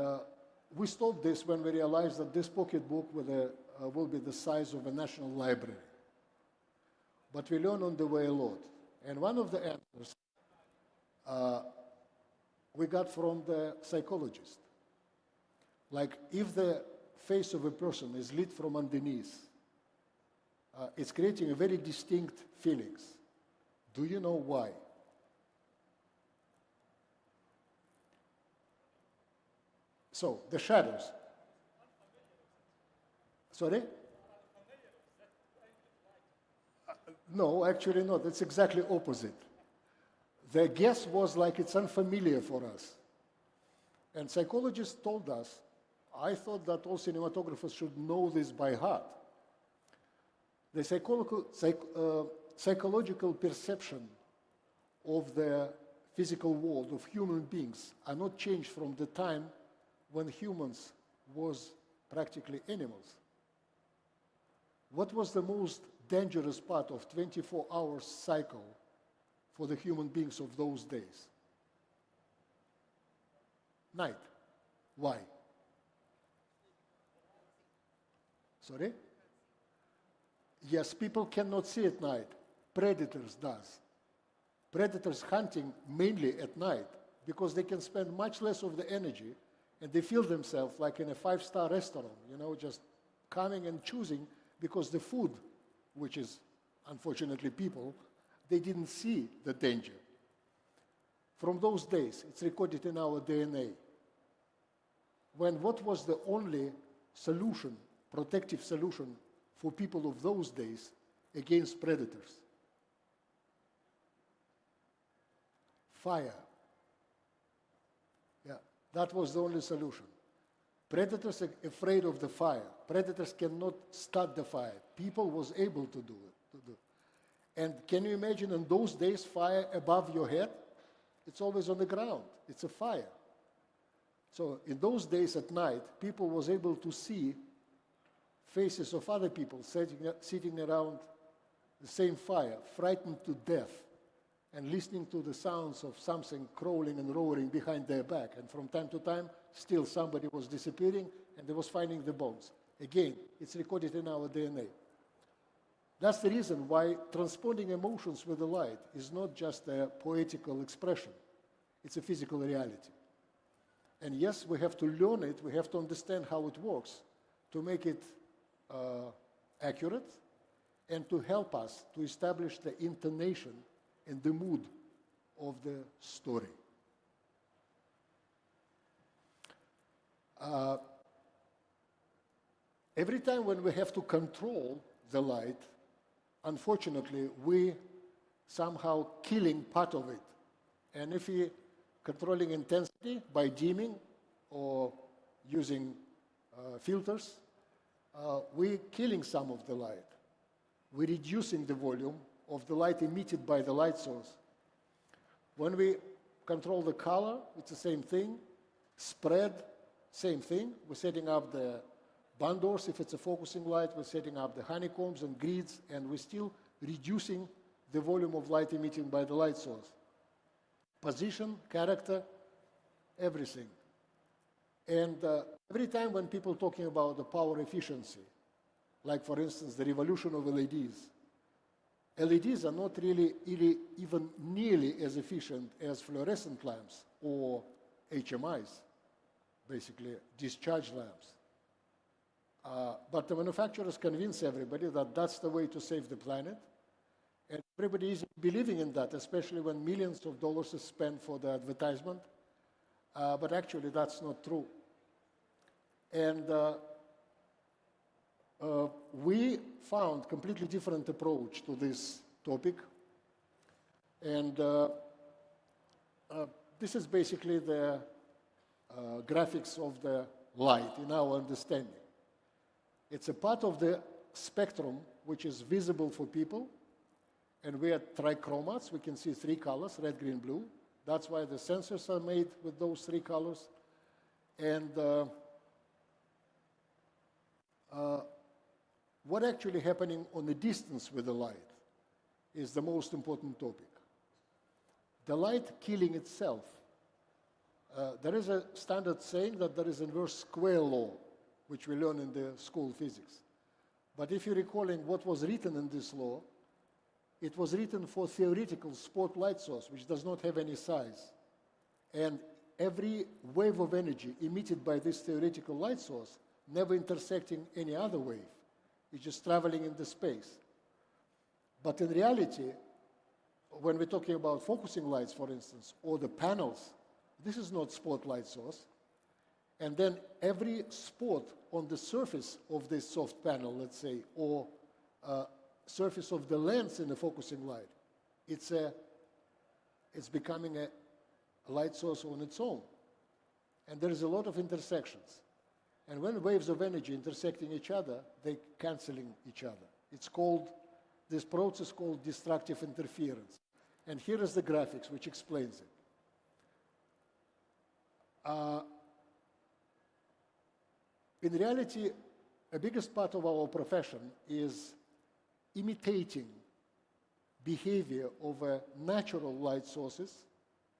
we stopped this when we realized that this pocket book will be the size of a national library. But we learn on the way a lot. And one of the answers we got from the psychologist. Like, if the face of a person is lit from underneath, it's creating a very distinct feelings. Do you know why? So, the shadows. Sorry? No, actually not. It's exactly opposite. The guess was like it's unfamiliar for us. And psychologists told us, I thought that all cinematographers should know this by heart. The psychological perception of the physical world of human beings are not changed from the time when humans was practically animals. What was the most dangerous part of 24-hour cycle for the human beings of those days? Night. Why? Sorry? Yes, people cannot see at night. Predators does. Predators hunting mainly at night because they can spend much less of the energy and they feel themselves like in a five-star restaurant, you know, just coming and choosing because the food, which is unfortunately people, they didn't see the danger. From those days, it's recorded in our DNA. When what was the only solution, protective solution for people of those days against predators? Fire. Yeah, that was the only solution. Predators are afraid of the fire. Predators cannot start the fire. People was able to do it. And can you imagine in those days fire above your head? It's always on the ground. It's a fire. So in those days at night, people was able to see faces of other people sitting around the same fire, frightened to death, and listening to the sounds of something crawling and roaring behind their back. And from time to time, still somebody was disappearing, and they was finding the bones. Again, it's recorded in our DNA. That's the reason why transporting emotions with the light is not just a poetical expression. It's a physical reality. And yes, we have to learn it, we have to understand how it works to make it accurate and to help us to establish the intonation and the mood of the story. Every time when we have to control the light, unfortunately, we somehow killing part of it. And if we controlling intensity by dimming or using filters, we're killing some of the light. We're reducing the volume of the light emitted by the light source. When we control the color, it's the same thing. Spread, same thing. We're setting up the bandors. If it's a focusing light, we're setting up the honeycombs and grids, and we're still reducing the volume of light emitted by the light source. Position, character, everything. And every time when people talking about the power efficiency, like for instance the revolution of LEDs, LEDs are not really even nearly as efficient as fluorescent lamps or HMIs, basically discharge lamps. But the manufacturers convince everybody that that's the way to save the planet. And everybody is believing in that, especially when millions of dollars is spent for the advertisement. But actually, that's not true. And we found a completely different approach to this topic. And this is basically the graphics of the light in our understanding. It's a part of the spectrum which is visible for people. And we are trichromats. We can see three colors, red, green, blue. That's why the sensors are made with those three colors. And what actually happening on the distance with the light is the most important topic. The light killing itself. There is a standard saying that there is inverse square law, which we learn in the school physics. But if you're recalling what was written in this law, it was written for theoretical spotlight source, which does not have any size. And every wave of energy emitted by this theoretical light source never intersecting any other wave. It's just traveling in the space. But in reality, when we're talking about focusing lights, for instance, or the panels, this is not spotlight source. And then every spot on the surface of this soft panel, let's say, or surface of the lens in the focusing light, it's becoming a light source on its own. and there is a lot of intersections. And when waves of energy intersecting each other, they canceling each other. It's called, this process called destructive interference. And here is the graphics which explains it. In reality, a biggest part of our profession is imitating behavior of natural light sources,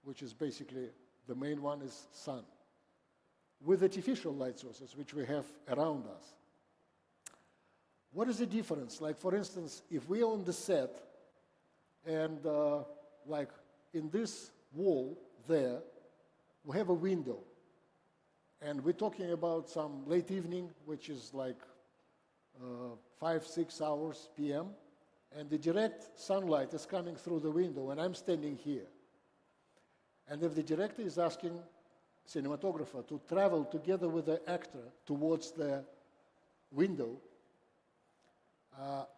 which is basically, the main one is sun, with artificial light sources, which we have around us. What is the difference? Like, for instance, if we are on the set, and like in this wall there, we have a window, and we're talking about some late evening, which is like 5, 6 hours p.m., and the direct sunlight is coming through the window, and I'm standing here. And if the director is asking cinematographer to travel together with the actor towards the window,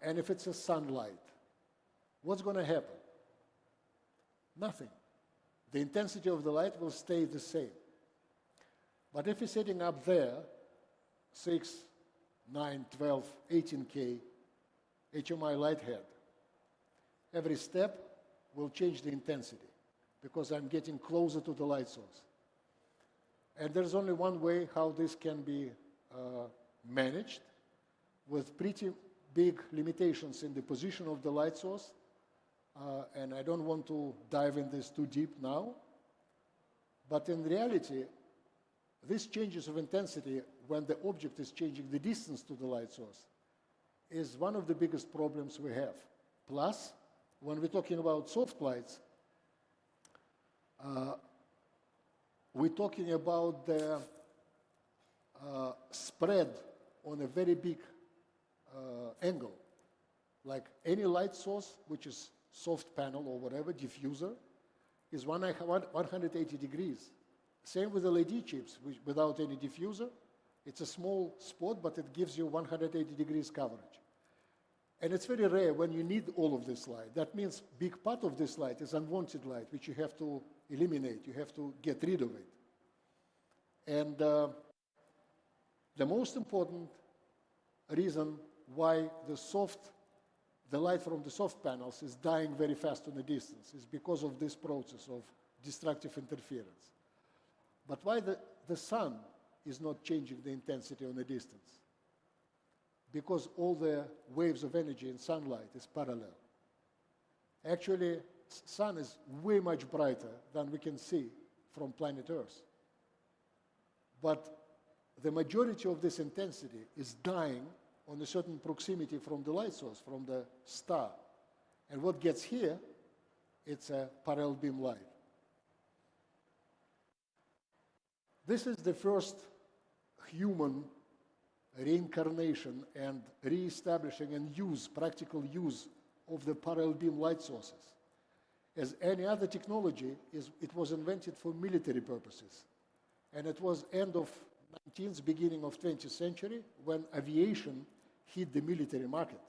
and if it's a sunlight, what's going to happen? Nothing. The intensity of the light will stay the same. But if you're sitting up there, 6, 9, 12, 18K, HMI light head, every step will change the intensity because I'm getting closer to the light source. And there's only one way how this can be managed, with pretty big limitations in the position of the light source. And I don't want to dive in this too deep now. But in reality, these changes of intensity, when the object is changing the distance to the light source, is one of the biggest problems we have. Plus, when we're talking about soft lights, we're talking about the spread on a very big angle. Like any light source, which is soft panel or whatever, diffuser, is 180 degrees. Same with LED chips, which, without any diffuser, it's a small spot, but it gives you 180 degrees coverage. And it's very rare when you need all of this light. That means big part of this light is unwanted light, which you have to eliminate. You have to get rid of it. And the most important reason why the light from the soft panels is dying very fast on the distance is because of this process of destructive interference. But why the sun is not changing the intensity on the distance? Because all the waves of energy in sunlight is parallel. Actually, sun is way much brighter than we can see from planet Earth. But the majority of this intensity is dying on a certain proximity from the light source, from the star. And what gets here, it's a parallel beam light. This is the first human reincarnation and re-establishing and practical use of the parallel beam light sources. As any other technology, it was invented for military purposes. And it was end of 19th, beginning of 20th century, when aviation hit the military market.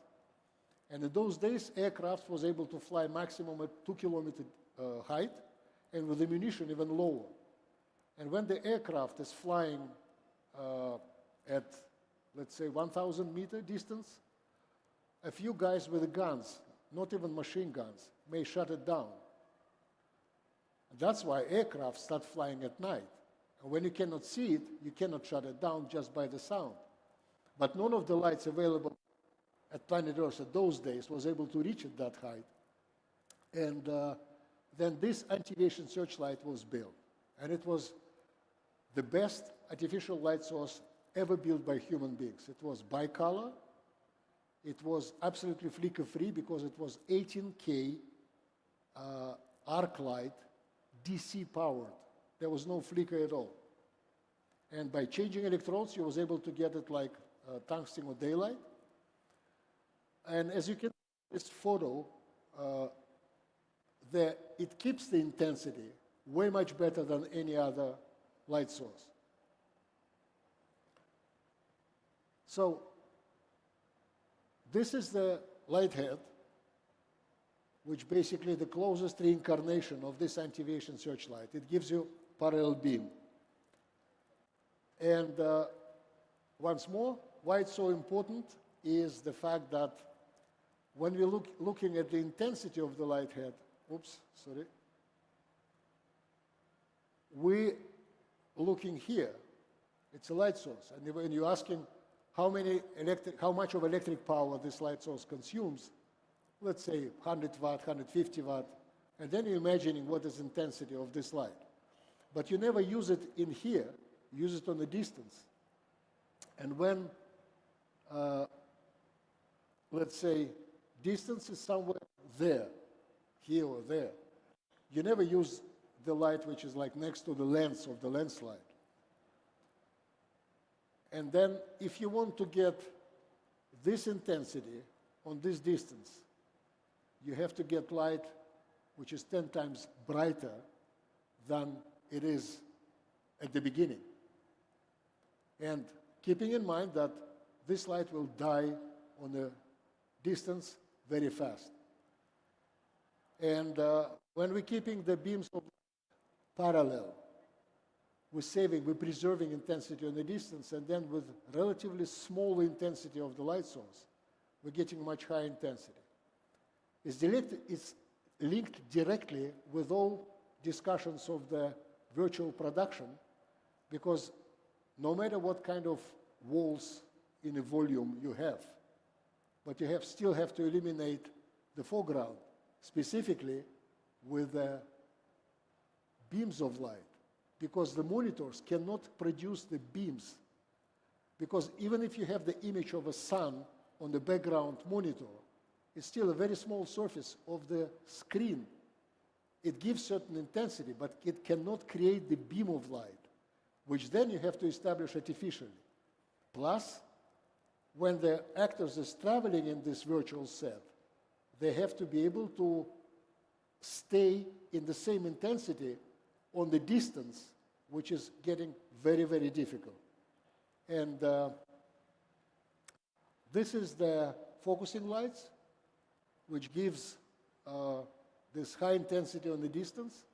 And in those days, aircraft was able to fly maximum at 2-kilometer height, and with ammunition even lower. And when the aircraft is flying at, let's say, 1,000-meter distance, a few guys with guns, not even machine guns, may shut it down. And that's why aircraft start flying at night. And when you cannot see it, you cannot shut it down just by the sound. But none of the lights available at planet Earth at those days was able to reach at that height. And then this anti-aviation searchlight was built. And it was the best artificial light source ever built by human beings. It was bicolor. It was absolutely flicker-free because it was 18K arc light, DC powered. There was no flicker at all. And by changing electrodes, you was able to get it like tungsten or daylight. And as you can see in this photo, it keeps the intensity way much better than any other light source. So this is the light head, which basically the closest reincarnation of this anti-aviation searchlight. It gives you parallel beam. And once more, why it's so important is the fact that when we're looking at the intensity of the light head, we're looking here. It's a light source. And when you're asking how much of electric power this light source consumes, let's say 100 watt, 150 watt, and then you're imagining what is the intensity of this light. But you never use it in here, you use it on the distance. And when, let's say, distance is somewhere there, here or there, you never use the light which is like next to the lens of the lens light. And then if you want to get this intensity on this distance, you have to get light which is 10 times brighter than it is at the beginning. And keeping in mind that this light will die on a distance very fast. And when we're keeping the beams of parallel, we're preserving intensity on the distance, and then with relatively small intensity of the light source, we're getting much higher intensity. It's linked directly with all discussions of the virtual production, because no matter what kind of walls in a volume you have, but you still have to eliminate the foreground, specifically with the beams of light, because the monitors cannot produce the beams. Because even if you have the image of a sun on the background monitor, it's still a very small surface of the screen. It gives certain intensity, but it cannot create the beam of light, which then you have to establish artificially. Plus, when the actors is traveling in this virtual set, they have to be able to stay in the same intensity on the distance, which is getting very, very difficult. And this is the focusing lights, which gives this high intensity on the distance.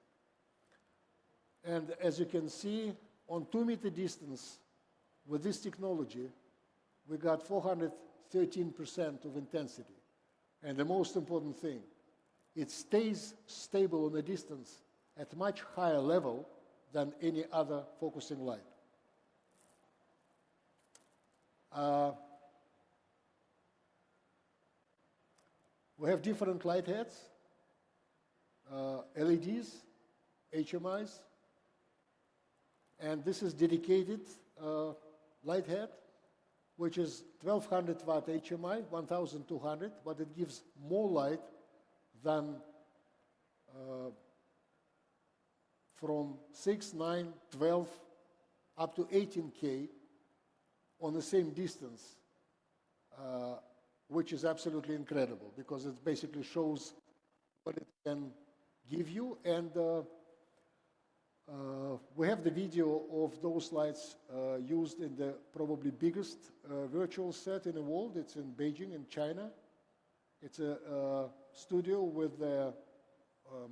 And as you can see, on 2-meter distance, with this technology, we got 413% of intensity. And the most important thing, it stays stable on the distance at much higher level than any other focusing light. We have different light heads, LEDs, HMIs, and this is dedicated light head, which is 1200 watt HMI, 1200, but it gives more light than from 6, 9, 12, up to 18K on the same distance, which is absolutely incredible, because it basically shows what it can give you. And we have the video of those lights used in the probably biggest virtual set in the world. It's in Beijing, in China. It's a studio with a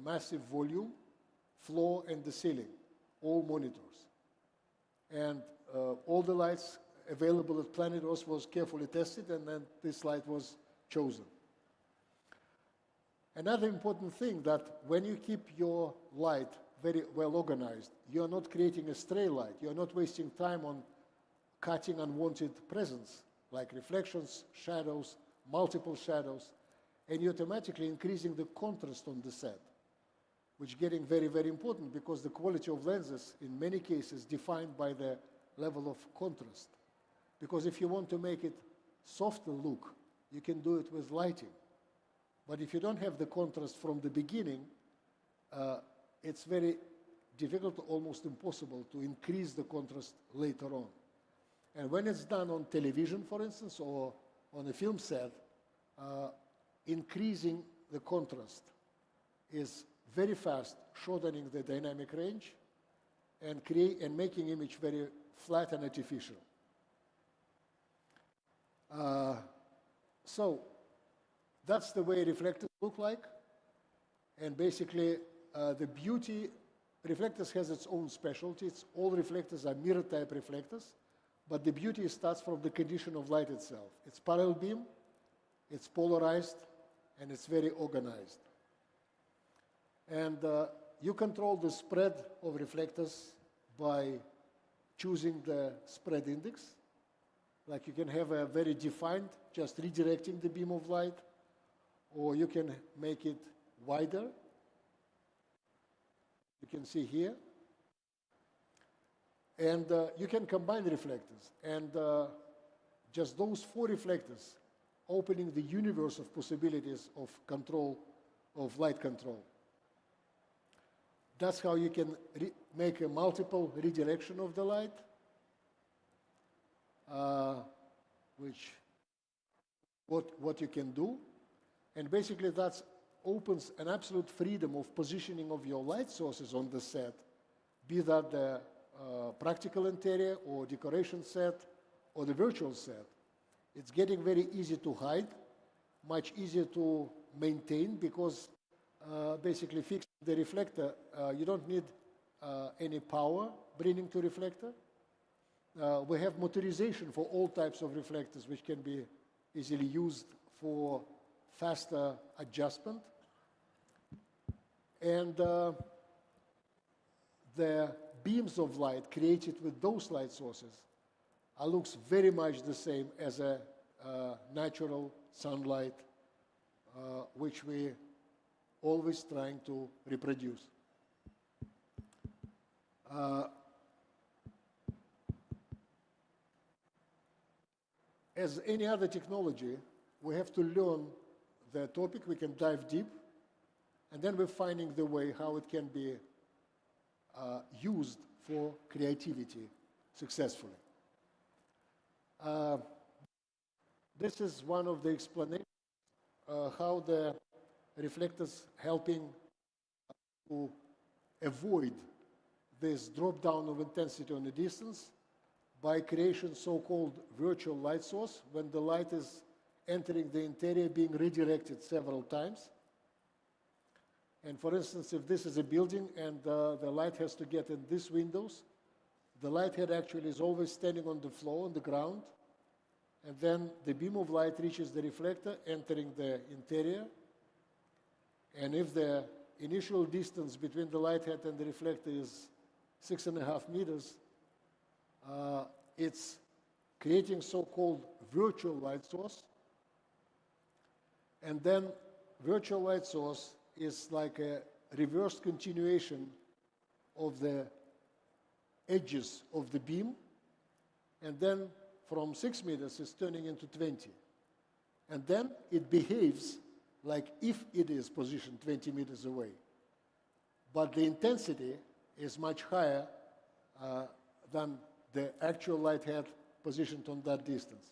massive volume, floor and the ceiling, all monitors. And all the lights available at Planet Earth was carefully tested, and then this light was chosen. Another important thing, that when you keep your light very well organized, you're not creating a stray light. You're not wasting time on cutting unwanted presence, like reflections, shadows, multiple shadows, and you're automatically increasing the contrast on the set, which is getting very, very important, because the quality of lenses, in many cases, defined by the level of contrast. Because if you want to make it softer look, you can do it with lighting. But if you don't have the contrast from the beginning, it's very difficult, almost impossible, to increase the contrast later on. And when it's done on television, for instance, or on a film set, increasing the contrast is very fast, shortening the dynamic range and making image very flat and artificial. So that's the way reflectors look like. And basically, the beauty reflectors has its own specialties. All reflectors are mirror-type reflectors, but the beauty starts from the condition of light itself. It's parallel beam, it's polarized, and it's very organized. And you control the spread of reflectors by choosing the spread index. Like you can have a very defined, just redirecting the beam of light, or you can make it wider. You can see here. And you can combine reflectors. And just those 4 reflectors opening the universe of possibilities of control, of light control. That's how you can make a multiple redirection of the light, which what you can do. And basically that opens an absolute freedom of positioning of your light sources on the set, be that the practical interior or decoration set or the virtual set. It's getting very easy to hide, much easier to maintain, because basically fixing the reflector, you don't need any power bringing to reflector. We have motorization for all types of reflectors, which can be easily used for faster adjustment. And the beams of light created with those light sources looks very much the same as a natural sunlight, which we always trying to reproduce. As any other technology, we have to learn the topic, we can dive deep, and then we're finding the way how it can be used for creativity successfully. This is one of the explanations how the reflectors helping to avoid this drop down of intensity on the distance by creation so-called virtual light source, when the light is entering the interior being redirected several times. And for instance, if this is a building and the light has to get in these windows, the light head actually is always standing on the floor, on the ground, and then the beam of light reaches the reflector entering the interior. And if the initial distance between the light head and the reflector is 6.5 meters, it's creating so-called virtual light source. And then virtual light source is like a reverse continuation of the edges of the beam, and then from 6 meters it's turning into 20. And then it behaves like if it is positioned 20 meters away. But the intensity is much higher than the actual light head positioned on that distance.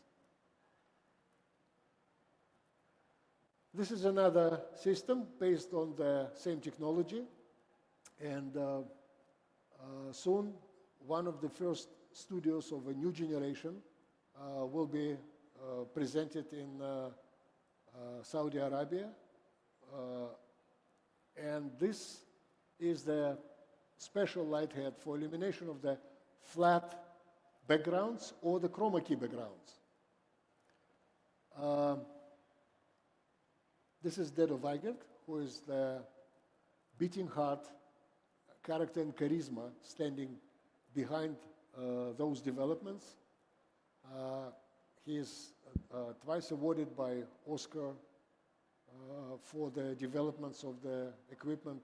This is another system based on the same technology, and soon one of the first studios of a new generation will be presented in Saudi Arabia, and this is the special light head for illumination of the flat backgrounds or the chroma key backgrounds. This is Dedo Weigert, who is the beating heart, character and charisma standing behind those developments. He is twice awarded by Oscar for the developments of the equipment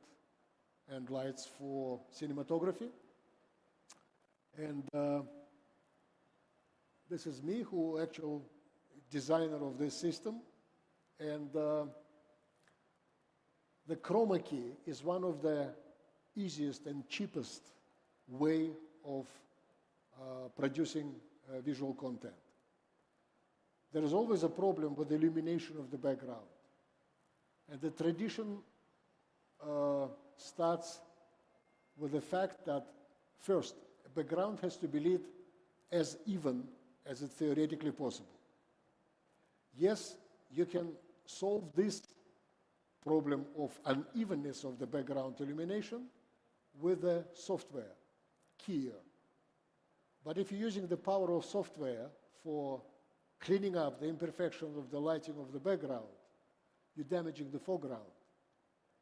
and lights for cinematography. And this is me, who actual designer of this system. And the chroma key is one of the easiest and cheapest way of producing visual content. There is always a problem with the illumination of the background. And the tradition starts with the fact that, first, a background has to be lit as even as it's theoretically possible. Yes, you can solve this problem of unevenness of the background illumination with the software here. But if you're using the power of software for cleaning up the imperfections of the lighting of the background, you're damaging the foreground.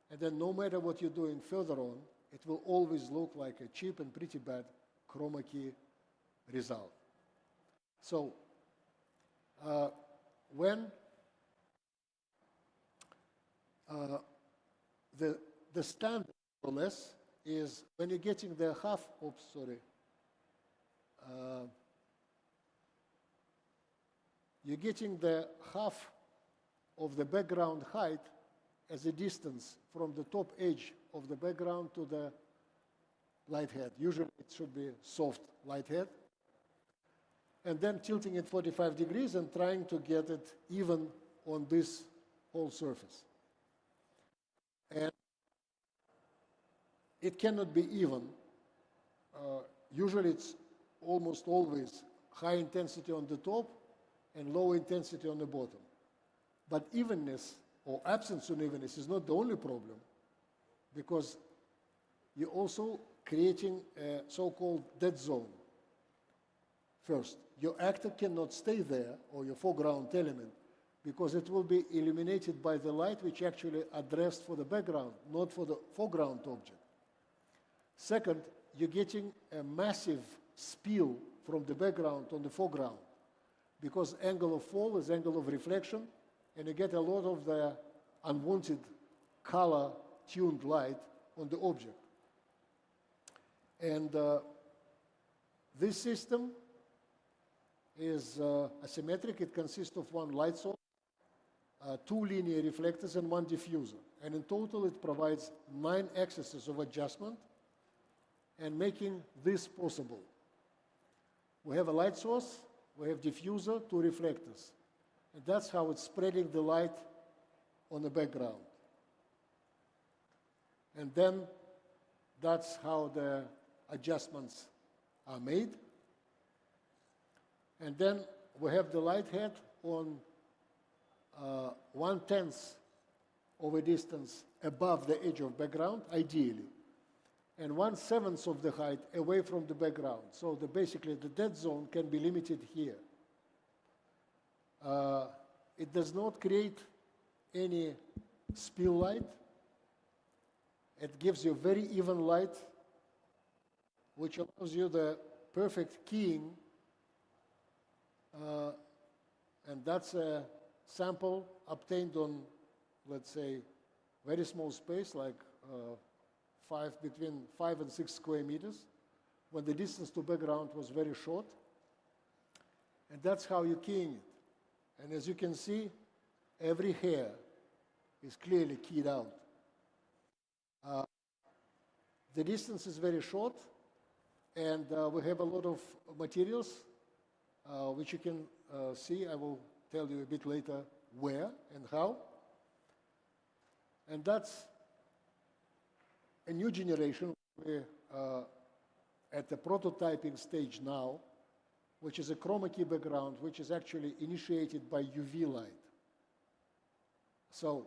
And then no matter what you're doing further on, it will always look like a cheap and pretty bad chroma key result. So when the standard, more or less, is when you're getting the half, oops, sorry, you're getting the half of the background height as a distance from the top edge of the background to the light head. Usually it should be soft light head. And then tilting it 45 degrees and trying to get it even on this whole surface. And it cannot be even. Usually it's almost always high intensity on the top and low intensity on the bottom. But evenness or absence of evenness is not the only problem, because you're also creating a so-called dead zone. First, your actor cannot stay there, or your foreground element, because it will be illuminated by the light which actually addressed for the background, not for the foreground object. Second, you're getting a massive spill from the background on the foreground, because angle of fall is angle of reflection, and you get a lot of the unwanted color-tuned light on the object. And this system is asymmetric. It consists of one light source, two linear reflectors, and one diffuser. And in total, it provides 9 axes of adjustment, and making this possible. We have a light source, we have diffuser, 2 reflectors. And that's how it's spreading the light on the background. And then that's how the adjustments are made. And then we have the light head on 1/10 of a distance above the edge of background, ideally, and 1/7 of the height away from the background. So basically the dead zone can be limited here. It does not create any spill light. It gives you very even light, which allows you the perfect keying. And that's a sample obtained on, let's say, very small space, like between 5 and 6 square meters, when the distance to background was very short. And that's how you're keying it. And as you can see, every hair is clearly keyed out. The distance is very short, and we have a lot of materials which you can see. I will tell you a bit later where and how. And that's a new generation. We're at the prototyping stage now, which is a chroma key background, which is actually initiated by UV light. So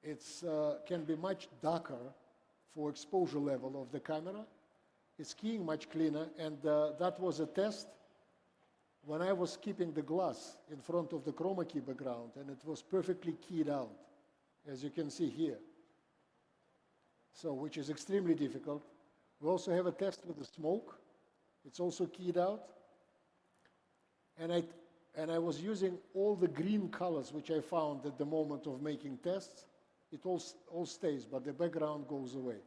it can be much darker for exposure level of the camera. It's keying much cleaner, and that was a test when I was keeping the glass in front of the chroma key background, and it was perfectly keyed out, as you can see here. So, which is extremely difficult. We also have a test with the smoke. It's also keyed out. And I was using all the green colors which I found at the moment of making tests. It all stays, but the background goes away.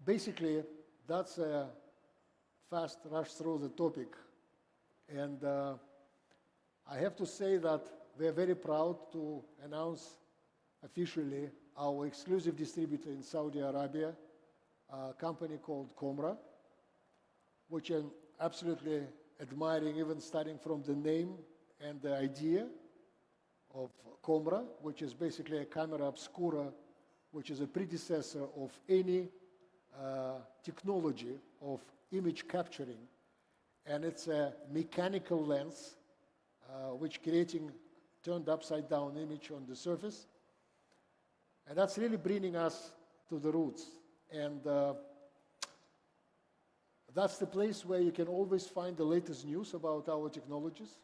Basically, that's a fast rush through the topic. And I have to say that we're very proud to announce officially our exclusive distributor in Saudi Arabia, a company called Comra, which I'm absolutely admiring, even starting from the name and the idea of Comra, which is basically a camera obscura, which is a predecessor of any technology of image capturing. And it's a mechanical lens which creating turned upside down image on the surface. And that's really bringing us to the roots. And that's the place where you can always find the latest news about our technologies.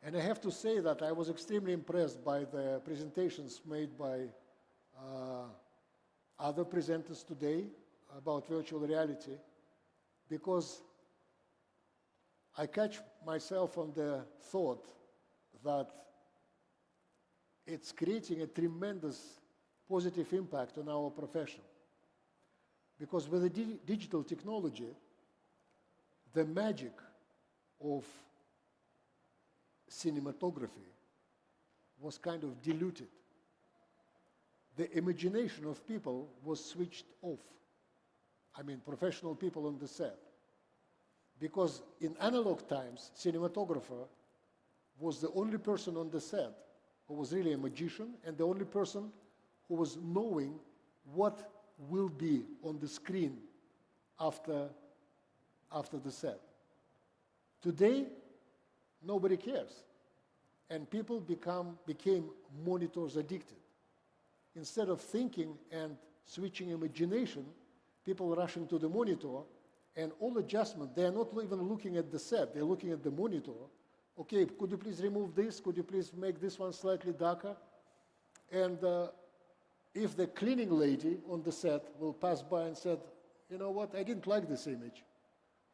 And I have to say that I was extremely impressed by the presentations made by other presenters today about virtual reality, because I catch myself on the thought that it's creating a tremendous positive impact on our profession. Because with the digital technology, the magic of cinematography was kind of diluted. The imagination of people was switched off. I mean, professional people on the set. Because in analog times, cinematographer was the only person on the set who was really a magician, and the only person who was knowing what will be on the screen after the set. Today, nobody cares. And people became monitors addicted. Instead of thinking and switching imagination, people rushing to the monitor, and all adjustment, they are not even looking at the set, they're looking at the monitor. Okay, could you please remove this? Could you please make this one slightly darker? And if the cleaning lady on the set will pass by and said, you know what, I didn't like this image.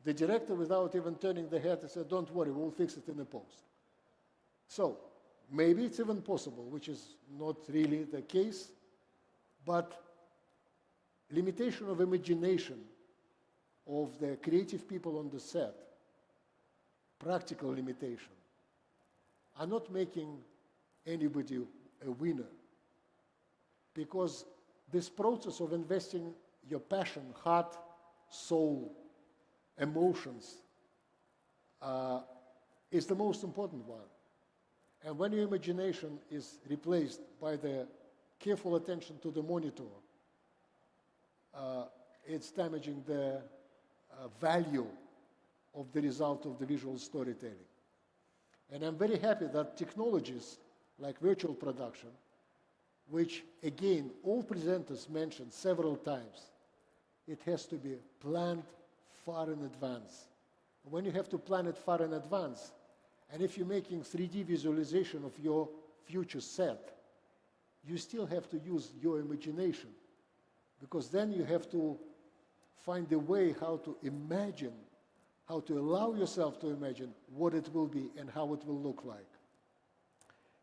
The director, without even turning the head, said, don't worry, we'll fix it in the post. So maybe it's even possible, which is not really the case, but limitation of imagination of the creative people on the set, practical limitation, are not making anybody a winner. Because this process of investing your passion, heart, soul, emotions, is the most important one. And when your imagination is replaced by the careful attention to the monitor, it's damaging the value of the result of the visual storytelling. And I'm very happy that technologies like virtual production, which again all presenters mentioned several times, it has to be planned far in advance. When you have to plan it far in advance, and if you're making 3D visualization of your future set, you still have to use your imagination, because then you have to find a way how to imagine, how to allow yourself to imagine what it will be and how it will look like.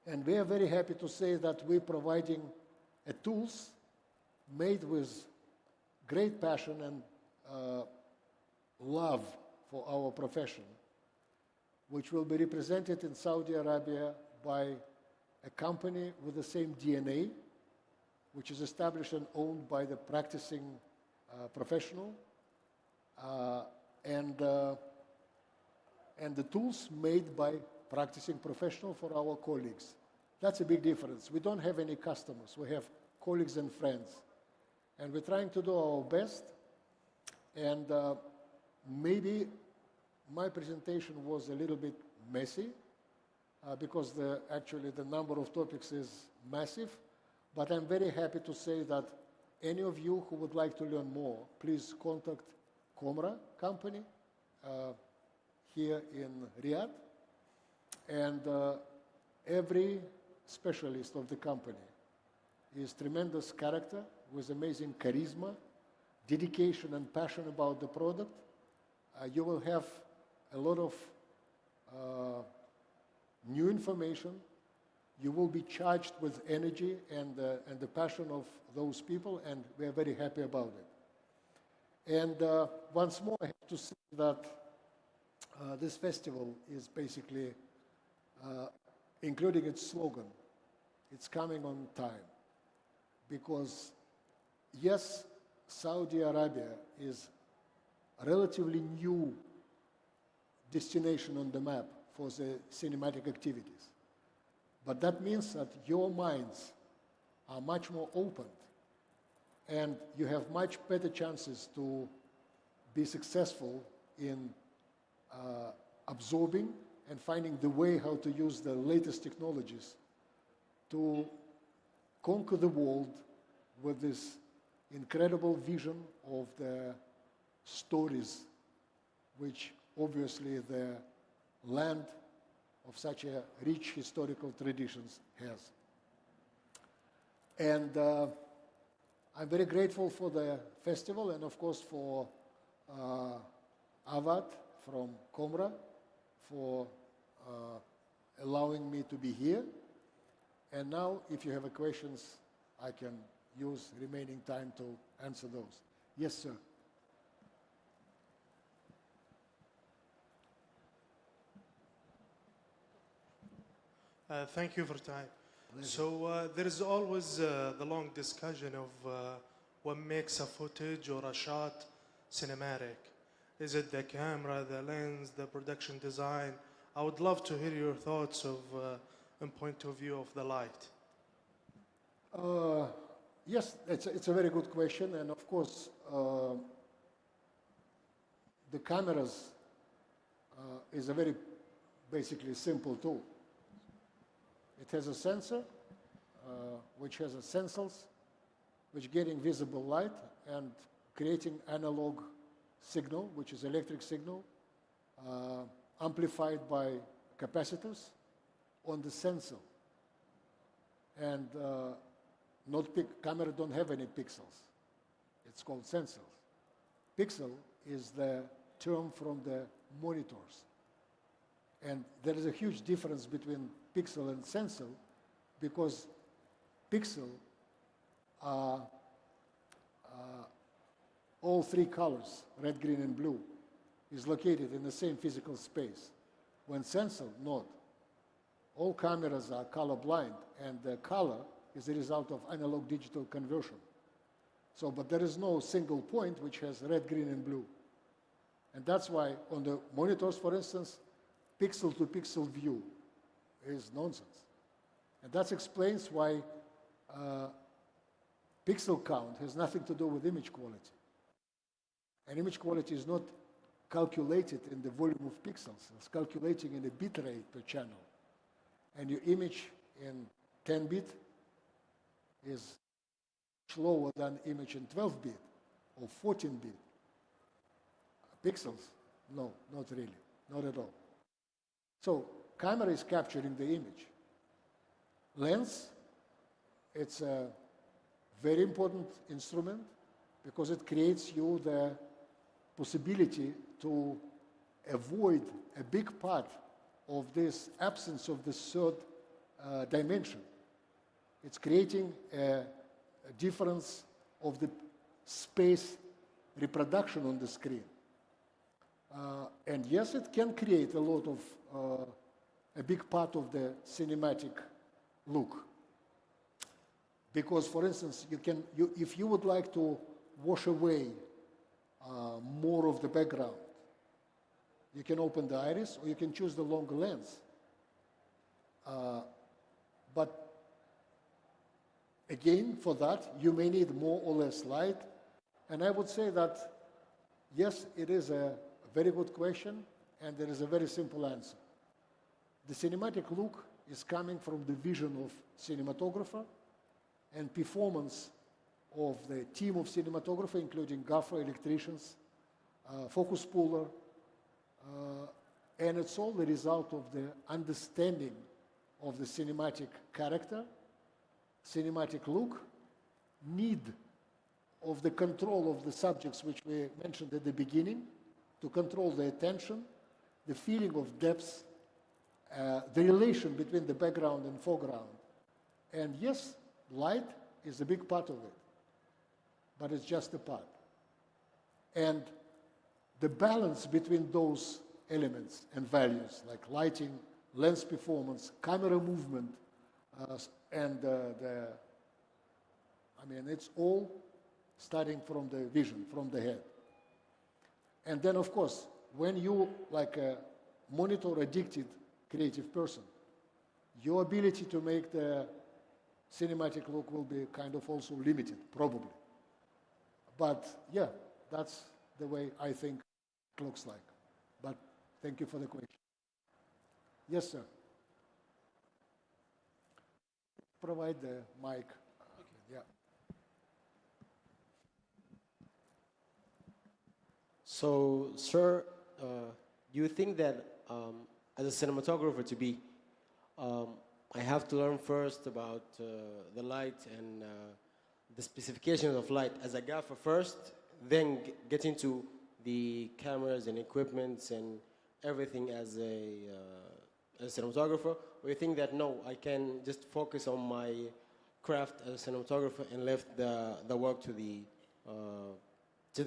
And we are very happy to say that we're providing tools made with great passion and love for our profession, which will be represented in Saudi Arabia by a company with the same DNA, which is established and owned by the practicing professional, and the tools made by practicing professional for our colleagues. That's a big difference. We don't have any customers. We have colleagues and friends. And we're trying to do our best. And maybe my presentation was a little bit messy because actually the number of topics is massive. But I'm very happy to say that any of you who would like to learn more, please contact Comra company here in Riyadh. And every specialist of the company is tremendous character with amazing charisma, dedication and passion about the product. You will have a lot of new information. You will be charged with energy and the passion of those people, and we are very happy about it. And once more, I have to say that this festival is basically, including its slogan, it's coming on time. Because, yes, Saudi Arabia is a relatively new destination on the map for the cinematic activities. But that means that your minds are much more open, and you have much better chances to be successful in absorbing and finding the way how to use the latest technologies to conquer the world with this incredible vision of the stories, which obviously the land of such a rich historical traditions has. And I'm very grateful for the festival and of course for Avad from Comra for allowing me to be here. And now, if you have questions, I can use remaining time to answer those. Yes, sir. Thank you for time. So there is always the long discussion of what makes a footage or a shot cinematic. Is it the camera, the lens, the production design? I would love to hear your thoughts of, and point of view of the light. Yes, it's a very good question, and of course, the cameras is a very basically simple tool. It has a sensor, which has a sensors, which getting visible light and creating analog signal, which is electric signal, amplified by capacitors on the sensor. And camera don't have any pixels. It's called sensors. Pixel is the term from the monitors. And there is a huge difference between pixel and sensor because pixel are all three colors, red, green, and blue, is located in the same physical space. When sensor, not. All cameras are colorblind, and the color is the result of analog digital conversion. So, but there is no single point which has red, green, and blue. And that's why on the monitors, for instance, pixel to pixel view is nonsense. And that explains why pixel count has nothing to do with image quality. And image quality is not calculated in the volume of pixels. It's calculating in the bit rate per channel. And your image in 10-bit is slower than image in 12-bit or 14-bit. Pixels? No, not really, not at all. So camera is capturing the image. Lens, it's a very important instrument because it creates you the possibility to avoid a big part of this absence of the third dimension. It's creating a difference of the space reproduction on the screen. And yes, it can create a lot of, a big part of the cinematic look. Because, for instance, if you would like to wash away more of the background, you can open the iris or you can choose the longer lens. But again, for that, you may need more or less light. And I would say that, yes, it is a very good question, and there is a very simple answer. The cinematic look is coming from the vision of cinematographer and performance of the team of cinematographer, including gaffer, electricians, focus puller, and it's all the result of the understanding of the cinematic character, cinematic look, need of the control of the subjects which we mentioned at the beginning, to control the attention, the feeling of depth, the relation between the background and foreground. And yes, light is a big part of it, but it's just a part. And the balance between those elements and values, like lighting, lens performance, camera movement, and it's all starting from the vision, from the head. And then, of course, when you, like a monitor-addicted creative person, your ability to make the cinematic look will be kind of also limited, probably. But yeah, that's the way I think it looks like. But thank you for the question. Yes, sir. Provide the mic. So, sir, do you think that as a cinematographer to be, I have to learn first about the light and the specifications of light as a gaffer first, then get into the cameras and equipments and everything as a cinematographer? Or you think that no, I can just focus on my craft as a cinematographer and left the work to the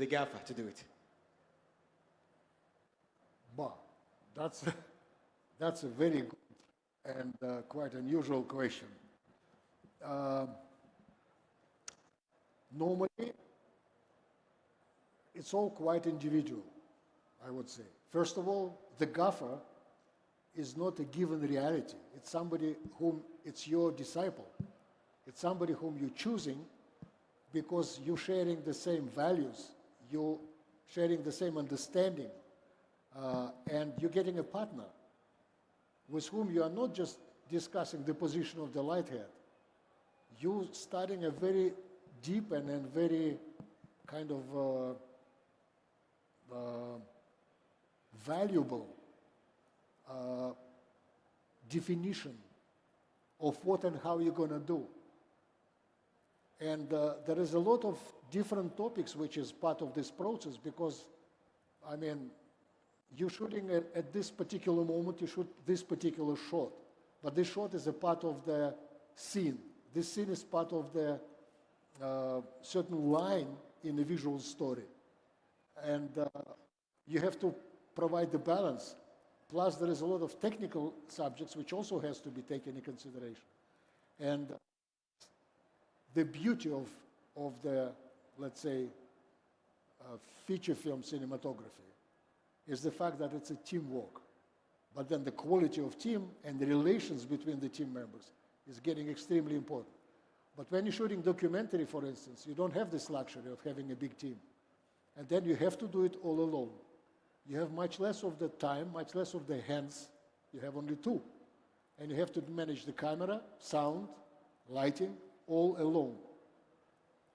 gaffer to do it? Wow, that's a very good and quite unusual question. Normally, it's all quite individual, I would say. First of all, the gaffer is not a given reality. It's somebody whom it's your disciple. It's somebody whom you're choosing because you're sharing the same values, you're sharing the same understanding, and you're getting a partner with whom you are not just discussing the position of the light head. You're starting a very deep and very kind of valuable definition of what and how you're going to do. And there is a lot of different topics which is part of this process because, I mean, you're shooting at this particular moment, you shoot this particular shot. But this shot is a part of the scene. This scene is part of the certain line in the visual story. And you have to provide the balance. Plus, there is a lot of technical subjects which also has to be taken into consideration. And the beauty of the, let's say, feature film cinematography is the fact that it's a teamwork. But then the quality of team and the relations between the team members is getting extremely important. But when you're shooting documentary, for instance, you don't have this luxury of having a big team. And then you have to do it all alone. You have much less of the time, much less of the hands. You have only two. And you have to manage the camera, sound, lighting, all alone.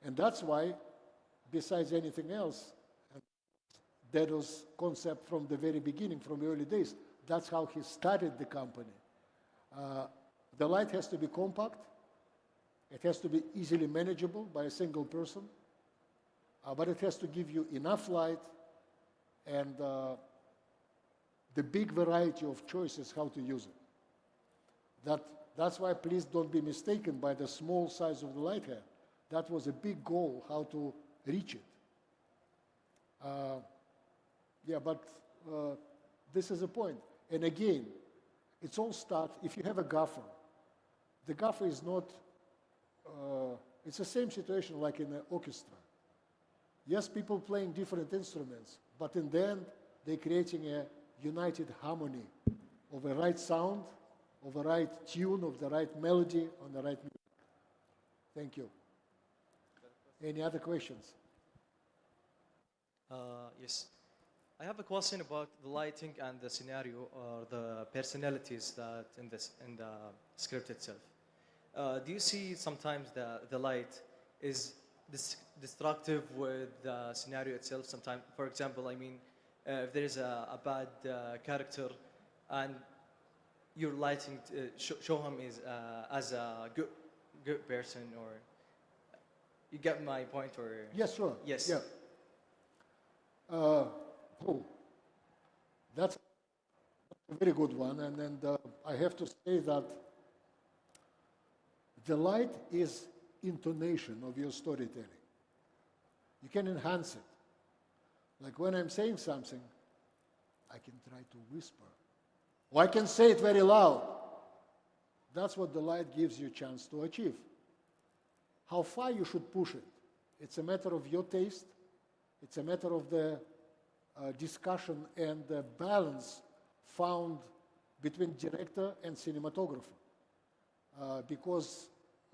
And that's why, besides anything else, Dedo's concept from the very beginning, from the early days, that's how he started the company. The light has to be compact. It has to be easily manageable by a single person. But it has to give you enough light and the big variety of choices how to use it. That's why please don't be mistaken by the small size of the light head. That was a big goal, how to reach it. Yeah, but this is a point. And again, it's all start, if you have a gaffer, the gaffer is not, it's the same situation like in an orchestra. Yes, people playing different instruments, but in the end, they're creating a united harmony of a right sound, of a right tune, of the right melody, on the right music. Thank you. Any other questions? Yes. I have a question about the lighting and the scenario or the personalities that in the script itself. Do you see sometimes the light is destructive with the scenario itself? Sometimes, for example, I mean, if there is a bad character and your lighting show him as a good person, or you get my point, or yes, sure. Yes. Yeah. That's a very good one, and I have to say that the light is intonation of your storytelling. You can enhance it. Like when I'm saying something, I can try to whisper, or I can say it very loud. That's what the light gives you a chance to achieve. How far you should push it, it's a matter of your taste. It's a matter of the discussion and the balance found between director and cinematographer. Because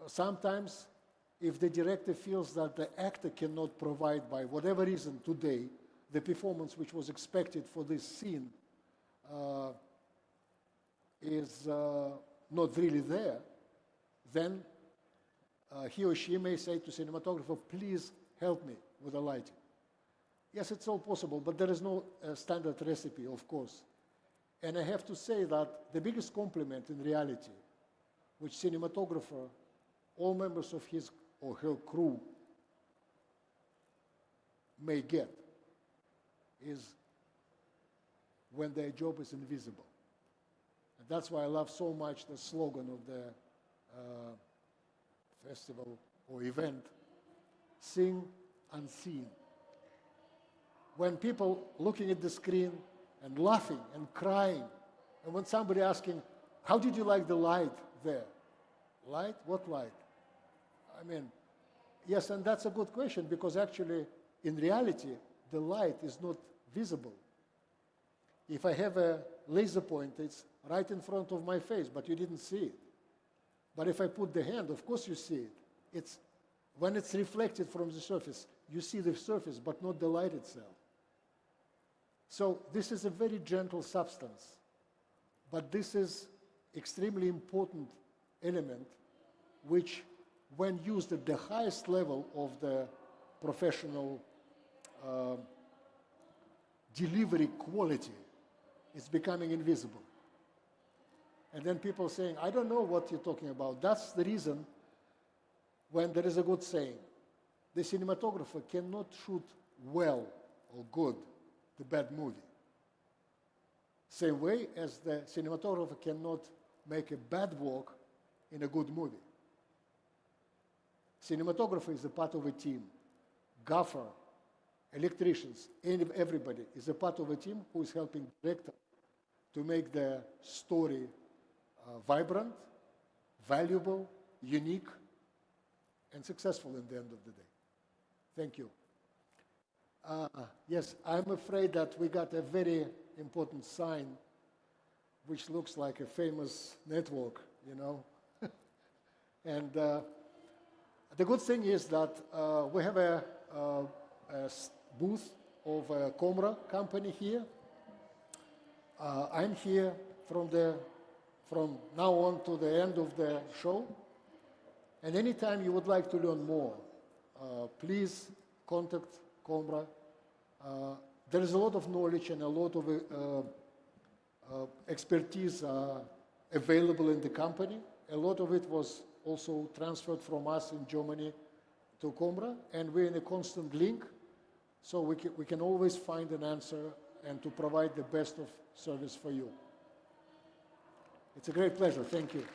sometimes if the director feels that the actor cannot provide, by whatever reason today, the performance which was expected for this scene is not really there, then he or she may say to cinematographer, please help me with the lighting. Yes, it's all possible, but there is no standard recipe, of course. And I have to say that the biggest compliment in reality, which cinematographer, all members of his or her crew may get, is when their job is invisible. And that's why I love so much the slogan of the festival or event, sing unseen. When people looking at the screen and laughing and crying, and when somebody asking, how did you like the light there? Light? What light? I mean, yes, and that's a good question, because actually, in reality, the light is not visible. If I have a laser pointer, it's right in front of my face, but you didn't see it. But if I put the hand, of course you see it. When it's reflected from the surface, you see the surface, but not the light itself. So this is a very gentle substance, but this is extremely important element, which, when used at the highest level of the professional delivery quality, is becoming invisible. And then people saying, I don't know what you're talking about. That's the reason when there is a good saying, the cinematographer cannot shoot well or good the bad movie. Same way as the cinematographer cannot make a bad work in a good movie. Cinematographer is a part of a team. Gaffer, electricians, everybody is a part of a team who is helping director to make the story vibrant, valuable, unique, and successful in the end of the day. Thank you. Yes, I'm afraid that we got a very important sign which looks like a famous network, you know. And the good thing is that we have a booth of a Comra company here. I'm here from now on to the end of the show. And anytime you would like to learn more, please contact Comra. There is a lot of knowledge and a lot of expertise available in the company. A lot of it was also transferred from us in Germany to Comra, and we're in a constant link, so we can always find an answer and to provide the best of service for you. It's a great pleasure. Thank you.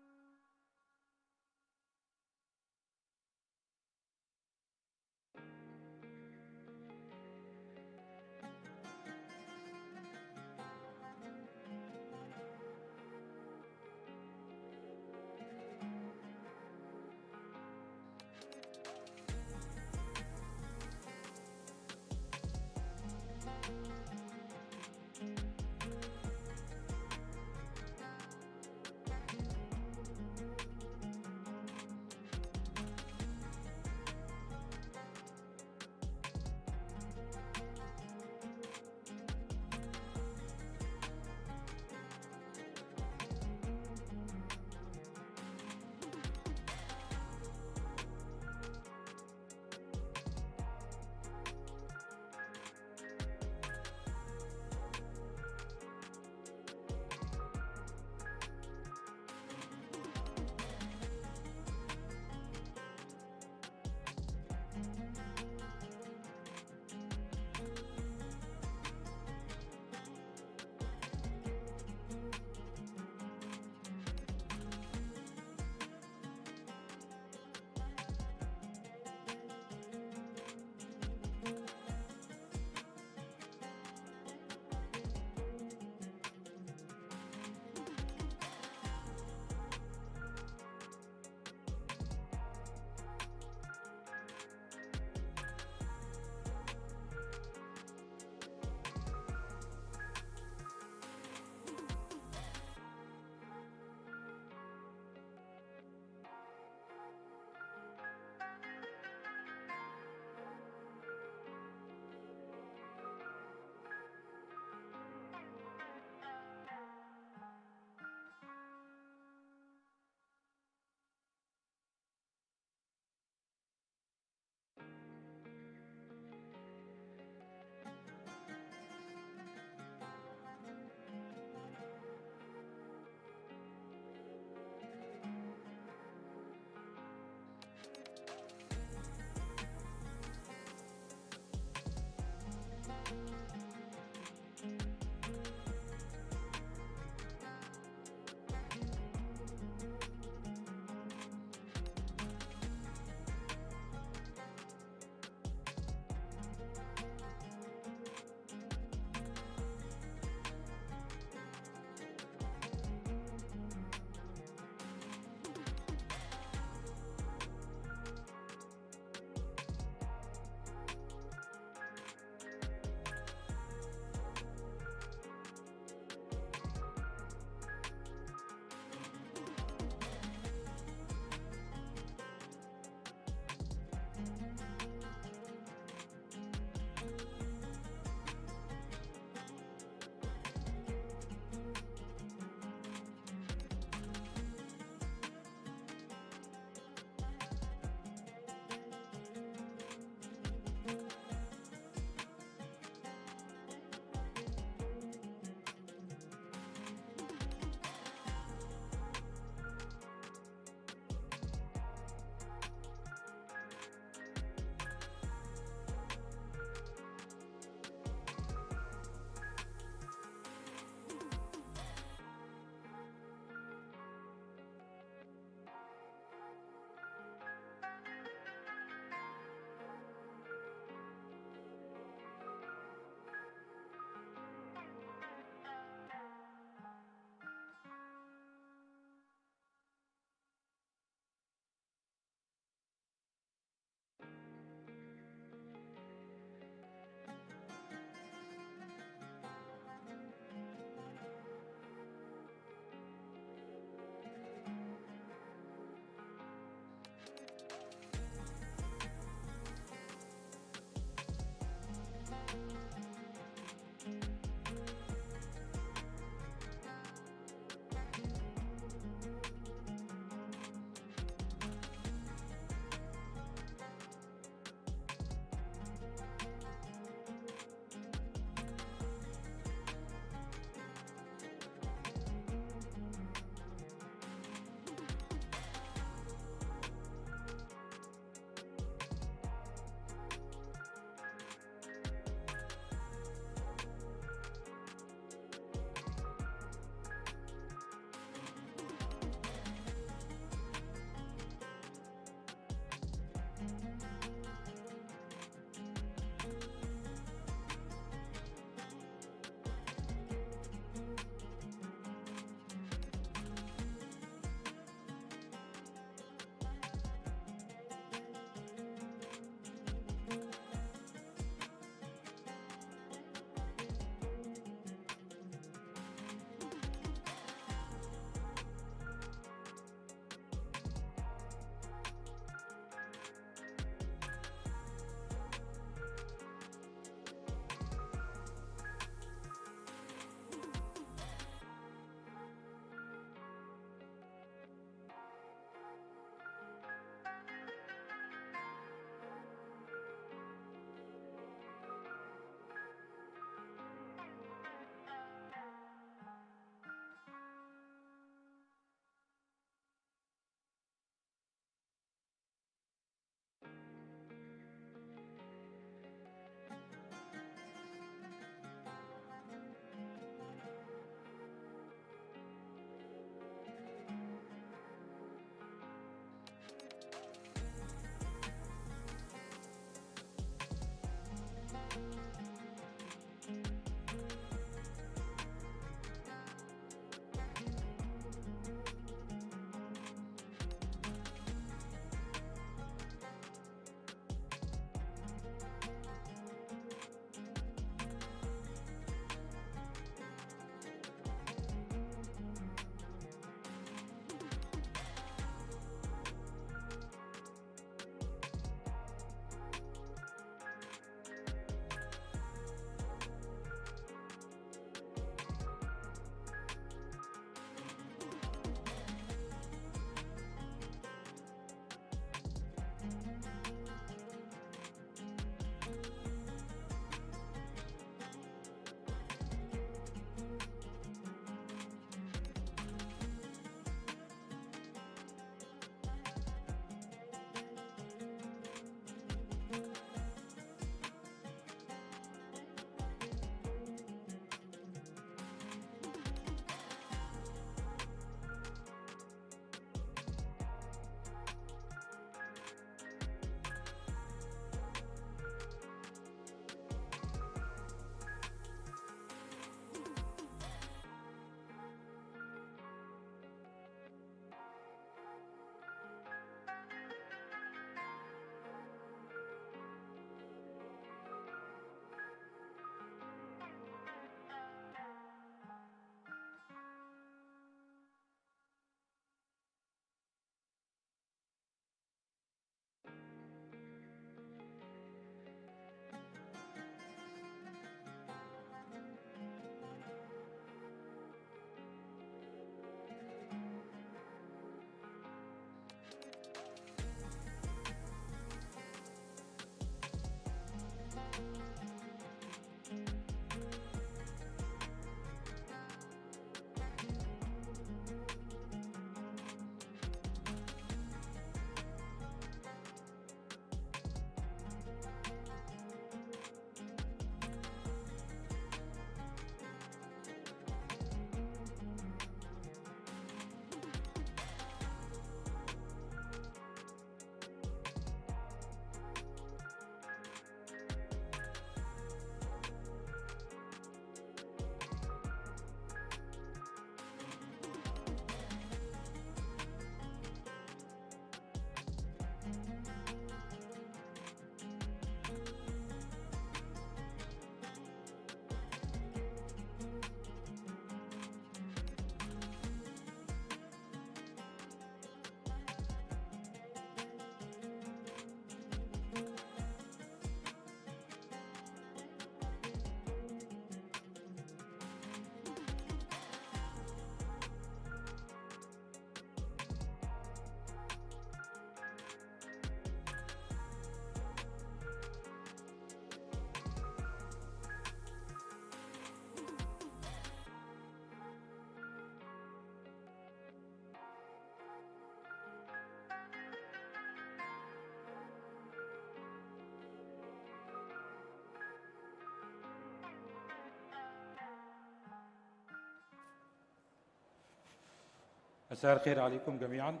مساء الخير عليكم جميعا.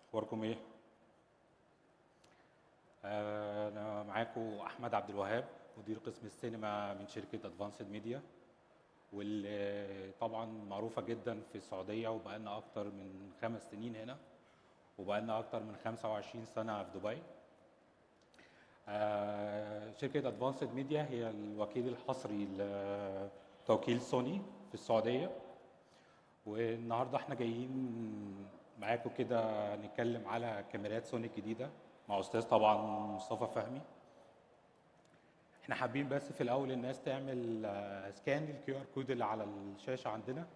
اخباركم ايه؟ انا معاكم احمد عبد الوهاب، مدير قسم السينما من شركه ادفانسد ميديا، واللي طبعا معروفه جدا في السعوديه، وبقالنا اكتر من 5 سنين هنا، وبقالنا اكتر من 25 سنه في دبي. شركه ادفانسد ميديا هي الوكيل الحصري لتوكيل سوني في السعوديه، والنهارده احنا جايين معاكم كده نتكلم على كاميرات سوني الجديده مع استاذ طبعا مصطفى فهمي. احنا حابين بس في الاول الناس تعمل سكان للكيو ار كود اللي على الشاشه عندنا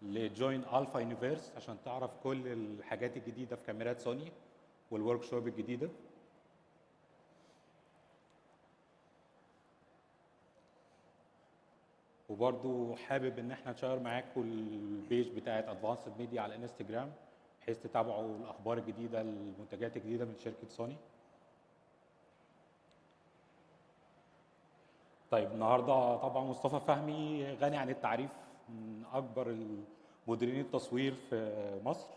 لجوين الفا يونيفيرس عشان تعرف كل الحاجات الجديده في كاميرات سوني والورك شوب الجديده. وبرضو حابب ان احنا نشير معاكم البيج بتاعت ادفانسد ميديا على الانستجرام بحيث تتابعوا الاخبار الجديده، المنتجات الجديده من شركه سوني. طيب النهارده طبعا مصطفى فهمي غني عن التعريف، من اكبر مديرين التصوير في مصر،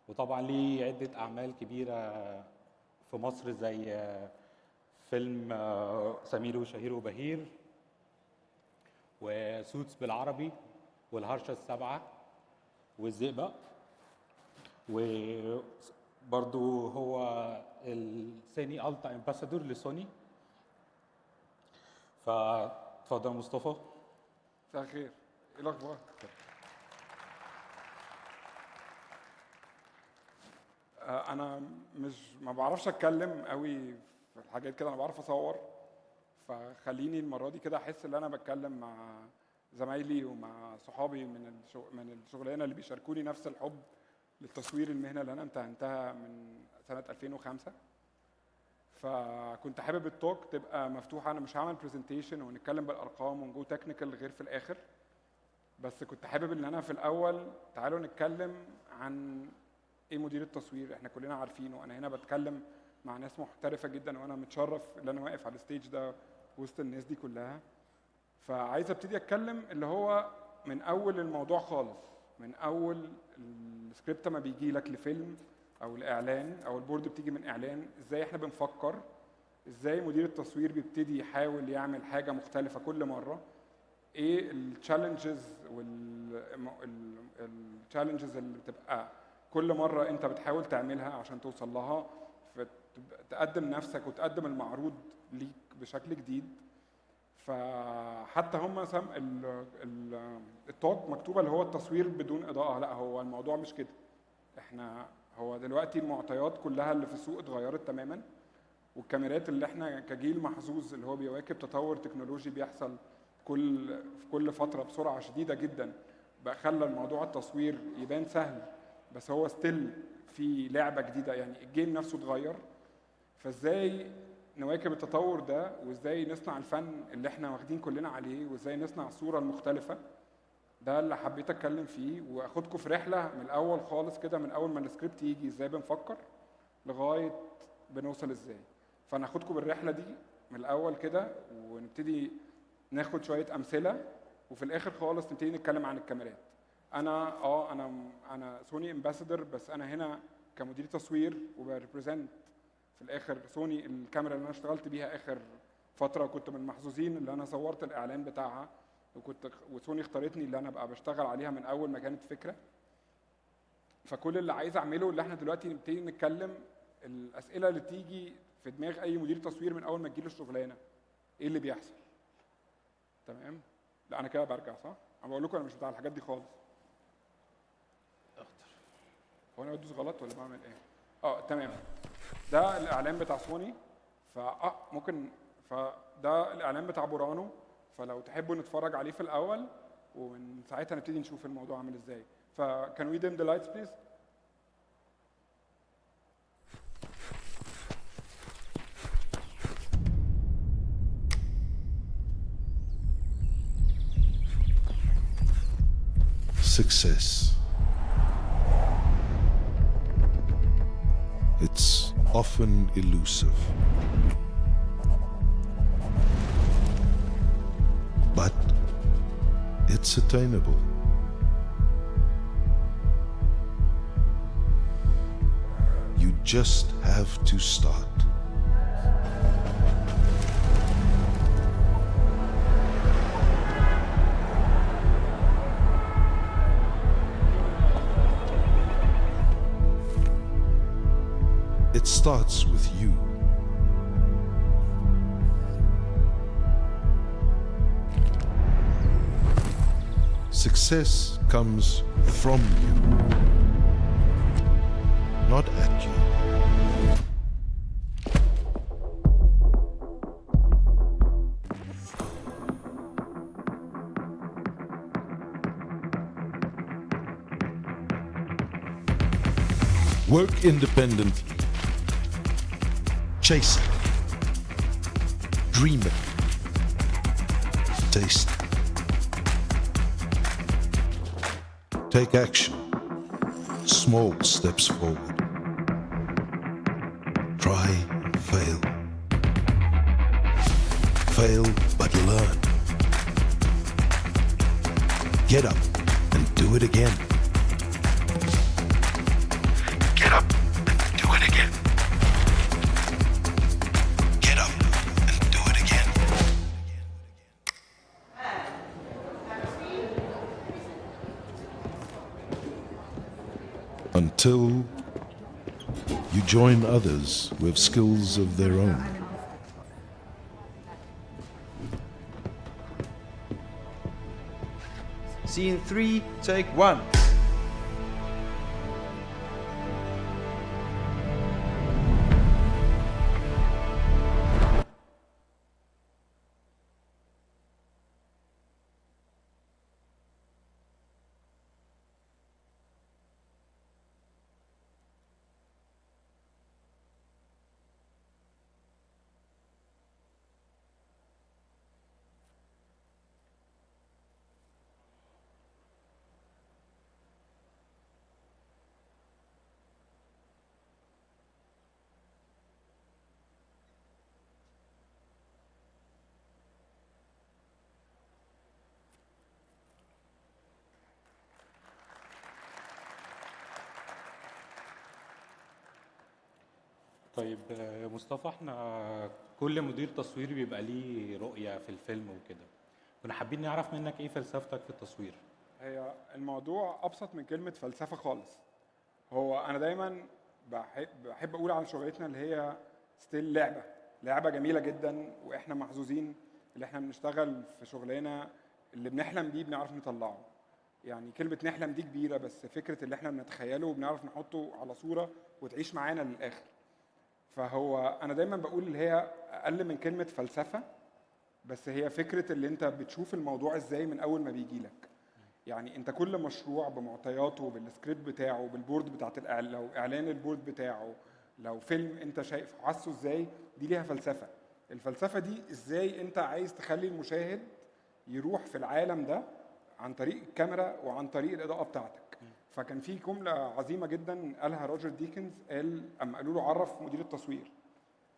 وطبعا ليه عده اعمال كبيره في مصر زي فيلم سمير وشهير وبهير، وسوتس بالعربي، والهرشة السبعة، والزئبق، وبرضو هو الثاني التا امباسادور لسوني. فاتفضل مصطفى. مساء الخير، ايه الاخبار؟ انا ما بعرفش اتكلم قوي في الحاجات كده، انا بعرف اصور، فخليني المره دي كده احس ان انا بتكلم مع زمايلي ومع صحابي من الشغلانه اللي بيشاركوني نفس الحب للتصوير، المهنه اللي انا امتهنتها من سنه 2005. فكنت حابب التوك تبقى مفتوحه، انا مش هعمل برزنتيشن ونتكلم بالارقام ونجو تكنيكال غير في الاخر، بس كنت حابب ان انا في الاول تعالوا نتكلم عن ايه مدير التصوير. احنا كلنا عارفينه، انا هنا بتكلم مع ناس محترفه جدا، وانا متشرف ان انا واقف على الستيج ده وسط الناس دي كلها. فعايز ابتدي اتكلم اللي هو من اول الموضوع خالص، من اول السكريبت ما بيجي لك لفيلم او الاعلان او البورد بتيجي من اعلان، ازاي احنا بنفكر، ازاي مدير التصوير بيبتدي يحاول يعمل حاجه مختلفه كل مره، ايه التشالنجز والتشالنجز اللي بتبقى كل مره انت بتحاول تعملها عشان توصل لها، تقدم نفسك وتقدم المعروض ليك بشكل جديد. فحتى هم التوك مكتوبه اللي هو التصوير بدون اضاءه، لا هو الموضوع مش كده. احنا هو دلوقتي المعطيات كلها اللي في السوق اتغيرت تماما، والكاميرات اللي احنا كجيل محظوظ اللي هو بيواكب تطور تكنولوجي بيحصل في كل فتره بسرعه شديده جدا، بقى خلى الموضوع التصوير يبان سهل، بس هو ستيل في لعبه جديده، يعني الجيم نفسه اتغير. فازاي نواكب التطور ده، وازاي نصنع الفن اللي احنا واخدين كلنا عليه، وازاي نصنع الصوره المختلفه، ده اللي حبيت اتكلم فيه واخدكم في رحله من الاول خالص كده، من اول ما السكريبت يجي ازاي بنفكر لغايه بنوصل ازاي. فانا هاخدكم بالرحله دي من الاول كده، ونبتدي ناخد شويه امثله، وفي الاخر خالص نبتدي نتكلم عن الكاميرات. انا سوني امباسادور، بس انا هنا كمدير تصوير وبريبريزنت في الاخر سوني، الكاميرا اللي انا اشتغلت بيها اخر فتره، كنت من المحظوظين اللي انا صورت الاعلان بتاعها، وسوني اختارتني اللي انا ابقى بشتغل عليها من اول ما كانت فكره. فكل اللي عايز اعمله اللي احنا دلوقتي نبتدي نتكلم الاسئله اللي تيجي في دماغ اي مدير تصوير من اول ما تجيله الشغلانه، ايه اللي بيحصل؟ تمام؟ لا انا كده برجع صح؟ انا بقول لكم انا مش بتاع الحاجات دي خالص. هو انا بدوس غلط ولا بعمل ايه؟ تمام. ده الاعلان بتاع سوني، ممكن فده الاعلان بتاع بورانو، فلو تحبوا نتفرج عليه في الاول ومن ساعتها نبتدي نشوف الموضوع عامل ازاي. فكان وي ديم ذا لايتس بليز. Success. It's often elusive. But it's attainable. just have to start. It starts with you. Success comes from you, not at you. Work independently. Chase it. Dream it. Taste it. Take action. Small steps forward. Try and fail. Fail but learn. Get up and do it again. Get up and do it again. Get up and do it again. Until you join others with skills of their own. Scene 3, take 1. طيب مصطفى، احنا كل مدير تصوير بيبقى ليه رؤية في الفيلم وكده. كنا حابين نعرف منك ايه فلسفتك في التصوير؟ هي الموضوع ابسط من كلمه فلسفه خالص. هو انا دايما بحب اقول عن شغلتنا اللي هي ستيل لعبه جميله جدا، واحنا محظوظين اللي احنا بنشتغل في شغلنا اللي بنحلم بيه بنعرف نطلعه. يعني كلمه نحلم دي كبيره، بس فكره اللي احنا بنتخيله وبنعرف نحطه على صوره وتعيش معانا للاخر. فهو انا دايما بقول اللي هي اقل من كلمه فلسفه، بس هي فكره اللي انت بتشوف الموضوع ازاي من اول ما بيجي لك. يعني انت كل مشروع بمعطياته، بالسكريبت بتاعه، بالبورد بتاعت الاعلان، لو اعلان البورد بتاعه، لو فيلم انت شايف حاسه ازاي، دي ليها فلسفه. الفلسفه دي ازاي انت عايز تخلي المشاهد يروح في العالم ده عن طريق الكاميرا وعن طريق الاضاءه بتاعتك. فكان في جمله عظيمه جدا قالها روجر ديكنز، اما قالوا له عرف مدير التصوير،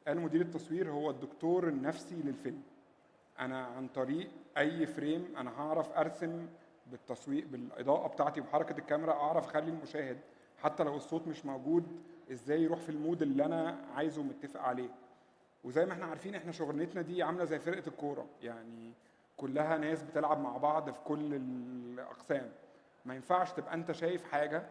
قال مدير التصوير هو الدكتور النفسي للفيلم. انا عن طريق اي فريم انا هعرف ارسم بالتصوير بالاضاءه بتاعتي وبحركه الكاميرا، اعرف اخلي المشاهد حتى لو الصوت مش موجود ازاي يروح في المود اللي انا عايزه متفق عليه. وزي ما احنا عارفين احنا شغلتنا دي عامله زي فرقه الكوره، يعني كلها ناس بتلعب مع بعض في كل الاقسام. ما ينفعش تبقى انت شايف حاجه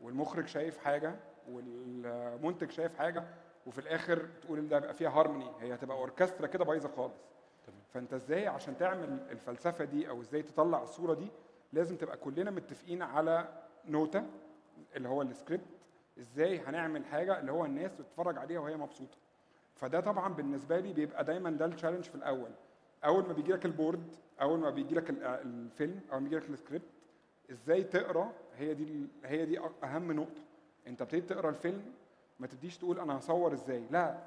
والمخرج شايف حاجه والمنتج شايف حاجه وفي الاخر تقول ده يبقى فيها هارموني، هي هتبقى اوركسترا كده بايظه خالص. فانت ازاي عشان تعمل الفلسفه دي او ازاي تطلع الصوره دي لازم تبقى كلنا متفقين على نوتة اللي هو السكريبت، ازاي هنعمل حاجه اللي هو الناس تتفرج عليها وهي مبسوطه. فده طبعا بالنسبه لي بيبقى دايما ده التشالنج في الاول. اول ما بيجي لك البورد، اول ما بيجي لك الفيلم، اول ما بيجي لك السكريبت، ازاي تقرا، هي دي اهم نقطه. انت ابتديت تقرا الفيلم، ما تبديش تقول انا هصور ازاي، لا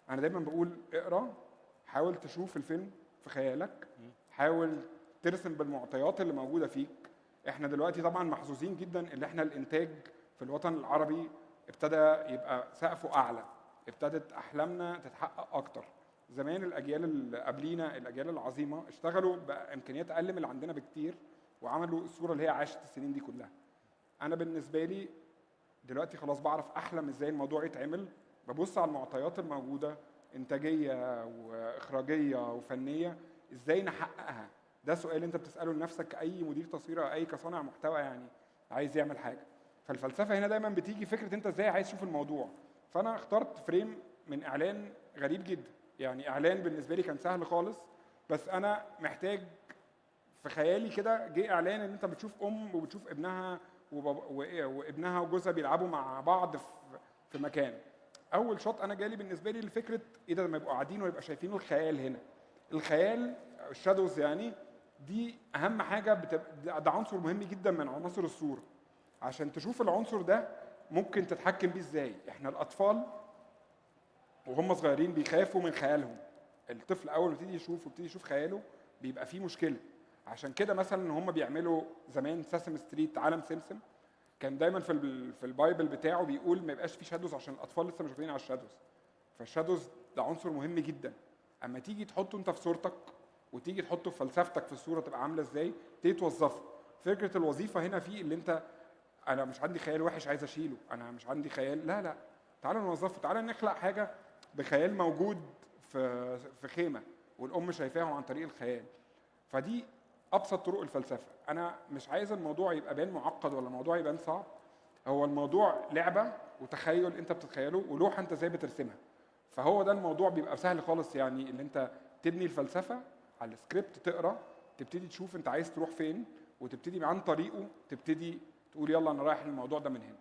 انا دايما بقول اقرا، حاول تشوف الفيلم في خيالك، حاول ترسم بالمعطيات اللي موجوده فيك. احنا دلوقتي طبعا محظوظين جدا ان احنا الانتاج في الوطن العربي ابتدى يبقى سقفه اعلى، ابتدت احلامنا تتحقق اكتر. زمان الاجيال اللي قبلينا، الاجيال العظيمه، اشتغلوا بامكانيات اقل من اللي عندنا بكتير وعملوا الصوره اللي هي عاشت السنين دي كلها. انا بالنسبه لي دلوقتي خلاص بعرف احلم ازاي الموضوع يتعمل، ببص على المعطيات الموجوده انتاجيه واخراجيه وفنيه ازاي نحققها. ده سؤال انت بتساله لنفسك كاي مدير تصوير او اي كصانع محتوى يعني عايز يعمل حاجه. فالفلسفه هنا دايما بتيجي فكره انت ازاي عايز تشوف الموضوع. فانا اخترت فريم من اعلان غريب جدا، يعني اعلان بالنسبه لي كان سهل خالص، بس انا محتاج في خيالي كده جه اعلان ان انت بتشوف وبتشوف ابنها وابنها وجوزها بيلعبوا مع بعض في مكان. اول شوط انا جالي بالنسبه لي لفكره ايه ده، لما يبقوا قاعدين ويبقى شايفين الخيال هنا. الخيال الشادوز يعني دي اهم حاجه ده عنصر مهم جدا من عناصر الصوره. عشان تشوف العنصر ده ممكن تتحكم بيه ازاي. احنا الاطفال وهم صغيرين بيخافوا من خيالهم. الطفل اول ما يبتدي يشوف خياله بيبقى فيه مشكله. عشان كده مثلا هم بيعملوا زمان ساسم ستريت، عالم سمسم، كان دايما في البايبل بتاعه بيقول ما يبقاش فيه شادوز عشان الاطفال لسه مش واخدين على الشادوز. فالشادوز ده عنصر مهم جدا. اما تيجي تحطه انت في صورتك وتيجي تحطه في فلسفتك في الصوره تبقى عامله ازاي، تيجي توظفه. فكره الوظيفه هنا في اللي انت انا مش عندي خيال وحش عايز اشيله، انا مش عندي خيال، لا تعالى نوظفه، تعالى نخلق حاجه بخيال موجود في خيمه والام شايفاهم عن طريق الخيال. فدي ابسط طرق الفلسفه. انا مش عايز الموضوع يبقى بان معقد ولا الموضوع يبان صعب. هو الموضوع لعبه وتخيل انت بتتخيله ولوحه انت ازاي بترسمها. فهو ده الموضوع بيبقى سهل خالص، يعني اللي انت تبني الفلسفه على السكريبت، تقرا، تبتدي تشوف انت عايز تروح فين وتبتدي عن طريقه تبتدي تقول يلا انا رايح للموضوع ده من هنا.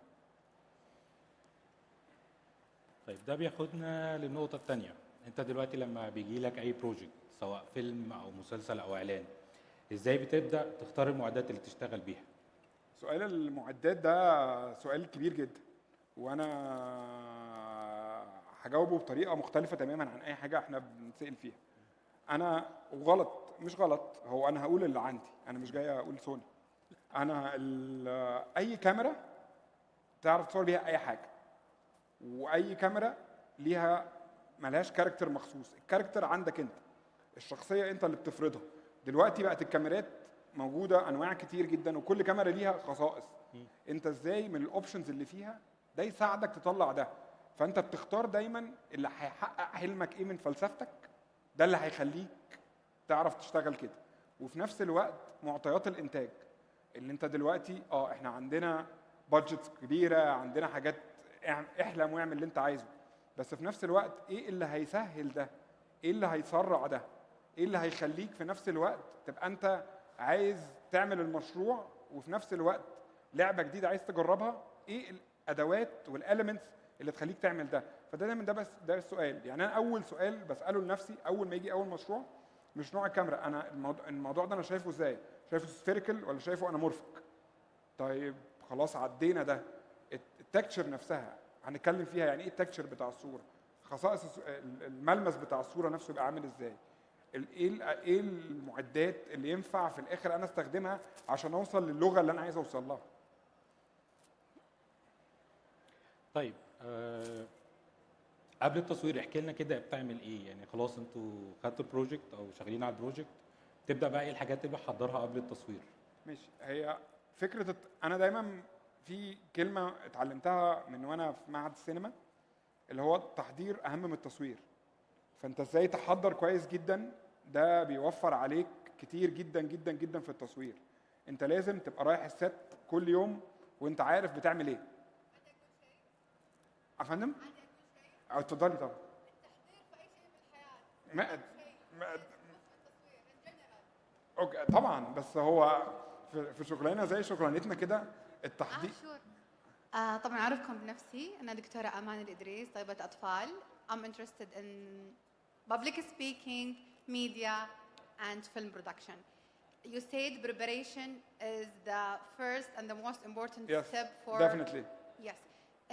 طيب ده بياخدنا للنقطه الثانيه. انت دلوقتي لما بيجي لك اي بروجكت سواء فيلم او مسلسل او اعلان، ازاي بتبدا تختار المعدات اللي تشتغل بيها؟ سؤال المعدات ده سؤال كبير جدا، وانا هجاوبه بطريقه مختلفه تماما عن اي حاجه احنا بنسال فيها. انا وغلط مش غلط، هو انا هقول اللي عندي، انا مش جاي اقول سوني. انا اي كاميرا تعرف تصور بيها اي حاجه، واي كاميرا ليها ملهاش كاركتر مخصوص. الكاركتر عندك انت، الشخصيه انت اللي بتفرضها. دلوقتي بقت الكاميرات موجوده انواع كتير جدا وكل كاميرا ليها خصائص. انت ازاي من الاوبشنز اللي فيها ده يساعدك تطلع ده. فانت بتختار دايما اللي هيحقق حلمك ايه من فلسفتك، ده اللي هيخليك تعرف تشتغل كده. وفي نفس الوقت معطيات الانتاج اللي انت دلوقتي احنا عندنا بادجت كبيره، عندنا حاجات، احلم واعمل اللي انت عايزه، بس في نفس الوقت ايه اللي هيسهل ده، ايه اللي هيسرع ده، ايه اللي هيخليك في نفس الوقت تبقى انت عايز تعمل المشروع وفي نفس الوقت لعبه جديده عايز تجربها، ايه الادوات والاليمنتس اللي تخليك تعمل ده. فده دايما ده السؤال. يعني انا اول سؤال بساله لنفسي اول ما يجي اول مشروع مش نوع الكاميرا، انا الموضوع ده انا شايفه ازاي، شايفه سفيريكال ولا شايفه انامورفيك. طيب خلاص عدينا ده. التكتشر نفسها هنتكلم فيها، يعني ايه التكتشر بتاع الصوره، خصائص الملمس بتاع الصوره نفسه يبقى عامل ازاي، ايه المعدات اللي ينفع في الاخر انا استخدمها عشان اوصل للغه اللي انا عايز اوصل لها. طيب قبل التصوير احكي لنا كده بتعمل ايه؟ يعني خلاص انتوا خدتوا البروجكت او شغالين على البروجكت، تبدا بقى ايه الحاجات اللي بحضرها قبل التصوير؟ ماشي. هي فكره انا دايما في كلمه اتعلمتها من وانا في معهد السينما اللي هو التحضير اهم من التصوير. فانت ازاي تحضر كويس جدا ده بيوفر عليك كتير جدا جدا جدا في التصوير. انت لازم تبقى رايح الست كل يوم وانت عارف بتعمل ايه. افندم؟ اتفضلي طبعا. اوكي طبعا، بس هو في شغلانه زي شغلانتنا كده التحضير. طبعا اعرفكم بنفسي، انا دكتوره امان الادريس، طبيبه اطفال. I'm interested in public speaking, media and film production. You said preparation is the first and the most important step for... Definitely. Yes.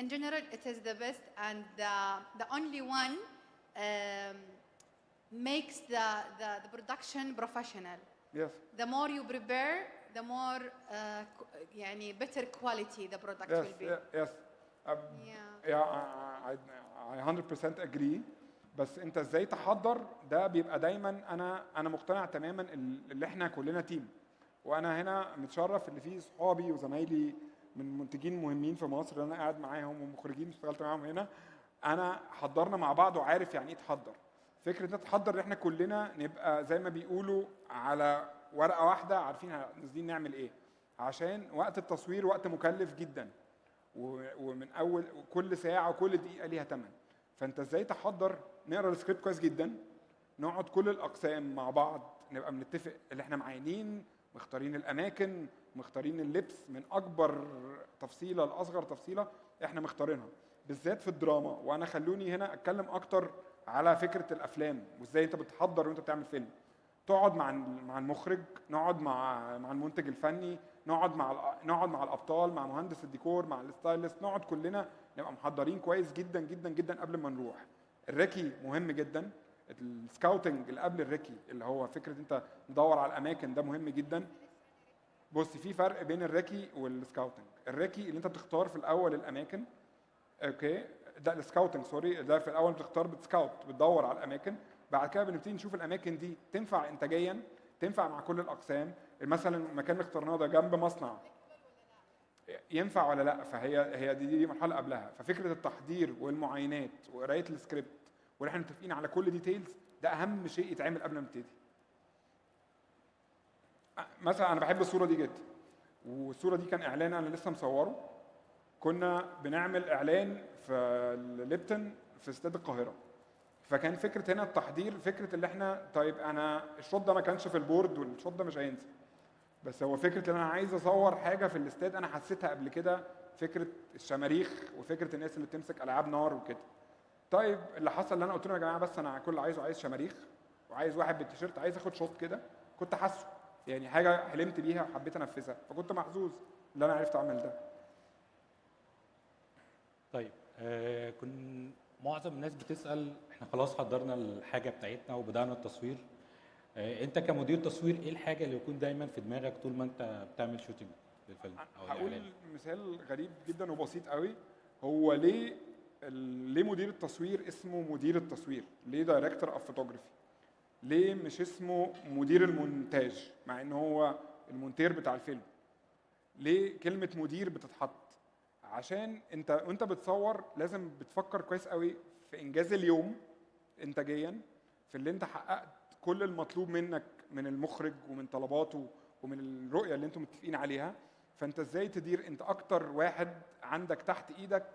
In general, it is the best and the only one makes the production professional. Yes. The more you prepare, the more يعني better quality the product will be. Yes. I 100% agree. بس انت ازاي تحضر ده بيبقى دايما انا مقتنع تماما اللي احنا كلنا تيم، وانا هنا متشرف اللي فيه صحابي وزمايلي من منتجين مهمين في مصر اللي انا قاعد معاهم ومخرجين اشتغلت معاهم هنا، انا حضرنا مع بعض وعارف يعني ايه تحضر. فكره ان تحضر ان احنا كلنا نبقى زي ما بيقولوا على ورقه واحده عارفين نازلين نعمل ايه، عشان وقت التصوير وقت مكلف جدا، ومن اول كل ساعه وكل دقيقه ليها ثمن. فانت ازاي تحضر؟ نقرا السكريبت كويس جدا، نقعد كل الاقسام مع بعض، نبقى بنتفق اللي احنا معينين، مختارين الاماكن، مختارين اللبس من اكبر تفصيله لاصغر تفصيله احنا مختارينها، بالذات في الدراما. وانا خلوني هنا اتكلم اكتر على فكره الافلام وازاي انت بتحضر وانت بتعمل فيلم. تقعد مع المخرج، نقعد مع المنتج الفني، نقعد مع الابطال، مع مهندس الديكور، مع الستايلست، نقعد كلنا نبقى محضرين كويس جدا جدا جدا قبل ما نروح. الريكي مهم جدا، السكاوتنج اللي قبل الريكي اللي هو فكره انت ندور على الاماكن ده مهم جدا. بص في فرق بين الريكي والسكاوتنج. الريكي اللي انت بتختار في الاول الاماكن، اوكي، ده السكاوتنج سوري، ده في الاول بتختار بتسكاوت، بتدور على الاماكن، بعد كده بنبتدي نشوف الاماكن دي تنفع انتاجيا، تنفع مع كل الاقسام. مثلا المكان اللي اخترناه ده جنب مصنع ينفع ولا لا، فهي دي مرحله قبلها. ففكره التحضير والمعاينات وقرايه السكريبت واللي احنا متفقين على كل ديتيلز ده اهم شيء يتعمل قبل ما نبتدي. مثلا انا بحب الصوره دي جدا، والصوره دي كان اعلان انا لسه مصوره، كنا بنعمل اعلان في ليبتون في استاد القاهره. فكان فكره هنا التحضير، فكره اللي احنا طيب انا الشوط ده ما كانش في البورد والشوط ده مش هينزل، بس هو فكره ان انا عايز اصور حاجه في الاستاد انا حسيتها قبل كده، فكره الشماريخ وفكره الناس اللي بتمسك العاب نار وكده. طيب اللي حصل اللي انا قلت لهم يا جماعه بس انا كل اللي عايز شماريخ وعايز واحد بالتيشيرت عايز اخد شوط كده، كنت حاسه يعني حاجه حلمت بيها وحبيت انفذها، فكنت محظوظ اللي انا عرفت اعمل ده. طيب كن معظم الناس بتسال احنا خلاص حضرنا الحاجه بتاعتنا وبدانا التصوير، انت كمدير تصوير ايه الحاجه اللي يكون دايما في دماغك طول ما انت بتعمل شوتنج للفيلم او هقول الاعلان؟ مثال غريب جدا وبسيط قوي، هو ليه مدير التصوير اسمه مدير التصوير؟ ليه دايركتور اوف فوتوغرافي؟ ليه مش اسمه مدير المونتاج مع ان هو المونتير بتاع الفيلم؟ ليه كلمه مدير بتتحط؟ عشان انت وانت بتصور لازم بتفكر كويس قوي في انجاز اليوم انتاجيا، في اللي انت حققت كل المطلوب منك من المخرج ومن طلباته ومن الرؤيه اللي انتم متفقين عليها. فانت ازاي تدير؟ انت اكتر واحد عندك تحت ايدك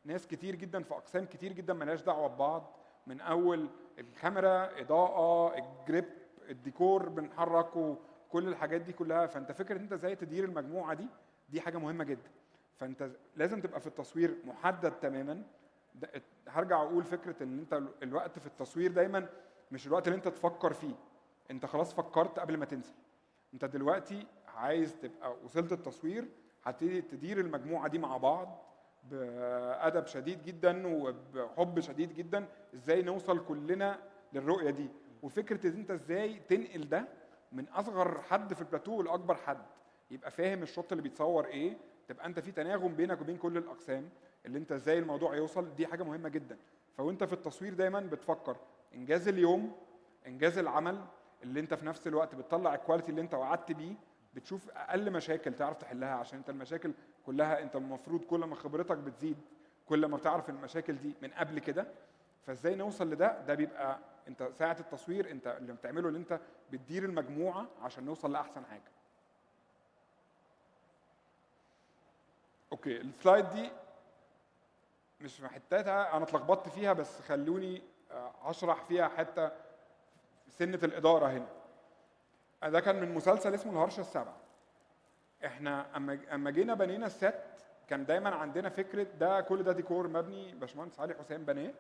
ناس كتير جدا في اقسام كتير جدا مالهاش دعوه ببعض، من اول الكاميرا، اضاءه، الجريب، الديكور بنحركه، كل الحاجات دي كلها. فانت فكره انت ازاي تدير المجموعه دي حاجه مهمه جدا. فانت لازم تبقى في التصوير محدد تماما. هرجع اقول فكره ان انت الوقت في التصوير دايما مش الوقت اللي انت تفكر فيه، انت خلاص فكرت قبل ما تنزل. انت دلوقتي عايز تبقى وصلت التصوير، هتبتدي تدير المجموعه دي مع بعض بأدب شديد جدا وبحب شديد جدا، ازاي نوصل كلنا للرؤيه دي. وفكره ان انت ازاي تنقل ده من اصغر حد في البلاتو لاكبر حد، يبقى فاهم الشوط اللي بيتصور ايه، تبقى انت في تناغم بينك وبين كل الاقسام، اللي انت ازاي الموضوع يوصل، دي حاجه مهمه جدا. فوانت في التصوير دايما بتفكر انجاز اليوم، انجاز العمل، اللي انت في نفس الوقت بتطلع الكواليتي اللي انت وعدت بيه، بتشوف اقل مشاكل تعرف تحلها، عشان انت المشاكل كلها انت المفروض كل ما خبرتك بتزيد كل ما بتعرف المشاكل دي من قبل كده. فازاي نوصل لده؟ ده بيبقى انت ساعه التصوير انت اللي بتعمله، اللي انت بتدير المجموعه عشان نوصل لاحسن حاجه. اوكي، السلايد دي مش محتاجها، انا اتلخبطت فيها، بس خلوني اشرح فيها حتى سنه الاداره هنا. ده كان من مسلسل اسمه الهرشه السابعه. احنا اما جينا بنينا الست، كان دايما عندنا فكره ده كل ده ديكور مبني باشمهندس علي حسام بناه.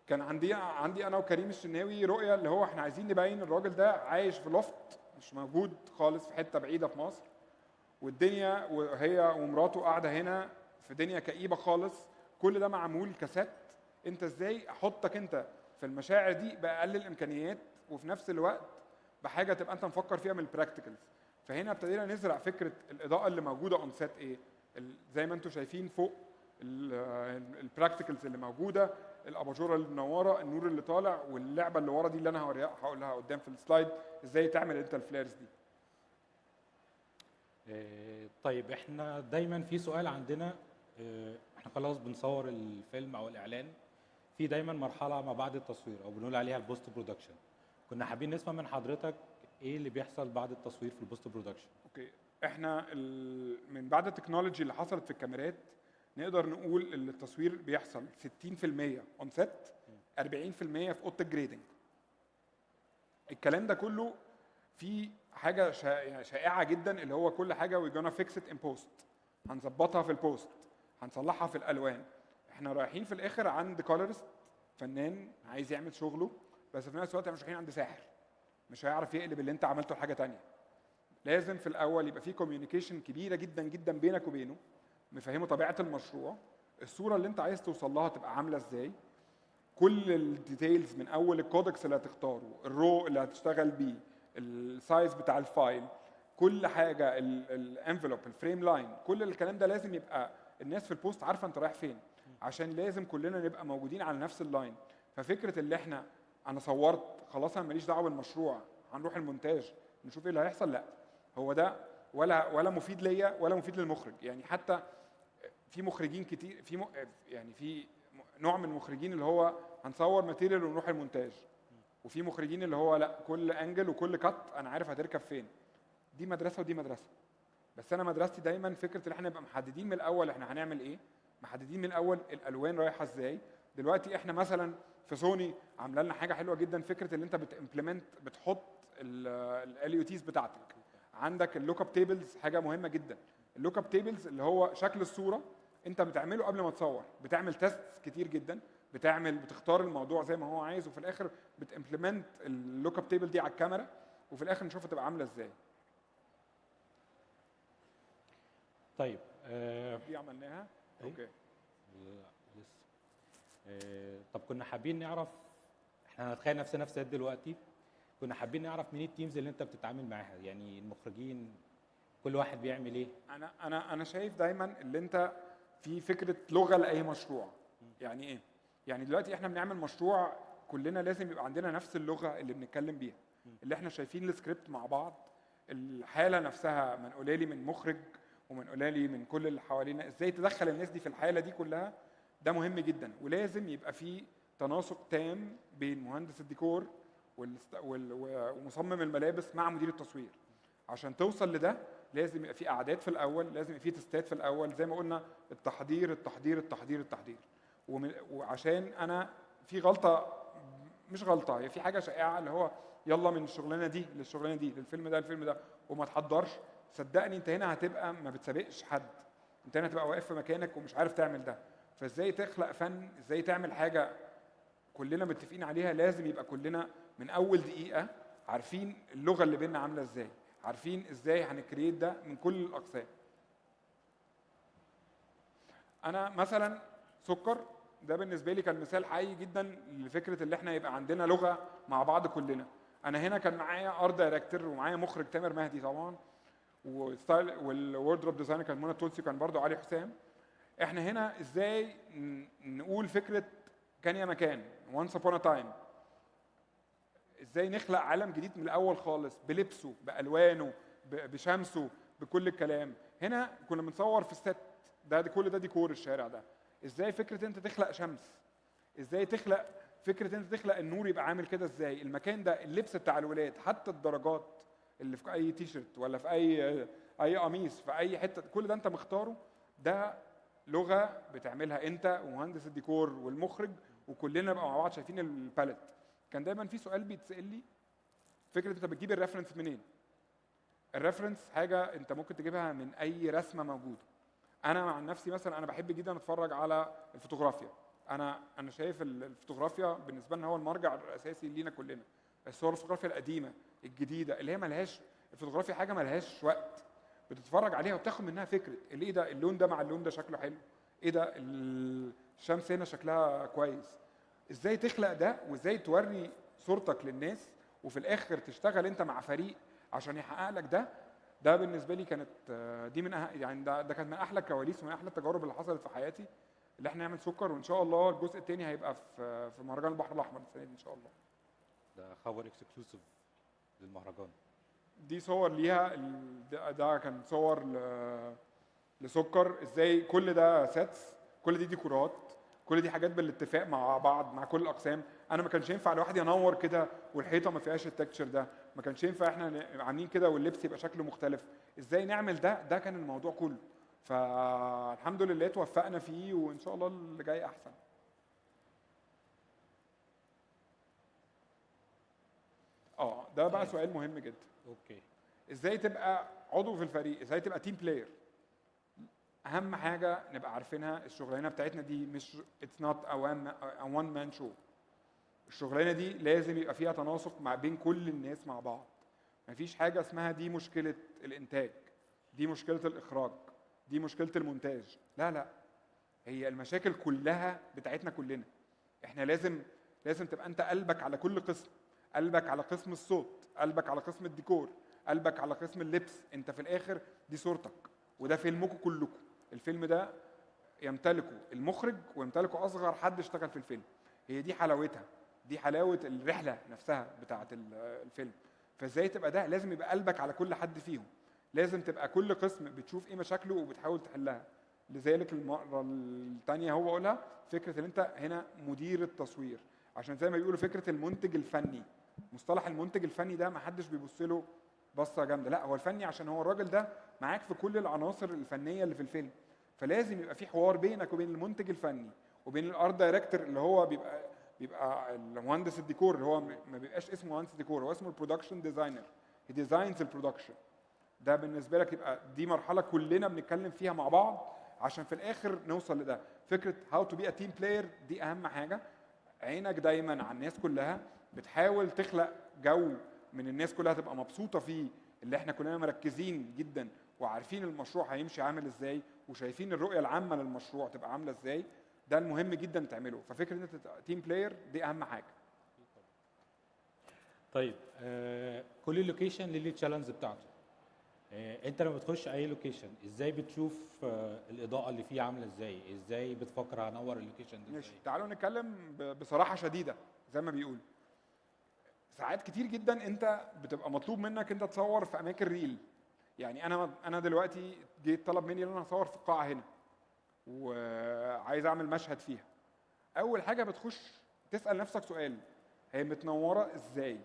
كان عندي انا وكريم الشناوي رؤيه اللي هو احنا عايزين نبين الراجل ده عايش في لوفت مش موجود خالص في حته بعيده في مصر، والدنيا وهي ومراته قاعده هنا في دنيا كئيبه خالص. كل ده معمول كست. انت ازاي احطك انت في المشاعر دي باقل الامكانيات، وفي نفس الوقت بحاجه تبقى انت مفكر فيها من البراكتيكالز. فهنا ابتدينا نزرع فكره الاضاءه اللي موجوده اون سيت ايه، زي ما انتم شايفين فوق البراكتيكالز اللي موجوده، الاباجوره اللي منوره، النور اللي طالع، واللعبه اللي ورا دي اللي انا هقولها قدام في السلايد ازاي تعمل انت الفليرز دي. طيب احنا دايما في سؤال عندنا، احنا خلاص بنصور الفيلم او الاعلان، في دايما مرحله ما بعد التصوير او بنقول عليها البوست برودكشن. كنا حابين نسمع من حضرتك ايه اللي بيحصل بعد التصوير في البوست برودكشن. اوكي، احنا من بعد التكنولوجي اللي حصلت في الكاميرات نقدر نقول ان التصوير بيحصل 60% اون سيت، 40% في اوضه الجريدنج. الكلام ده كله في حاجه شائعه جدا، اللي هو كل حاجه وي جونا فيكس ات ان بوست، هنظبطها في البوست، هنصلحها في الالوان. احنا رايحين في الاخر عند كولرست، فنان عايز يعمل شغله، بس في نفس الوقت مش رايحين عند ساحر مش هيعرف يقلب اللي انت عملته لحاجه ثانيه. لازم في الاول يبقى في كوميونيكيشن كبيره جدا جدا بينك وبينه، مفهمه طبيعه المشروع، الصوره اللي انت عايز توصل لها تبقى عامله ازاي، كل الديتيلز من اول الكودكس اللي هتختاره، الرو اللي هتشتغل بيه، السايز بتاع الفايل، كل حاجه، الانفلوب، الفريم لاين، كل الكلام ده لازم يبقى الناس في البوست عارفه انت رايح فين، عشان لازم كلنا نبقى موجودين على نفس اللاين. ففكره اللي انا صورت خلاص انا ماليش دعوه بالمشروع، هنروح المونتاج نشوف ايه اللي هيحصل، لا، هو ده ولا مفيد ليا ولا مفيد للمخرج. يعني حتى في مخرجين كتير، في نوع من المخرجين اللي هو هنصور ماتيريال ونروح المونتاج، وفي مخرجين اللي هو لا، كل انجل وكل كات انا عارف هتركب فين. دي مدرسه ودي مدرسه، بس انا مدرستي دايما فكره ان احنا نبقى محددين من الاول احنا هنعمل ايه، محددين من الاول الالوان رايحه ازاي. دلوقتي احنا مثلا في سوني عامله لنا حاجه حلوه جدا، فكره ان انت بتمبلمنت، بتحط اليو تيز بتاعتك عندك. اللوك اب تيبلز حاجه مهمه جدا. اللوك اب تيبلز اللي هو شكل الصوره انت بتعمله قبل ما تصور، بتعمل تيست كتير جدا، بتختار الموضوع زي ما هو عايز، وفي الاخر بتمبلمنت اللوك اب تيبل دي على الكاميرا، وفي الاخر نشوفها تبقى عامله ازاي. طيب دي عملناها. اوكي لسه. طب كنا حابين نعرف، احنا هنتخيل نفسنا في سيت دلوقتي، كنا حابين نعرف مين التيمز اللي انت بتتعامل معاها، يعني المخرجين كل واحد بيعمل ايه؟ انا شايف دايما اللي انت في فكره لغه لاي مشروع. يعني ايه؟ يعني دلوقتي احنا بنعمل مشروع كلنا لازم يبقى عندنا نفس اللغه اللي بنتكلم بيها، اللي احنا شايفين السكريبت مع بعض، الحاله نفسها منقوله لي من مخرج ومنقوله لي من كل اللي حوالينا، ازاي تدخل الناس دي في الحاله دي كلها، ده مهم جدا. ولازم يبقى في تناسق تام بين مهندس الديكور ومصمم الملابس مع مدير التصوير. عشان توصل لده لازم يبقى في قعدات في الاول، لازم يبقى في تستات في الاول، زي ما قلنا التحضير التحضير التحضير التحضير. وعشان انا في غلطه، مش غلطه، هي في حاجه شائعه اللي هو يلا من الشغلانه دي للشغلانه دي، للفيلم ده للفيلم ده، وما تحضرش. صدقني انت هنا هتبقى ما بتسابقش حد، انت هنا هتبقى واقف في مكانك ومش عارف تعمل ده. فازاي تخلق فن، ازاي تعمل حاجه كلنا متفقين عليها؟ لازم يبقى كلنا من اول دقيقه عارفين اللغه اللي بيننا عامله ازاي، عارفين ازاي هنكريت ده من كل الاقسام. انا مثلا سكر ده بالنسبه لي كان مثال حي جدا لفكره اللي احنا يبقى عندنا لغه مع بعض كلنا. انا هنا كان معايا ارت دايركتور ومعايا مخرج تامر مهدي طبعا، وستايل والوردروب ديزاينر كان منى تونسي، كان برضو علي حسام. احنا هنا ازاي نقول فكره كان يا مكان وانس ابون ا تايم، ازاي نخلق عالم جديد من الاول خالص بلبسه بالوانه بشمسه بكل الكلام. هنا كنا بنصور في الست ده كل ده ديكور الشارع ده، ازاي فكره انت تخلق شمس، ازاي تخلق فكره انت تخلق النور يبقى عامل كده ازاي، المكان ده، اللبس بتاع الولاد، حتى الدرجات اللي في اي تي شيرت ولا في اي قميص في اي حته، كل ده انت مختاره. ده لغه بتعملها انت ومهندس الديكور والمخرج، وكلنا نبقى مع بعض شايفين الباليت. كان دايما في سؤال بيتسال لي، فكره انت بتجيب الريفرنس منين؟ الريفرنس حاجه انت ممكن تجيبها من اي رسمه موجوده. انا مع نفسي مثلا انا بحب جدا اتفرج على الفوتوغرافيا، انا شايف الفوتوغرافيا بالنسبه لنا هو المرجع الاساسي لينا كلنا. الصور الفوتوغرافيا القديمه الجديده اللي هي ملهاش، الفوتوغرافيا حاجه ملهاش وقت، بتتفرج عليها وبتاخد منها فكره ايه ده، اللون ده مع اللون ده شكله حلو، ايه ده الشمس هنا شكلها كويس. ازاي تخلق ده وازاي توري صورتك للناس وفي الاخر تشتغل انت مع فريق عشان يحقق لك ده. ده بالنسبه لي كانت دي من يعني ده كانت من احلى الكواليس ومن احلى التجارب اللي حصلت في حياتي، اللي احنا نعمل سكر. وان شاء الله الجزء الثاني هيبقى في مهرجان البحر الاحمر السنه دي ان شاء الله. ده خبر اكسكلوسيف للمهرجان. دي صور ليها ده كان صور لسكر، ازاي كل ده سيتس، كل دي ديكورات، كل دي حاجات بالاتفاق مع بعض مع كل الاقسام. انا ما كانش ينفع لوحدي انور كده والحيطه ما فيهاش التكتشر ده، ما كانش ينفع احنا عاملين كده واللبس يبقى شكله مختلف. ازاي نعمل ده كان الموضوع كله. فالحمد لله توفقنا فيه، وان شاء الله اللي جاي احسن. ده بقى سؤال مهم جدا. اوكي. ازاي تبقى عضو في الفريق، ازاي تبقى تيم بلاير. اهم حاجه نبقى عارفينها، الشغلانه بتاعتنا دي مش اتس نوت ا وان مان شو. الشغلانه دي لازم يبقى فيها تناسق ما بين كل الناس مع بعض. مفيش حاجه اسمها دي مشكله الانتاج، دي مشكله الاخراج، دي مشكله المونتاج. لا، هي المشاكل كلها بتاعتنا كلنا. احنا لازم تبقى انت قلبك على كل قسم، قلبك على قسم الصوت، قلبك على قسم الديكور، قلبك على قسم اللبس. انت في الاخر دي صورتك، وده فيلمكم كلكم. الفيلم ده يمتلكه المخرج ويمتلكه اصغر حد اشتغل في الفيلم. هي دي حلاوتها، دي حلاوه الرحله نفسها بتاعه الفيلم. فازاي تبقى ده؟ لازم يبقى قلبك على كل حد فيهم، لازم تبقى كل قسم بتشوف ايه مشاكله وبتحاول تحلها. لذلك المره الثانيه هو قولها، فكره ان انت هنا مدير التصوير، عشان زي ما بيقولوا فكره المنتج الفني. مصطلح المنتج الفني ده ما حدش بيبص له بصه جامده، لا هو الفني عشان هو الراجل ده معاك في كل العناصر الفنيه اللي في الفيلم. فلازم يبقى في حوار بينك وبين المنتج الفني وبين الارت دايركتور اللي هو بيبقى المهندس الديكور، اللي هو ما بيبقاش اسمه مهندس ديكور، هو اسمه البرودكشن ديزاينر. هي ديزاينز البرودكشن. ده بالنسبه لك يبقى دي مرحله كلنا بنتكلم فيها مع بعض عشان في الاخر نوصل لده. فكره هاو تو بي ا تيم بلاير دي اهم حاجه. عينك دايما على الناس كلها، بتحاول تخلق جو من الناس كلها تبقى مبسوطه فيه، اللي احنا كلنا مركزين جدا وعارفين المشروع هيمشي عامل ازاي وشايفين الرؤيه العامه للمشروع تبقى عامله ازاي. ده المهم جدا تعمله. ففكره ان انت تيم بلاير دي اهم حاجه. طيب كل لوكيشن ليه التشالنج بتاعته. انت لما بتخش اي لوكيشن ازاي بتشوف الاضاءه اللي فيه عامله ازاي بتفكر هنور اللوكيشن ده ازاي؟ تعالوا نتكلم بصراحه شديده زي ما بيقول. ساعات كتير جدا انت بتبقى مطلوب منك انت تصور في اماكن ريل. يعني انا دلوقتي جيت طلب مني ان انا اصور في القاعه هنا وعايز اعمل مشهد فيها. اول حاجه بتخش تسال نفسك سؤال، هي متنوره ازاي؟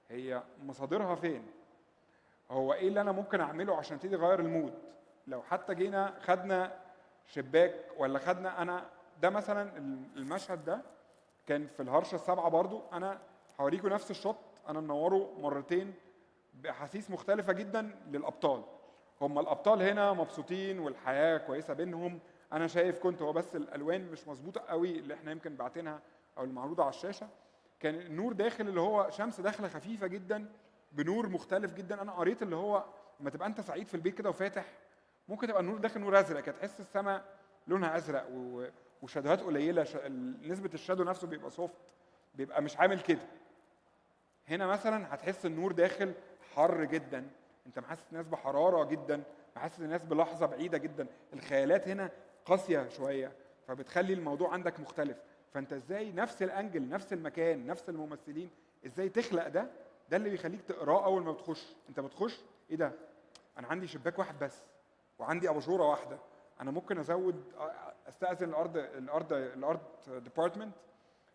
هي مصادرها فين؟ هو ايه اللي انا ممكن اعمله عشان ابتدي اغير المود؟ لو حتى جينا خدنا شباك ولا خدنا ده مثلا المشهد ده كان في الهرشه السابعه برضو. انا هوريكم نفس الشوت انا منوره مرتين باحاسيس مختلفه جدا للابطال. هم الابطال هنا مبسوطين والحياه كويسه بينهم. انا شايف هو بس الالوان مش مظبوطه قوي اللي احنا يمكن باعتينها او المعروضه على الشاشه. كان النور داخل اللي هو شمس داخله خفيفه جدا بنور مختلف جدا. انا قريت اللي هو لما تبقى انت سعيد في البيت كده وفاتح، ممكن تبقى النور داخل نور ازرق كده، تحس السماء لونها ازرق وشادوهات قليله، نسبه الشادو نفسه بيبقى سوفت، بيبقى مش عامل كده. هنا مثلا هتحس النور داخل حر جدا، انت محسس الناس بحراره جدا، محسس الناس بلحظه بعيده جدا. الخيالات هنا قاسيه شويه فبتخلي الموضوع عندك مختلف. فانت ازاي نفس الانجل نفس المكان نفس الممثلين ازاي تخلق ده اللي بيخليك تقراه اول ما بتخش. انت بتخش ايه ده؟ انا عندي شباك واحد بس وعندي اباجوره واحده، انا ممكن ازود استاذن الارض ديبارتمنت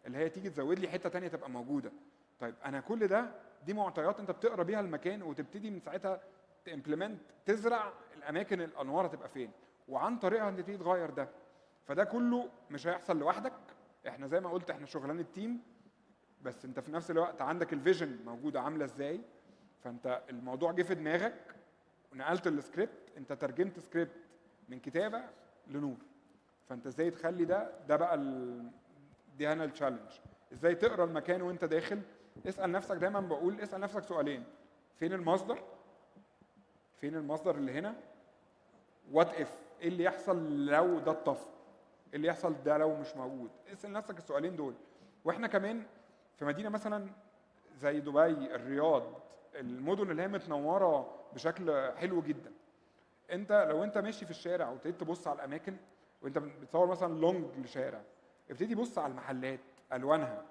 اللي هي تيجي تزود لي حته ثانيه تبقى موجوده. طيب انا كل دي معطيات انت بتقرا بيها المكان وتبتدي من ساعتها تمبلمنت، تزرع الاماكن الانوار تبقى فين، وعن طريقها انت تبتدي تغير ده. فده كله مش هيحصل لوحدك. احنا زي ما قلت احنا شغلانه تيم، بس انت في نفس الوقت عندك الفيجن موجوده عامله ازاي. فانت الموضوع جه في دماغك ونقلت السكريبت، انت ترجمت سكريبت من كتابه لنور. فانت ازاي تخلي ده بقى دي هنا التشالنج. ازاي تقرا المكان وانت داخل. اسال نفسك، دايما بقول اسال نفسك سؤالين: فين المصدر؟ فين المصدر اللي هنا؟ وات اف، ايه اللي يحصل لو ده اتطفى؟ ايه اللي يحصل ده لو مش موجود؟ اسال نفسك السؤالين دول. واحنا كمان في مدينه مثلا زي دبي، الرياض، المدن اللي هي متنوره بشكل حلو جدا. انت لو انت ماشي في الشارع وابتديت تبص على الاماكن وانت بتصور مثلا لونج لشارع، ابتدي بص على المحلات، الوانها،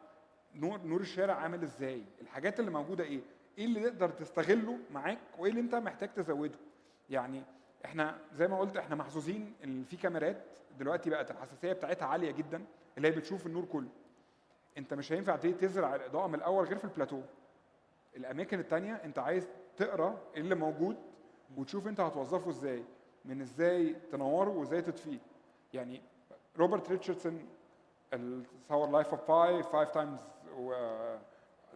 نور الشارع عامل ازاي، الحاجات اللي موجوده ايه. ايه اللي تقدر تستغله معاك وايه اللي انت محتاج تزوده. يعني احنا زي ما قلت احنا محظوظين ان في كاميرات دلوقتي بقت الحساسيه بتاعتها عاليه جدا، اللي هي بتشوف النور كله. انت مش هينفع تزرع الاضاءه من الاول غير في البلاتو. الاماكن التانية انت عايز تقرا ايه اللي موجود وتشوف انت هتوظفه ازاي، من ازاي تنوره وازاي تطفيه. يعني روبرت ريتشاردسون صور لايف اوف باي 5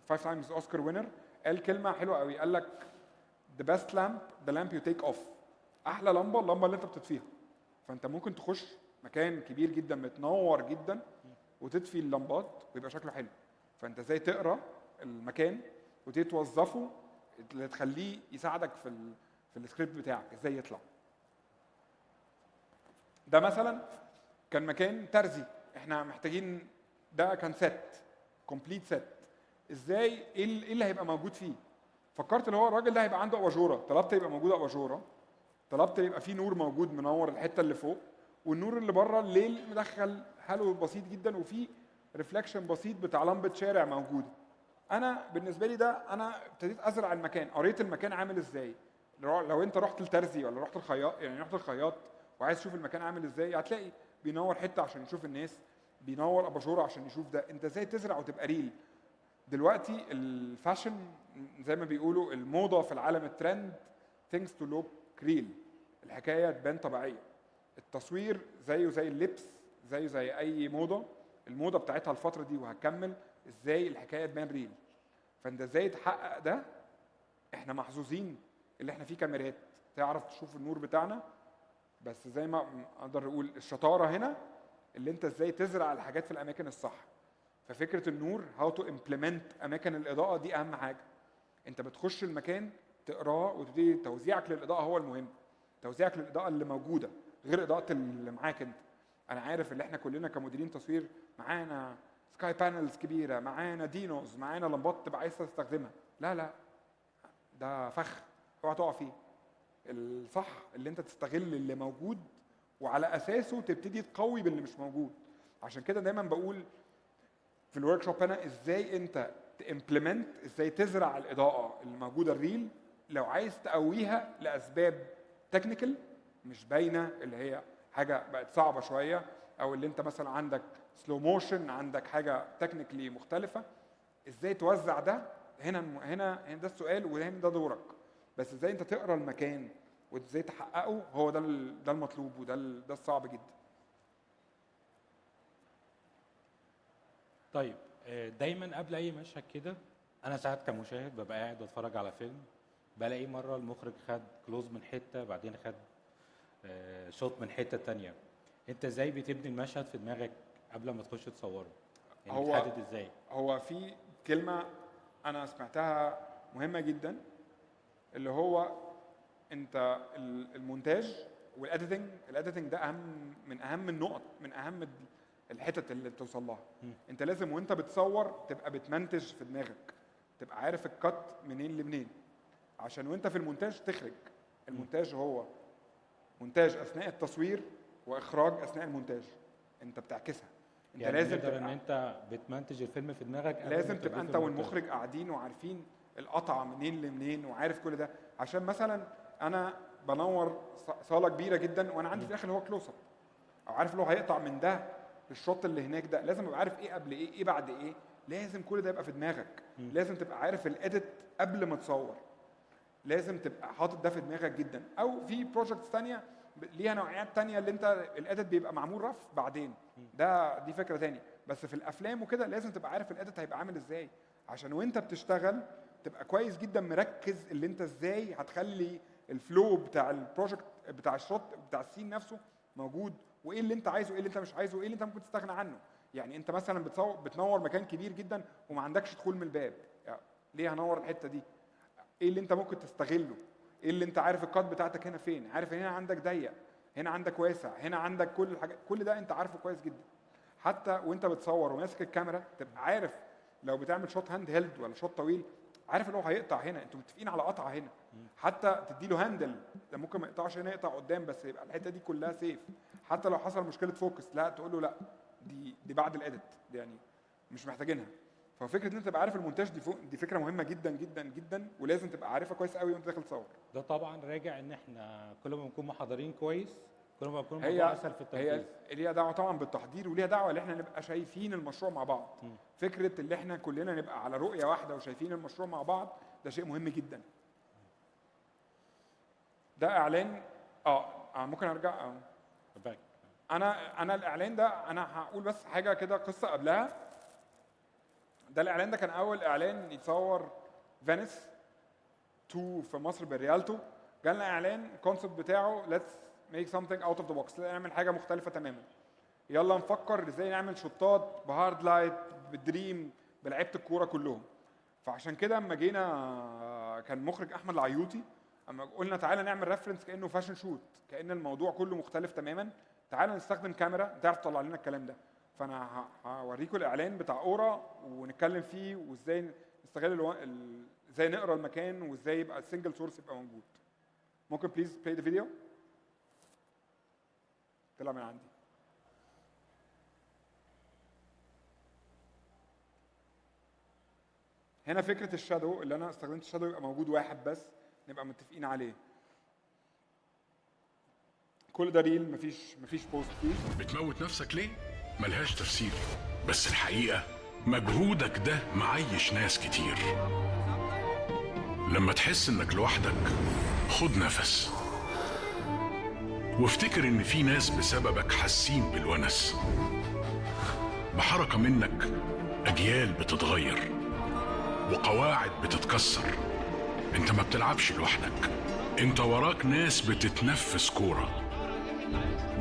تايمز اوسكار وينر، قال كلمه حلوه قوي، قال لك the best lamp the lamp you take off. احلى لمبه اللمبه اللي انت بتطفيها. فانت ممكن تخش مكان كبير جدا متنور جدا وتطفي اللمبات ويبقى شكله حلو. فانت ازاي تقرا المكان وتبتدي توظفه اللي تخليه يساعدك في السكريبت بتاعك ازاي يطلع. ده مثلا كان مكان ترزي، احنا محتاجين، ده كان ست كومبليت ست. ازاي ايه اللي هيبقى موجود فيه؟ فكرت اللي هو الراجل ده هيبقى عنده اباجوره، طلبت يبقى موجود اباجوره، طلبت يبقى فيه نور موجود منور الحته اللي فوق، والنور اللي بره الليل مدخل هالو بسيط جدا وفي ريفلكشن بسيط بتاع لمبه شارع موجوده. انا بالنسبه لي ده انا ابتديت ازرع المكان، قريت المكان عامل ازاي. لو انت رحت الترزي ولا رحت الخياط، يعني رحت الخياط وعايز تشوف المكان عامل ازاي، هتلاقي بينور حته عشان يشوف الناس، بينور اباجوره عشان يشوف ده. انت ازاي تزرع وتبقى ريل. دلوقتي الفاشن زي ما بيقولوا الموضه في العالم، الترند things to look real، الحكايه تبان طبيعيه. التصوير زيه زي اللبس، زيه زي اي موضه، الموضه بتاعتها الفتره دي وهتكمل، ازاي الحكايه تبان ريل. فانت ازاي تحقق ده؟ احنا محظوظين اللي احنا فيه كاميرات تعرف تشوف النور بتاعنا، بس زي ما اقدر اقول الشطاره هنا اللي انت ازاي تزرع الحاجات في الاماكن الصح. ففكره النور هاو تو امبلمنت اماكن الاضاءه دي اهم حاجه. انت بتخش المكان تقراه وتبتدي توزيعك للاضاءه هو المهم، توزيعك للاضاءه اللي موجوده غير اضاءه اللي معاك انت. انا عارف ان احنا كلنا كمديرين تصوير معانا سكاي بانلز كبيره، معانا دينوز، معانا لمبات تبقى عايز تستخدمها. لا ده فخ، اوعى تقع فيه. الصح اللي انت تستغل اللي موجود وعلى اساسه تبتدي تقوي باللي مش موجود. عشان كده دايما بقول في الورك شوب هنا ازاي انت تمبلمنت، ازاي تزرع الاضاءه اللي موجوده الريل لو عايز تقويها لاسباب تكنيكال مش باينه، اللي هي حاجه بقت صعبه شويه، او اللي انت مثلا عندك سلو موشن، عندك حاجه تكنيكلي مختلفه. ازاي توزع ده؟ هنا ده السؤال وهنا ده دورك. بس ازاي انت تقرا المكان وازاي تحققه، هو ده المطلوب وده الصعب جدا. طيب دايما قبل اي مشهد كده انا ساعات كمشاهد ببقى قاعد بتفرج على فيلم، بلاقي مره المخرج خد كلوز من حته، بعدين خد شوت من حته تانية. انت ازاي بتبني المشهد في دماغك قبل ما تخش تصوره؟ يعني بتحدد ازاي؟ هو في كلمه انا سمعتها مهمه جدا، اللي هو انت المونتاج والاديتنج ده من اهم النقط، من اهم الحتت اللي بتوصل لها. انت لازم وانت بتصور تبقى بتمنتج في دماغك، تبقى عارف الكات منين لمنين، عشان وانت في المونتاج تخرج. المونتاج هو مونتاج اثناء التصوير واخراج اثناء المونتاج، انت بتعكسها. انت يعني لازم تقدر ان انت بتمنتج الفيلم في دماغك، لازم تبقى انت والمخرج قاعدين وعارفين القطعه منين لمنين وعارف كل ده. عشان مثلا انا بنور صاله كبيره جدا وانا عندي في الاخر هو كلوز اب، او عارف اللي هو هيقطع من ده للشوط اللي هناك ده، لازم ابقى عارف ايه قبل ايه بعد ايه. لازم كل ده يبقى في دماغك. لازم تبقى عارف الاديت قبل ما تصور، لازم تبقى حاطط ده في دماغك جدا. او في بروجكتس ثانيه ليها نوعيات تانية اللي انت الاديت بيبقى معمول رف بعدين، دي فكره ثانيه. بس في الافلام وكده لازم تبقى عارف الاديت هيبقى عامل ازاي، عشان وانت بتشتغل تبقى كويس جدا مركز اللي انت ازاي هتخلي الفلو بتاع البروجكت بتاع الشوت بتاع السين نفسه موجود، وايه اللي انت عايزه وايه اللي انت مش عايزه وايه اللي انت ممكن تستغنى عنه. يعني انت مثلا بتنور مكان كبير جدا وما عندكش دخول من الباب، يعني ليه هنور الحته دي؟ ايه اللي انت ممكن تستغله؟ ايه اللي انت عارف الكات بتاعتك هنا فين، عارف هنا عندك ضيق، هنا عندك واسع، هنا عندك كل الحاجات، كل ده انت عارفه كويس جدا. حتى وانت بتصور وماسك الكاميرا تبقى عارف لو بتعمل شوت هاند هيلد ولا شوت طويل، عارف اللي هو هيقطع هنا، انتوا متفقين على قطعه هنا، حتى تديله هاندل ده ممكن ما يقطعش هنا، يقطع قدام بس يبقى الحته دي كلها سيف. حتى لو حصل مشكله فوكس لا تقول له لا دي بعد الاديت، دي يعني مش محتاجينها. ففكره ان انت تبقى عارف المونتاج دي فكره مهمه جدا جدا جدا، ولازم تبقى عارفها كويس قوي وانت داخل تصور. ده طبعا راجع ان احنا كل ما بنكون محضرين كويس كل ما بيكون الموضوع اسهل في التنفيذ. هي ليها دعوه طبعا بالتحضير، وليها دعوه ان احنا نبقى شايفين المشروع مع بعض. فكره ان احنا كلنا نبقى على رؤيه واحده وشايفين المشروع مع بعض ده شيء مهم جدا. ده اعلان ممكن ارجع انا الاعلان ده انا هقول بس حاجه كده قصه قبلها. ده الاعلان ده كان اول اعلان يتصور فينيس 2 في مصر بالريالتو. جالنا اعلان الكونسيبت بتاعه let's make something out of the box، نعمل حاجه مختلفه تماما. يلا نفكر ازاي نعمل شوتات بهارد لايت بدريم بلعيبه الكوره كلهم. فعشان كده اما جينا كان مخرج احمد العيوطي، اما قلنا تعالى نعمل ريفرنس كانه فاشن شوت، كان الموضوع كله مختلف تماما، تعالى نستخدم كاميرا تعرف تطلع لنا الكلام ده. فانا هوريكم الاعلان بتاع اورا ونتكلم فيه وازاي نستغل ازاي نقرا المكان وازاي يبقى السنجل سورس يبقى موجود. ممكن بليز بلاي ذا فيديو؟ طلع من عندي. هنا فكره الشادو اللي انا استخدمت الشادو يبقى موجود واحد بس نبقى متفقين عليه. كل ده ريل مفيش بوست فيه. بتموت نفسك ليه؟ ملهاش تفسير، بس الحقيقة مجهودك ده معيش ناس كتير. لما تحس انك لوحدك خد نفس وافتكر ان في ناس بسببك حاسين بالونس. بحركة منك اجيال بتتغير وقواعد بتتكسر. انت ما بتلعبش لوحدك، انت وراك ناس بتتنفس كورة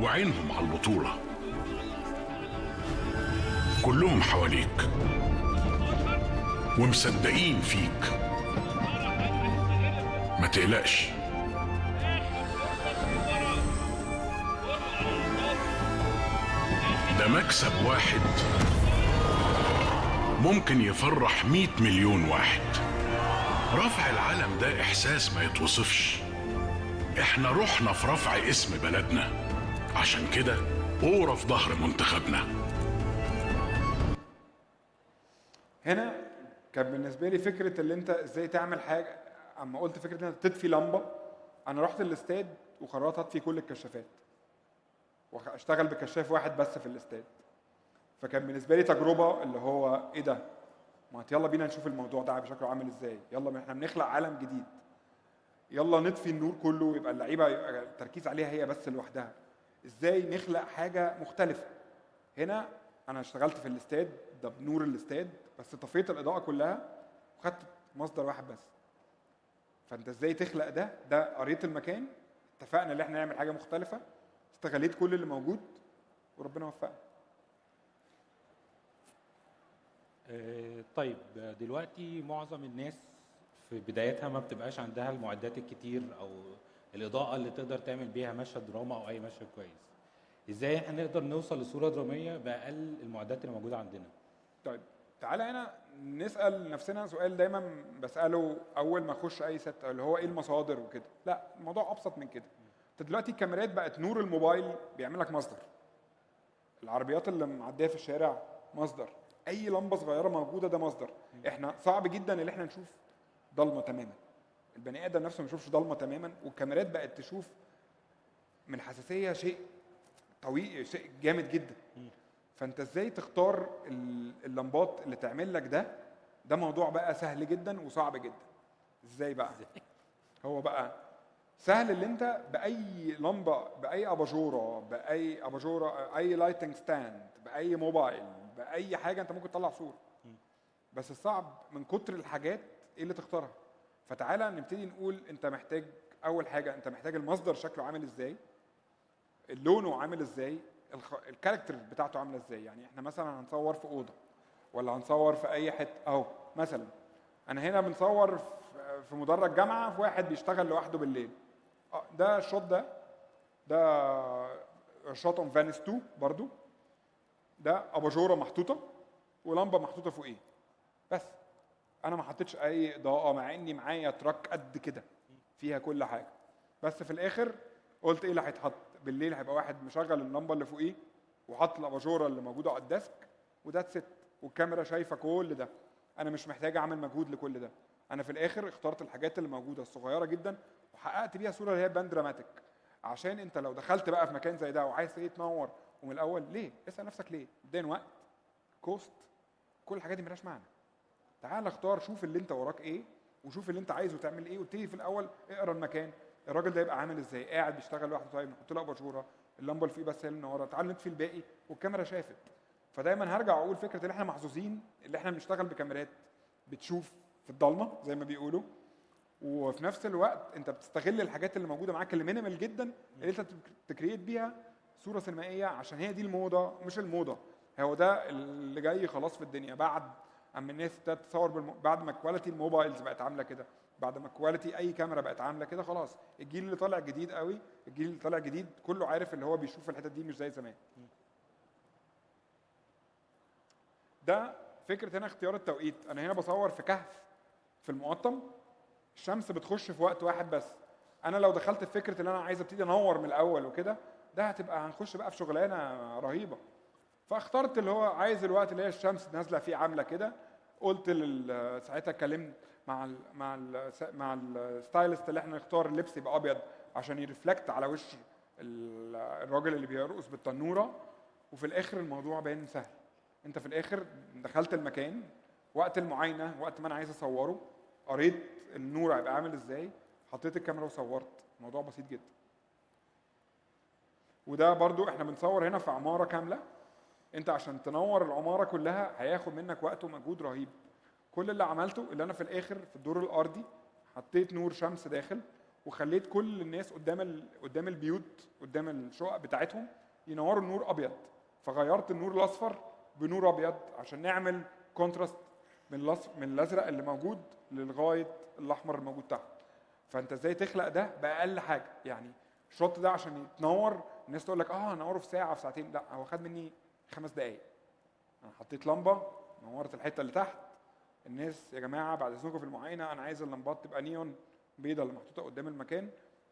وعينهم على البطولة. كلهم حواليك ومصدقين فيك. ما تقلقش، ده مكسب واحد ممكن يفرح 100 مليون واحد. رفع العلم ده إحساس ما يتوصفش. إحنا روحنا في رفع اسم بلدنا، عشان كده أورا في ظهر منتخبنا. هنا كان بالنسبة لي فكرة اللي أنت إزاي تعمل حاجة. أما قلت فكرة إن أنت تطفي لمبة، أنا رحت الاستاد وقررت أطفي كل الكشافات واشتغل بكشاف واحد بس في الاستاد. فكان بالنسبه لي تجربه اللي هو ايه ده، ما يلا بينا نشوف الموضوع ده بشكله عامل ازاي. يلا احنا بنخلق عالم جديد، يلا نطفي النور كله ويبقى اللعيبه يبقى التركيز عليها هي بس لوحدها. ازاي نخلق حاجه مختلفه. هنا انا اشتغلت في الاستاد ده بنور الاستاد، بس طفيت الاضاءه كلها وخدت مصدر واحد بس. فانت ازاي تخلق ده قريت المكان، اتفقنا ان احنا نعمل حاجه مختلفه، استغليت كل اللي موجود وربنا وفقنا. طيب دلوقتي معظم الناس في بدايتها ما بتبقاش عندها المعدات الكتير او الاضاءه اللي تقدر تعمل بيها مشهد دراما او اي مشهد كويس. ازاي احنا نقدر نوصل لصوره دراميه باقل المعدات اللي موجوده عندنا؟ طيب تعالى هنا نسال نفسنا سؤال دايما بساله اول ما اخش اي ست، اللي هو ايه المصادر وكده. لا، الموضوع ابسط من كده. انت دلوقتي الكاميرات بقت نور الموبايل بيعمل لك مصدر، العربيات اللي معديه في الشارع مصدر، اي لمبه صغيره موجوده ده مصدر. احنا صعب جدا ان احنا نشوف ضلمه تماما، البني ادم نفسه ما يشوفش ضلمه تماما، والكاميرات بقت تشوف من حساسيه شيء طويل، شيء جامد جدا. فانت ازاي تختار اللمبات اللي تعمل لك ده موضوع بقى سهل جدا وصعب جدا. ازاي بقى؟ هو بقى سهل اللي انت باي لمبه، باي اباجوره، اي لايتنج ستاند، باي موبايل، باي حاجه انت ممكن تطلع صوره. بس الصعب من كتر الحاجات ايه اللي تختارها. فتعالى نبتدي نقول انت محتاج اول حاجه، انت محتاج المصدر شكله عامل ازاي، لونه عامل ازاي، الكاركتر بتاعته عامله ازاي. يعني احنا مثلا هنصور في اوضه ولا هنصور في اي حته اهو. مثلا انا هنا بنصور في مدرج جامعه في واحد بيشتغل لوحده بالليل. ده الشوت ده شوت اون فينيس 2 برضو. ده اباجوره محطوطه ولمبه محطوطه فوقيه بس. انا ما حطيتش اي اضاءه مع اني معايا تراك قد كده فيها كل حاجه. بس في الاخر قلت ايه اللي هيتحط بالليل؟ هيبقى واحد مشغل اللمبه اللي فوقيه وحط الاباجوره اللي موجوده على الديسك وده ست، والكاميرا شايفه كل ده. انا مش محتاج اعمل مجهود لكل ده. انا في الاخر اخترت الحاجات اللي موجوده الصغيره جدا وحققت بيها صوره اللي هي بان دراماتيك. عشان انت لو دخلت بقى في مكان زي ده وعايز ايه تنور ومن الاول ليه؟ اسال نفسك ليه؟ ادين وقت، كوست، كل الحاجات دي مالهاش معنى. تعال اختار، شوف اللي انت وراك ايه وشوف اللي انت عايزه تعمل ايه، وابتدي في الاول اقرا المكان، الراجل ده يبقى عامل ازاي، قاعد بيشتغل لوحده، طيب نحط له اباجوره، اللمبه اللي فيه بس هي اللي منوره، تعال نطفي الباقي والكاميرا شافت. فدايما هرجع اقول فكره ان احنا محظوظين اللي احنا بنشتغل بكاميرات بتشوف في الضلمه زي ما بيقولوا، وفي نفس الوقت انت بتستغل الحاجات اللي موجوده معاك اللي مينيمال جدا اللي انت تكريت بيها صوره سينمائيه، عشان هي دي الموضه مش الموضه، هو ده اللي جاي خلاص في الدنيا. بعد اما الناس ابتدت تصور بعد ما كواليتي الموبايلز بقت عامله كده، بعد ما كواليتي اي كاميرا بقت عامله كده، خلاص الجيل اللي طالع جديد قوي، الجيل اللي طالع جديد كله عارف اللي هو بيشوف الحتت دي مش زي زمان. ده فكره هنا اختيار التوقيت. انا هنا بصور في كهف في المقطم، الشمس بتخش في وقت واحد بس. انا لو دخلت في فكره ان انا عايز ابتدي انور من الاول وكده، ده هتبقى هنخش بقى في شغلانه رهيبه. فاخترت اللي هو عايز الوقت اللي هي الشمس نازله فيه عامله كده. قلت ساعتها اتكلمت مع الستايلست اللي احنا نختار اللبس يبقى ابيض عشان يرفلكت على وش الراجل اللي بيرقص بالتنوره. وفي الاخر الموضوع باين سهل. انت في الاخر دخلت المكان وقت المعاينه، وقت ما انا عايز اصوره، قريت النور هيبقى عامل ازاي، حطيت الكاميرا وصورت. الموضوع بسيط جدا. وده برضو احنا بنصور هنا في عماره كامله. انت عشان تنور العماره كلها هياخد منك وقت ومجهود رهيب. كل اللي عملته اللي انا في الاخر في الدور الارضي حطيت نور شمس داخل، وخليت كل الناس قدام البيوت قدام الشقق بتاعتهم ينوروا النور ابيض. فغيرت النور الاصفر بنور ابيض عشان نعمل كونتراست من الازرق اللي موجود للغايه الاحمر الموجود تحت. فانت ازاي تخلق ده باقل حاجه؟ يعني الشوت ده عشان يتنور الناس تقول لك هنوره في ساعه في ساعتين، لا هو خد مني 5 دقائق. انا حطيت لمبه نورت الحته اللي تحت، الناس يا جماعه بعد اذنكم في المعاينه انا عايز اللمبات تبقى نيون بيضه اللي محطوطه قدام المكان.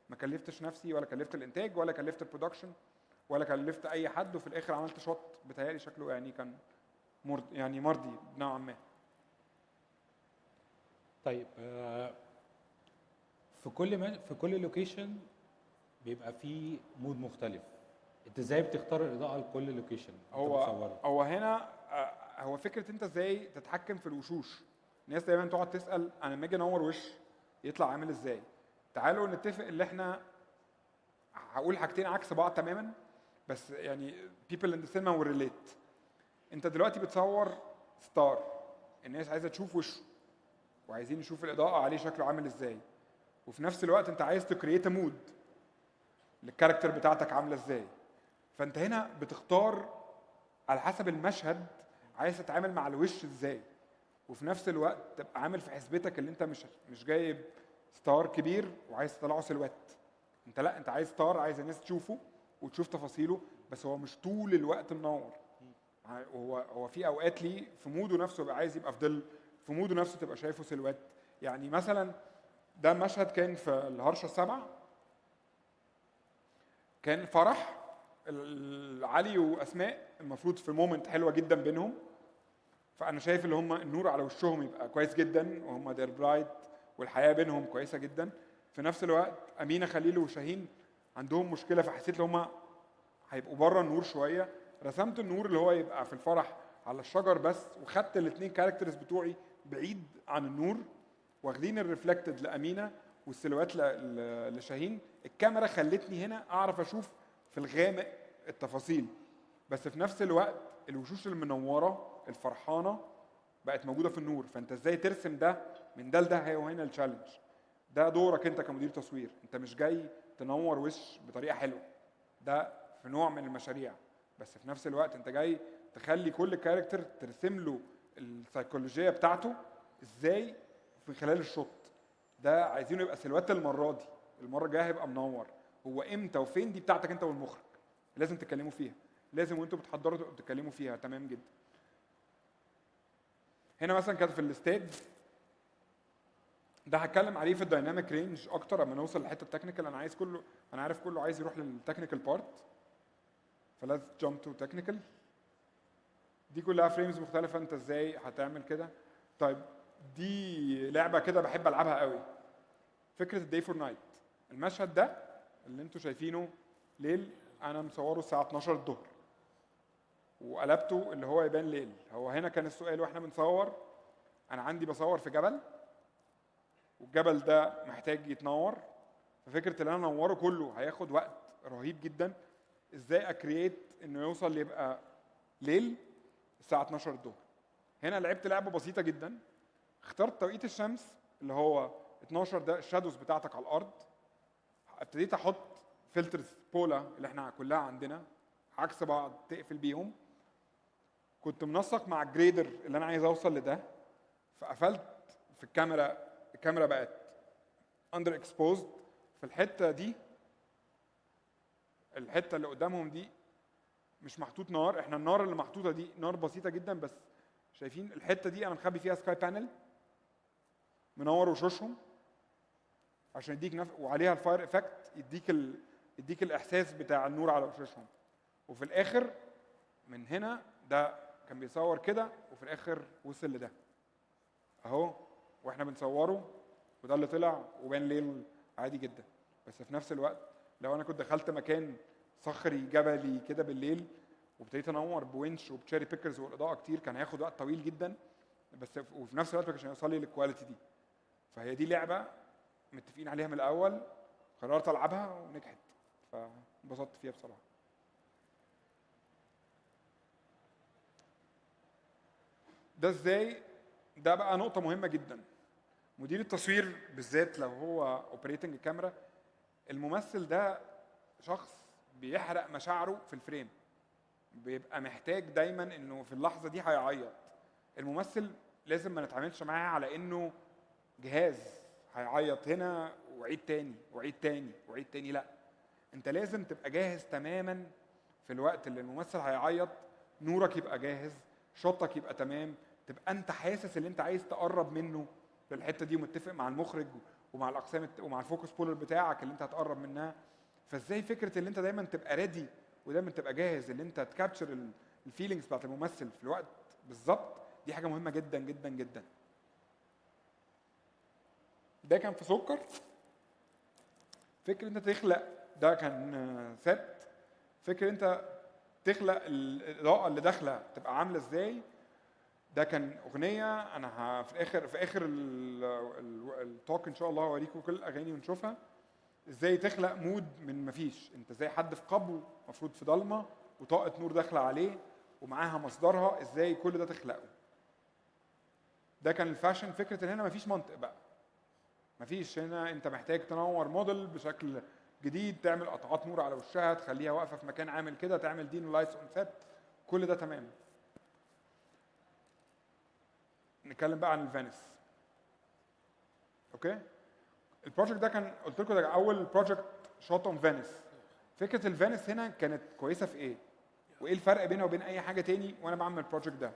ما كلفتش نفسي ولا كلفت الانتاج ولا كلفت البرودكشن ولا كلفت اي حد، وفي الاخر عملت شوت بتهيألي شكله يعني كان مرضي نوعا ما. طيب في كل لوكيشن بيبقى فيه مود مختلف، انت ازاي بتختار الاضاءه لكل لوكيشن؟ هو هنا هو فكره انت ازاي تتحكم في الوشوش. الناس دايما تقعد تسال انا لما اجي انور وش يطلع عامل ازاي. تعالوا نتفق اللي احنا هقول حاجتين عكس بعض تماما، بس يعني people in the cinema will relate. انت دلوقتي بتصور ستار، الناس عايزه تشوف وشه وعايزين يشوف الاضاءه عليه شكله عامل ازاي، وفي نفس الوقت انت عايز تكريت مود للكاركتر بتاعتك عامله ازاي. فانت هنا بتختار على حسب المشهد عايز تتعامل مع الوش ازاي، وفي نفس الوقت تبقى عامل في حسبتك اللي انت مش جايب ستار كبير وعايز تطلعه سلوات. انت لا، انت عايز ستار عايز الناس تشوفه وتشوف تفاصيله، بس هو مش طول الوقت منور. هو في اوقات ليه في موده نفسه يبقى عايز يبقى في ظل، في موده نفسه تبقى شايفه سلوات. يعني مثلا ده مشهد كان في الهرشه السبعه، كان فرح علي واسماء، المفروض في مومنت حلوه جدا بينهم، فانا شايف اللي هم النور على وشهم يبقى كويس جدا وهم دير برايت والحياه بينهم كويسه جدا. في نفس الوقت امينه خليل وشاهين عندهم مشكله، فحسيت ان هم هيبقوا بره النور شويه. رسمت النور اللي هو يبقى في الفرح على الشجر بس، وخدت الاثنين كاركترز بتوعي بعيد عن النور، واخدين الريفلكتد لامينه والسيلوات لشاهين. الكاميرا خلتني هنا اعرف اشوف في الغامق التفاصيل، بس في نفس الوقت الوشوش المنوره الفرحانه بقت موجوده في النور. فانت ازاي ترسم ده من ده لده؟ هو هنا التشالنج. ده دورك انت كمدير تصوير، انت مش جاي تنور وش بطريقه حلوه، ده في نوع من المشاريع، بس في نفس الوقت انت جاي تخلي كل كاركتر ترسم له السيكولوجيه بتاعته ازاي في خلال الشوت. ده عايزينه يبقى سلوات المره دي، المره الجايه هيبقى منور. هو امتى وفين دي بتاعتك انت والمخرج، لازم تتكلموا فيها، لازم وانتوا بتحضروا تتكلموا فيها. تمام جدا. هنا مثلا كانت في الاستاد، ده هتكلم عليه في الدايناميك رينج اكتر اما نوصل لحته التكنيكال. انا عارف كله عايز يروح للتكنيكال بارت، فلازم جامب تو تكنيكال. دي كلها فريمز مختلفه، انت ازاي هتعمل كده. طيب دي لعبه كده بحب العبها قوي، فكره الداي فور نايت. المشهد ده اللي انتوا شايفينه ليل، انا مصوره الساعه 12 الظهر وقلبته اللي هو يبان ليل. هو هنا كان السؤال واحنا بنصور، انا عندي بصور في جبل والجبل ده محتاج يتنور، ففكره ان انا انوره كله هياخد وقت رهيب جدا. ازاي اكرييت انه يوصل يبقى ليل الساعه 12 الظهر؟ هنا لعبت لعبه بسيطه جدا، اخترت توقيت الشمس اللي هو 12 ده الشادوز بتاعتك على الارض، ابتديت احط فلترز بولا اللي احنا كلها عندنا عكس بعض تقفل بيهم، كنت منسق مع الجريدر اللي انا عايز اوصل لده، فقفلت في الكاميرا بقت اندر اكسبوزد في الحته دي، الحته اللي قدامهم دي مش محطوط نار، احنا النار اللي محطوطه دي نار بسيطه جدا، بس شايفين الحته دي انا مخبي فيها سكاي بانل منور وشوشهم عشان يديك وعليها الفاير افكت يديك الاحساس بتاع النور على وشوشهم. وفي الاخر من هنا ده كان بيصور كده وفي الاخر وصل لده اهو واحنا بنصوره، وده اللي طلع وبان ليل عادي جدا. بس في نفس الوقت لو انا كنت دخلت مكان صخري جبلي كده بالليل وابتديت انور بونش وبتشاري بيكرز والاضاءه كتير، كان هياخد وقت طويل جدا، بس وفي نفس الوقت ما كانش هيوصل لي للكواليتي دي. فهي دي لعبه متفقين عليها من الاول، قررت العبها ونجحت، فانبسطت فيها بصراحه. ده ازاي؟ ده بقى نقطه مهمه جدا. مدير التصوير بالذات لو هو اوبريتنج الكاميرا، الممثل ده شخص بيحرق مشاعره في الفريم، بيبقى محتاج دايما انه في اللحظه دي هيعيط. الممثل لازم ما نتعاملش معاه على انه جهاز هيعيط هنا وعيد تاني وعيد تاني وعيد تاني، لا، انت لازم تبقى جاهز تماما في الوقت اللي الممثل هيعيط، نورك يبقى جاهز، شوطك يبقى تمام، تبقى انت حاسس ان انت عايز تقرب منه للحته دي، ومتفق مع المخرج ومع الاقسام ومع الفوكس بولر بتاعك اللي انت هتقرب منها. فازاي فكره ان انت دايما تبقى ريدي ودايما تبقى جاهز ان انت تكابتشر الفيلينجز بتاعت الممثل في الوقت بالظبط، دي حاجه مهمه جدا جدا جدا. ده كان في سكر، فكره انت تخلق، ده كان ست، فكره انت تخلق الاضاءه اللي داخله تبقى عامله ازاي. ده كان اغنيه انا في اخر التوك ان شاء الله هوريكم كل الاغاني ونشوفها ازاي تخلق مود من مفيش، انت زي حد في قبو المفروض في ضلمه وطاقه نور داخله عليه ومعاها مصدرها، ازاي كل ده تخلقه. ده كان الفاشن، فكره ان هنا مفيش منطق بقى، مفيش هنا انت محتاج تنور موديل بشكل جديد، تعمل قطعات نور على وشها، تخليها واقفه في مكان عامل كده، تعمل دين لايتس اون سيت، كل ده تمام. نتكلم بقى عن الفينيس. اوكي، البروجكت ده كان قلت لكم ده اول بروجكت شوت اون فينيس. فكره الفينيس هنا كانت كويسه في ايه؟ وايه الفرق بينها وبين اي حاجه تاني وانا بعمل البروجكت ده؟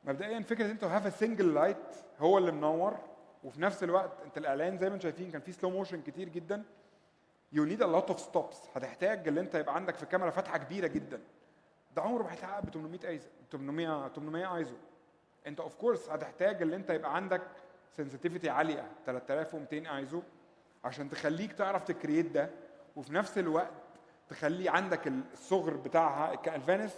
مبدئيا فكره انت هاف سنجل لايت هو اللي منور، وفي نفس الوقت انت الاعلان زي ما انتم شايفين كان فيه سلو موشن كتير جدا. يو نيد ا لوت اوف ستوبس، هتحتاج ان انت يبقى عندك في الكاميرا فتحه كبيره جدا، ده عمره ما هيتحقق ب 800 ايزو. انت اوف كورس هتحتاج ان انت يبقى عندك سنسيتيفيتي عاليه 3200 ايزو عشان تخليك تعرف تكريت ده، وفي نفس الوقت تخلي عندك الصغر بتاعها. الفينيس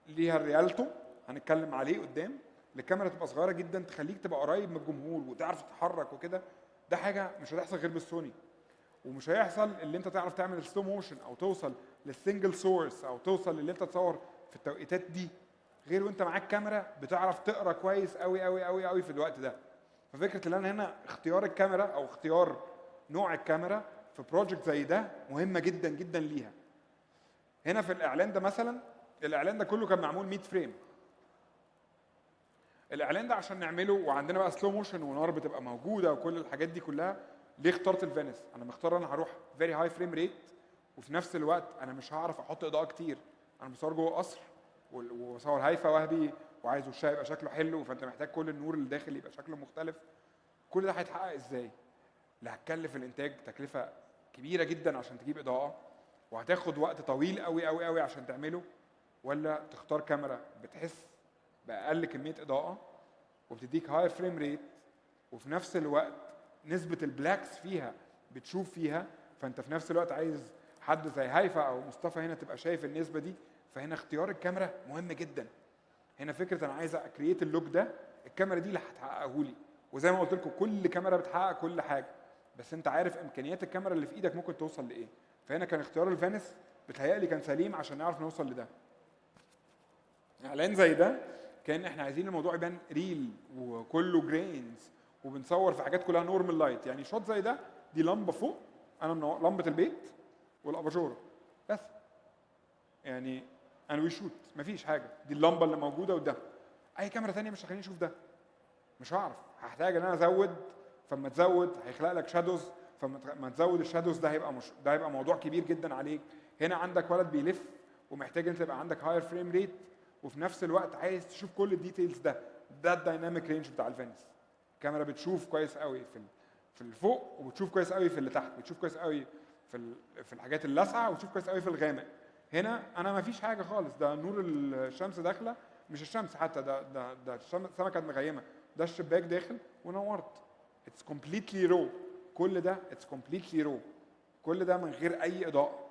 ليها الريالتو هنتكلم عليه قدام، الكاميرا تبقى صغيره جدا تخليك تبقى قريب من الجمهور وتعرف تتحرك وكده، ده حاجه مش هتحصل غير بالسوني. ومش هيحصل اللي انت تعرف تعمل السلو موشن او توصل للسنجل سورس او توصل اللي انت تصور في التوقيتات دي غير وانت معاك كاميرا بتعرف تقرا كويس قوي قوي قوي قوي في الوقت ده. ففكره ان انا هنا اختيار الكاميرا او اختيار نوع الكاميرا في بروجكت زي ده مهمه جدا جدا ليها. هنا في الاعلان ده مثلا، الاعلان ده كله كان معمول 100 فريم. الاعلان ده عشان نعمله وعندنا بقى سلو موشن ونار بتبقى موجوده وكل الحاجات دي كلها، ليه اخترت الفينيس؟ انا مختار انا هروح فيري هاي فريم ريت، وفي نفس الوقت انا مش هعرف احط اضاءه كتير، انا بصور جوه قصر وصور هايفه وهبي وعايز وشها يبقى شكله حلو، فانت محتاج كل النور اللي داخل يبقى شكله مختلف. كل ده هيتحقق ازاي؟ لا هتكلف الانتاج تكلفه كبيره جدا عشان تجيب اضاءه، وهتاخد وقت طويل قوي قوي قوي عشان تعمله، ولا تختار كاميرا بتحس باقل كميه اضاءه وبتديك هاي فريم ريت، وفي نفس الوقت نسبه البلاكس فيها بتشوف فيها، فانت في نفس الوقت عايز حد زي هيفا او مصطفى هنا تبقى شايف النسبه دي. فهنا اختيار الكاميرا مهم جدا. هنا فكره انا عايز اكرييت اللوك ده، الكاميرا دي اللي هتحققه لي. وزي ما قلت لكم كل كاميرا بتحقق كل حاجه، بس انت عارف امكانيات الكاميرا اللي في ايدك ممكن توصل لايه. فهنا كان اختيار الفينس بتهيألي كان سليم عشان نعرف نوصل لده. اعلان زي ده كان احنا عايزين الموضوع يبان ريل وكله جرينز، وبنصور في حاجات كلها نورمال لايت. يعني شوت زي ده، دي لمبه فوق، انا لمبه البيت والاباجوره بس، يعني انا ويشوت مفيش حاجه، دي اللمبه اللي موجوده قدام. اي كاميرا ثانيه مش هتخليني اشوف ده، مش هعرف، هحتاج ان انا ازود. فما تزود هيخلق لك شادوز، فما تزود الشادوز ده هيبقى موضوع كبير جدا عليك. هنا عندك ولد بيلف ومحتاج انت تبقى عندك هاير فريم ريت، وفي نفس الوقت عايز تشوف كل الديتيلز ده الدايناميك رينج بتاع الفينس. الكاميرا بتشوف كويس قوي في اللي فوق، وبتشوف كويس قوي في اللي تحت، بتشوف كويس قوي في الحاجات اللاسعه، وبتشوف كويس قوي في الغامق. هنا انا ما فيش حاجه خالص، ده نور الشمس داخله، مش الشمس حتى، ده السما كانت مغيمه، ده الشباك داخل ونورت. اتس كومبليتلي رو، كل ده اتس كومبليتلي رو، كل ده من غير اي اضاءه،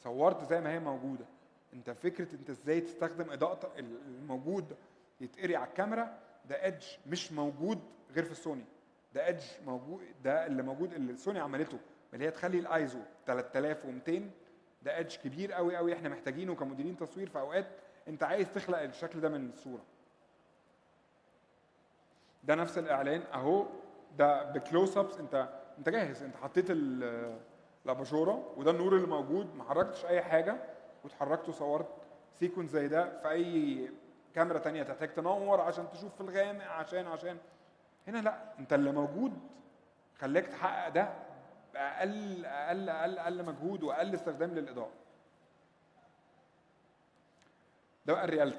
صورت زي ما هي موجوده. انت فكره انت ازاي تستخدم اضاءه الموجود يتقري على الكاميرا، ده ادج مش موجود غير في السوني. ده ادج موجود، ده اللي موجود اللي السوني عملته، اللي هي تخلي الايزو 3200. ده ادج كبير قوي قوي احنا محتاجينه كمديرين تصوير في اوقات انت عايز تخلق الشكل ده من الصوره. ده نفس الاعلان اهو، ده بكلوز ابس، انت جاهز، انت حطيت الاباجوره وده النور اللي موجود، ما حركتش اي حاجه واتحركت وصورت سيكونس زي ده. في اي كاميرا تانية تحتاج تنور عشان تشوف في الغامق، عشان هنا لا، انت اللي موجود خلاك تحقق ده باقل اقل اقل اقل مجهود واقل استخدام للاضاءه. ده بقى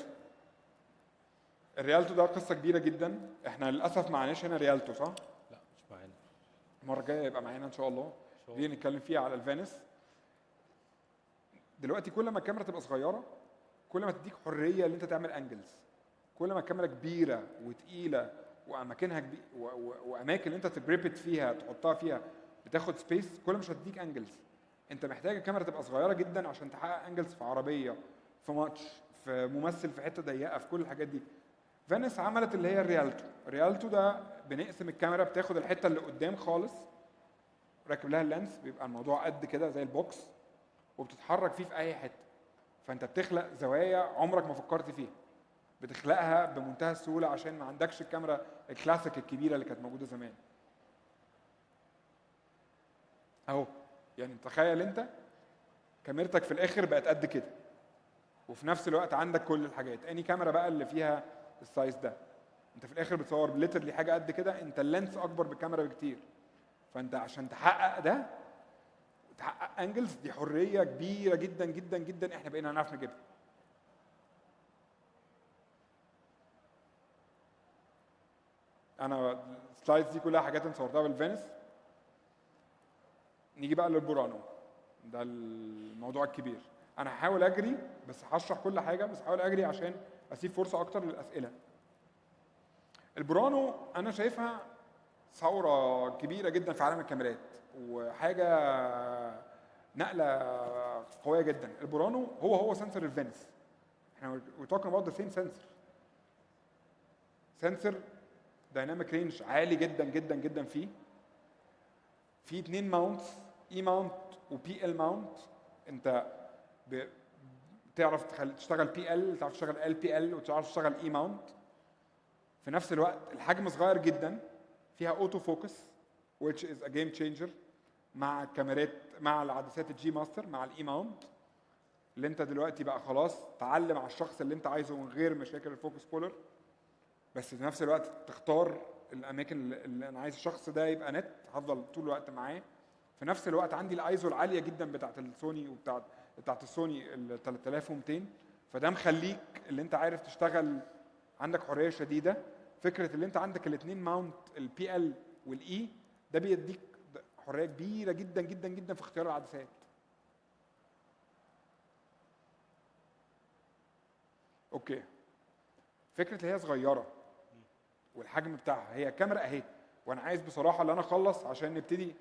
الريالتو ده قصه كبيره جدا. احنا للاسف معناش هنا ريالتو، صح؟ لا مش معانا. المره الجايه يبقى معانا ان شاء الله، دي نتكلم فيها على الفينس. دلوقتي كل ما الكاميرا تبقى صغيره كل ما تديك حريه ان انت تعمل انجلز. كل ما الكاميرا كبيره وتقيله واماكنها واماكن اللي انت تجريبت فيها تحطها فيها بتاخد سبيس، كل مش هتديك انجلز. انت محتاج الكاميرا تبقى صغيره جدا عشان تحقق انجلز في عربيه، في ماتش، في ممثل، في حته ضيقه، في كل الحاجات دي. فينس عملت اللي هي الريالتو ده بنقسم الكاميرا، بتاخد الحته اللي قدام خالص راكب لها اللانس، بيبقى الموضوع قد كده زي البوكس، وبتتحرك فيه في اي حته. فانت بتخلق زوايا عمرك ما فكرت فيها، بتخلقها بمنتهى السهوله عشان ما عندكش الكاميرا الكلاسيك الكبيره اللي كانت موجوده زمان. اهو يعني تخيل انت كاميرتك في الاخر بقت قد كده، وفي نفس الوقت عندك كل الحاجات. اني كاميرا بقى اللي فيها السايز ده، انت في الاخر بتصور ليترلي حاجه قد كده، انت اللينس اكبر بالكاميرا بكتير. فانت عشان تحقق ده، تحقق انجلز، دي حريه كبيره جدا جدا جدا احنا بقينا نعرف نجيبها. انا السلايدز دي كلها حاجات انا صورتها بالفينس. نيجي بقى للبورانو، ده الموضوع الكبير. انا هحاول اجري بس هشرح كل حاجه، بس هحاول اجري عشان اسيب فرصه اكتر للاسئله. البورانو انا شايفها ثوره كبيره جدا في عالم الكاميرات، وحاجه نقله قويه جدا. البورانو هو سنسور الفينس، احنا we're talking about the same sensor. سنسور دايناميك رينج عالي جدا جدا جدا. في 2 ماونتس، اي ماونت وبي ال ماونت. انت بتعرف تشتغل بي ال، تعرف تشتغل ال بي ال، وتعرف تشتغل اي ماونت في نفس الوقت. الحجم صغير جدا، فيها اوتو فوكس which is a game changer مع الكاميرات، مع العدسات الجي ماستر، مع الاي ماونت، اللي انت دلوقتي بقى خلاص تعلم على الشخص اللي انت عايزه من غير مشاكل الفوكس بولر، بس في نفس الوقت تختار الاماكن اللي انا عايز الشخص ده يبقى نت، هفضل طول الوقت معاه. في نفس الوقت عندي الايزو العاليه جدا بتاعت السوني وبتاعت السوني ال 3200، فده مخليك اللي انت عارف تشتغل، عندك حريه شديده. فكره اللي انت عندك الاثنين ماونت البي ال والاي، ده بيديك حريه كبيره جدا جدا جدا في اختيار العدسات. اوكي، فكره اللي هي صغيره والحجم بتاعها. هي كاميرا اهي، وانا عايز بصراحه ان انا اخلص عشان نبتدي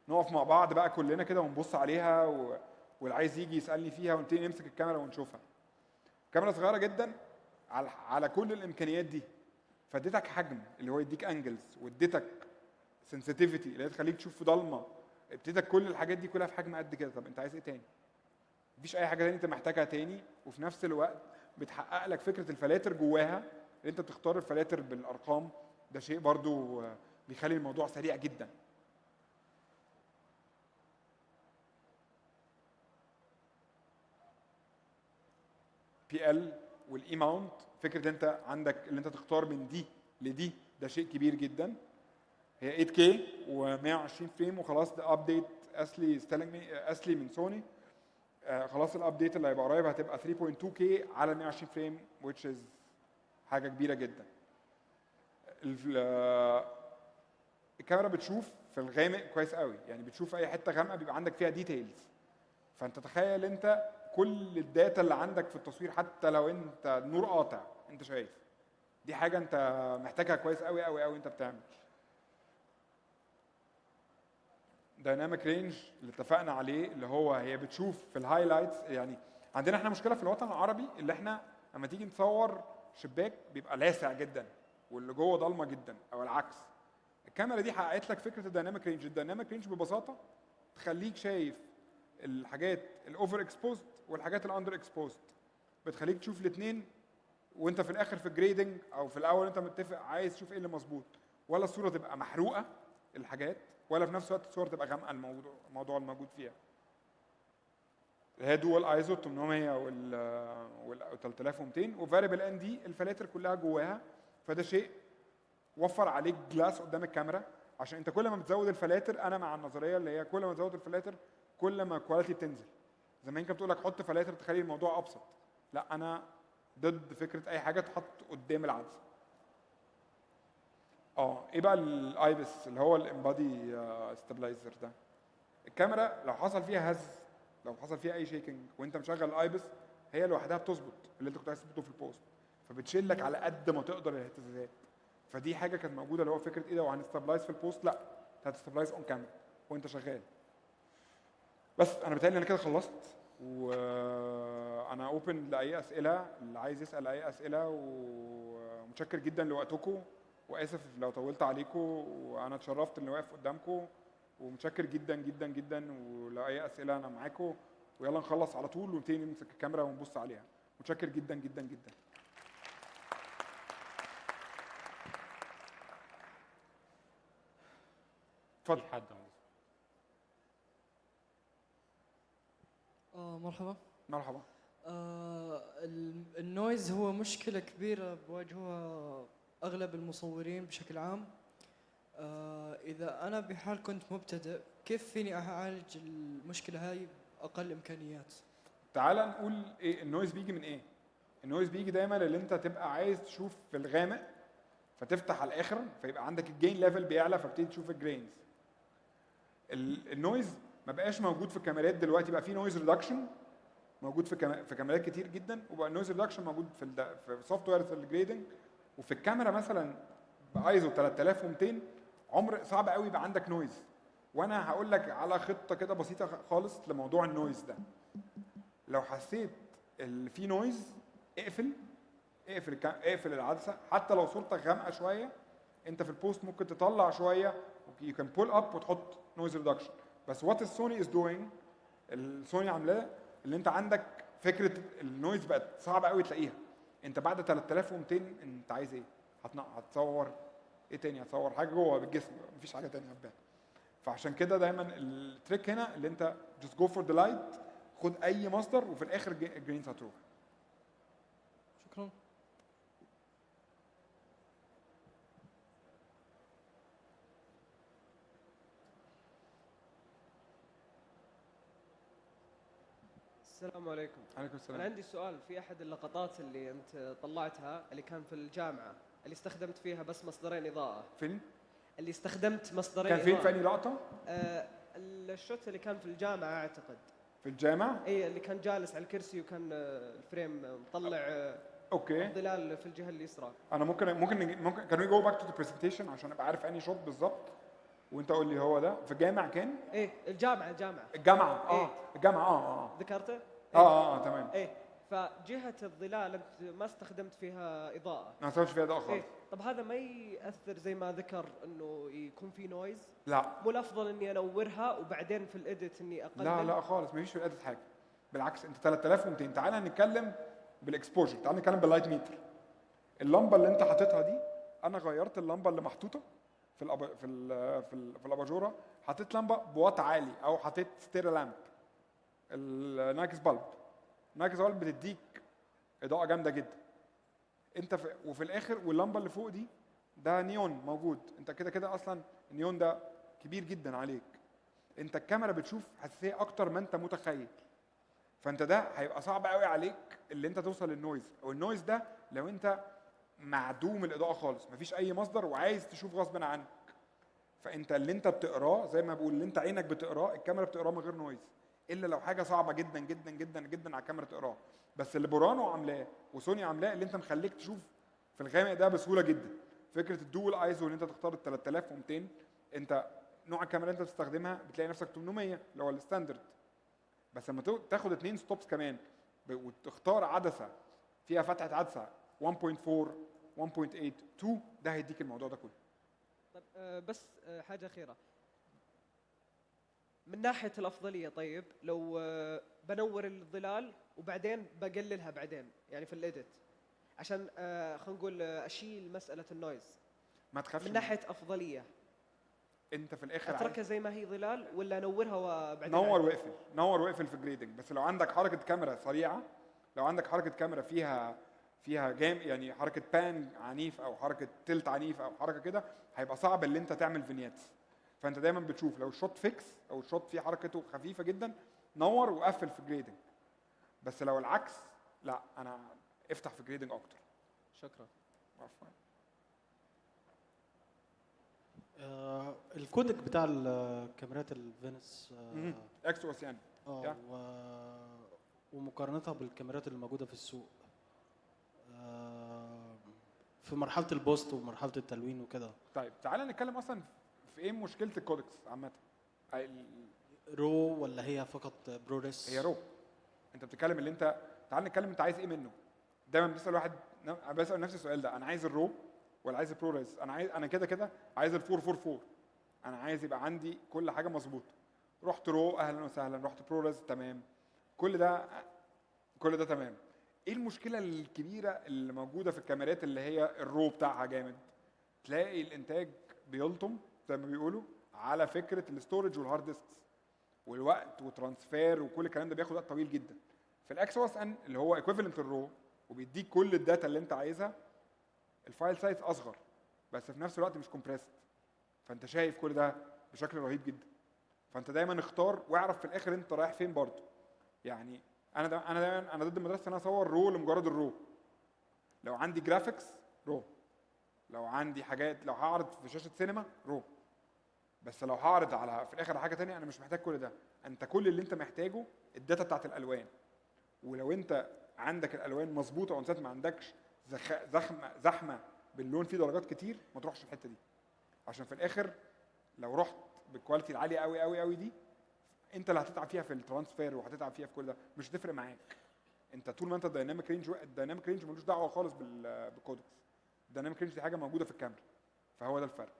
نقف مع بعض بقى كلنا كده ونبص عليها واللي عايز يجي يسالني فيها ونبتدي نمسك الكاميرا ونشوفها. كاميرا صغيره جدا على كل الامكانيات دي، فاديتك حجم اللي هو يديك انجلز، واديتك سنسيتيفيتي اللي هي تخليك تشوف في ضلمه، اديتك كل الحاجات دي كلها في حجم قد كده. طب انت عايز ايه تاني؟ مفيش اي حاجه تاني انت محتاجها تاني. وفي نفس الوقت بتحقق لك فكره الفلاتر جواها، اللي انت بتختار الفلاتر بالارقام. ده شيء برضو بيخلي الموضوع سريع جدا. بي ال والاي ماونت، فكره انت عندك اللي انت تختار من دي لدي، ده شيء كبير جدا. هي 8K و120 فريم وخلاص. ده ابديت اصلي من سوني. خلاص الابديت اللي هيبقى قريب هتبقى 3.2K على 120 فريم which is حاجه كبيره جدا. الكاميرا بتشوف في الغامق كويس قوي، يعني بتشوف اي حته غامقه بيبقى عندك فيها ديتيلز. فانت تخيل انت كل الداتا اللي عندك في التصوير، حتى لو انت النور قاطع انت شايف. دي حاجه انت محتاجها كويس قوي قوي قوي انت بتعمل. دايناميك رينج اللي اتفقنا عليه، اللي هو هي بتشوف في الهايلايتس. يعني عندنا احنا مشكله في الوطن العربي اللي احنا لما تيجي نصور شباك بيبقى لاسع جدا واللي جوه ضلمه جدا او العكس. الكاميرا دي حققت لك فكره الدايناميك رينج. الدايناميك رينج ببساطه تخليك شايف الحاجات الاوفر اكسبوزد والحاجات الاندر اكسبوزد، بتخليك تشوف الاثنين. وانت في الاخر في الجريدنج او في الاول انت متفق عايز تشوف ايه اللي مظبوط، ولا الصوره تبقى محروقه الحاجات، ولا في نفس الوقت الصور تبقى غامقه الموضوع الموجود فيها. هي دول ايزو 800 وال 3200 وفاريبل ان دي الفلاتر كلها جواها. فده شيء وفر عليك جلاس قدام الكاميرا، عشان انت كل ما بتزود الفلاتر، انا مع النظريه اللي هي كل ما تزود الفلاتر كل ما الكواليتي بتنزل. زمان كانت بتقول لك حط فلاتر تخلي الموضوع ابسط. لا، انا ضد فكره اي حاجه تحط قدام العدسه. ايه بقى الايبس اللي هو الامبادي ستابلايزر ده؟ الكاميرا لو حصل فيها هز، لو حصل فيها اي شيكنج وانت مشغل الايبس، هي لوحدها بتظبط اللي انت كنت عايز تظبطه في البوست، فبتشيل لك على قد ما تقدر الاهتزازات. فدي حاجه كانت موجوده اللي هو فكره ايه ده وهنستابلايز في البوست. لا، انت هتستابلايز اون كاميرا وانت شغال. بس انا بتهيألي انا كده خلصت، وانا اوبن لاي اسئله، اللي عايز يسال اي اسئله. ومتشكر جدا لوقتكم، واسف لو طولت عليكم، وانا اتشرفت اني واقف قدامكم، ومتشكر جدا جدا جدا. ولو اي اسئله انا معاكم، ويلا نخلص على طول ونبتدي نمسك الكاميرا ونبص عليها. متشكر جدا جدا جدا. اتفضل. مرحبا. مرحبا. النويز هو مشكلة كبيرة بواجهها أغلب المصورين بشكل عام. إذا أنا بحال كنت مبتدئ، كيف فيني أعالج المشكلة هاي بأقل إمكانيات؟ تعال نقول إيه النويز بيجي من إيه؟ النويز بيجي دايما اللي أنت تبقى عايز تشوف في الغامق، فتفتح على الآخر فيبقى عندك الجين ليفل بيعلى، فبتبتدي تشوف الجرينز. النويز ما بقاش موجود في الكاميرات دلوقتي، بقى في نويز ريدكشن موجود في كاميرات كتير جدا، وبقى النويز ريدكشن موجود في سوفت وير الجريدنج. وفي الكاميرا مثلا بايزو 3200 عمر صعب قوي يبقى عندك نويز. وانا هقول لك على خطه كده بسيطه خالص لموضوع النويز ده. لو حسيت في نويز اقفل العدسه، حتى لو صورتك غامقه شويه انت في البوست ممكن تطلع شويه، you can pull up وتحط noise reduction. بس what السوني is doing، السوني عاملاه اللي انت عندك فكره النويز بقت صعبه قوي تلاقيها. انت بعد 3200 انت عايز ايه؟ هتصور ايه تاني؟ هتصور حاجه جوه بالجسم، مفيش حاجه تانيه هتبان. فعشان كده دايما التريك هنا اللي انت just go for the light، خد اي مصدر وفي الاخر الجرينز هتروح. شكرا. السلام عليكم. عليكم السلام. أنا عندي سؤال في أحد اللقطات اللي أنت طلعتها اللي كان في الجامعة اللي استخدمت فيها بس مصدرين إضاءة. فين؟ اللي استخدمت مصدرين كان فين؟ إضاءة. في أي لقطة؟ الشوت اللي كان في الجامعة أعتقد. في الجامعة؟ إيه، اللي كان جالس على الكرسي وكان الفريم مطلع اوكي الظلال في الجهه اليسرى. انا ممكن كان وي جو باك تو ذا برزنتيشن عشان ابقى عارف انهي شوت بالظبط، وانت قول لي هو ده في الجامع كان ايه الجامعه الجامعه الجامعه ذكرته تمام. ايه فجهه الظلال انت ما استخدمت فيها اضاءه. ما استخدمتش فيها اضاءه خالص. طب هذا ما ياثر زي ما ذكر انه يكون في نويز؟ لا مو الافضل اني انورها وبعدين في الاديت اني اقلل؟ لا خالص، مفيش في الاديت حاجه، بالعكس انت 3200. تعالى نتكلم بالاكسبوجر، تعالى نتكلم باللايت ميتر. اللمبه اللي انت حاططها دي، انا غيرت اللمبه اللي محطوطه في الاباجوره، حطيت لمبه بواط عالي او حطيت ستيريو لامب النايكس بالب. النايكس بالب بتديك اضاءه جامده جدا. انت وفي الاخر واللمبه اللي فوق دي ده نيون موجود، انت كده كده اصلا النيون ده كبير جدا عليك، انت الكاميرا بتشوف حساسيه اكتر ما انت متخيل. فانت ده هيبقى صعب قوي عليك اللي انت توصل للنويز، او النويز ده لو انت معدوم الاضاءه خالص، مفيش اي مصدر وعايز تشوف غصب عنك. فانت اللي انت بتقراه زي ما بقول، اللي انت عينك بتقراه الكاميرا بتقراه من غير نويز، الا لو حاجه صعبه جدا جدا جدا جدا على الكاميرا تقراه. بس اللي بورانو عاملاه وسوني عاملاه اللي انت مخليك تشوف في الغامق ده بسهوله جدا. فكره الدول ايزو اللي انت تختار ال 3200، انت نوع الكاميرا اللي انت بتستخدمها بتلاقي نفسك 800 اللي هو الستاندرد. بس لما تاخد 2 ستوبس كمان وتختار عدسه فيها فتحه عدسه 1.4 1.8 2، ده هيديك الموضوع ده كله. طيب بس حاجه اخيره من ناحيه الافضليه. طيب لو بنور الظلال وبعدين بقللها بعدين يعني في الاديت عشان خلينا نقول اشيل مساله النويز، ما تخافش من ناحيه افضليه انت في الاخر اتركها زي ما هي ظلال ولا انورها وبعدين نور واقفل في الجريدنج. بس لو عندك حركه كاميرا سريعه، لو عندك حركه كاميرا فيها يعني حركه بان عنيف او حركه تلت عنيف او حركه كده، هيبقى صعب اللي انت تعمل فينيتس. فانت دايما بتشوف لو الشوت فيكس او الشوت فيه حركته خفيفه جدا نور وقفل في الجريدنج. بس لو العكس لا، انا افتح في الجريدنج اكتر. شكرا. عفوا. الكودك بتاع الكاميرات الفينس اكس او اس يعني ومقارنتها بالكاميرات اللي موجوده في السوق في مرحله البوست ومرحله التلوين وكده. طيب تعالى نتكلم اصلا في ايه مشكله الكودكس عامه. رو ولا هي فقط بروريس؟ هي رو. انت بتتكلم اللي انت، تعالى نتكلم انت عايز ايه منه. دايما بسال واحد، بسال نفسي السؤال ده، انا عايز الرو ولا عايز البروريس؟ انا كده كده عايز ال 444. انا عايز يبقى عندي كل حاجه مظبوطه. رحت رو اهلا وسهلا، رحت بروريس تمام، كل ده تمام. ايه المشكله الكبيره اللي موجوده في الكاميرات اللي هي الرو بتاعها جامد؟ تلاقي الانتاج بيلطم زي ما بيقولوا على فكره الاستورج والهارد ديسكس والوقت وترانسفير وكل الكلام ده بياخد وقت طويل جدا. في الاكس او اس ان اللي هو ايكويفالنت الرو وبيديك كل الداتا اللي انت عايزها، الفايل سايز اصغر بس في نفس الوقت مش كومبريسد، فانت شايف كل ده بشكل رهيب جدا. فانت دايما اختار واعرف في الاخر انت رايح فين برضه. يعني انا ضد مدرسه ان انا اصور رو لمجرد الرو. لو عندي جرافيكس رو، لو عندي حاجات، لو هعرض في شاشه سينما رو. بس لو هعرض على في الاخر حاجه ثانيه انا مش محتاج كل ده. انت كل اللي انت محتاجه الداتا بتاعت الالوان. ولو انت عندك الالوان مظبوطه وانت ما عندكش زحمه باللون فيه درجات كتير، ما تروحش الحته دي. عشان في الاخر لو رحت بالكواليتي العاليه قوي قوي قوي دي، انت اللي هتتعب فيها في الترانسفير وهتتعب فيها في كل ده، مش هتفرق معاك. انت طول ما انت الدايناميك رينج ملوش دعوه خالص بالكودكس. الدايناميك رينج دي حاجه موجوده في الكاميرا، فهو ده الفرق.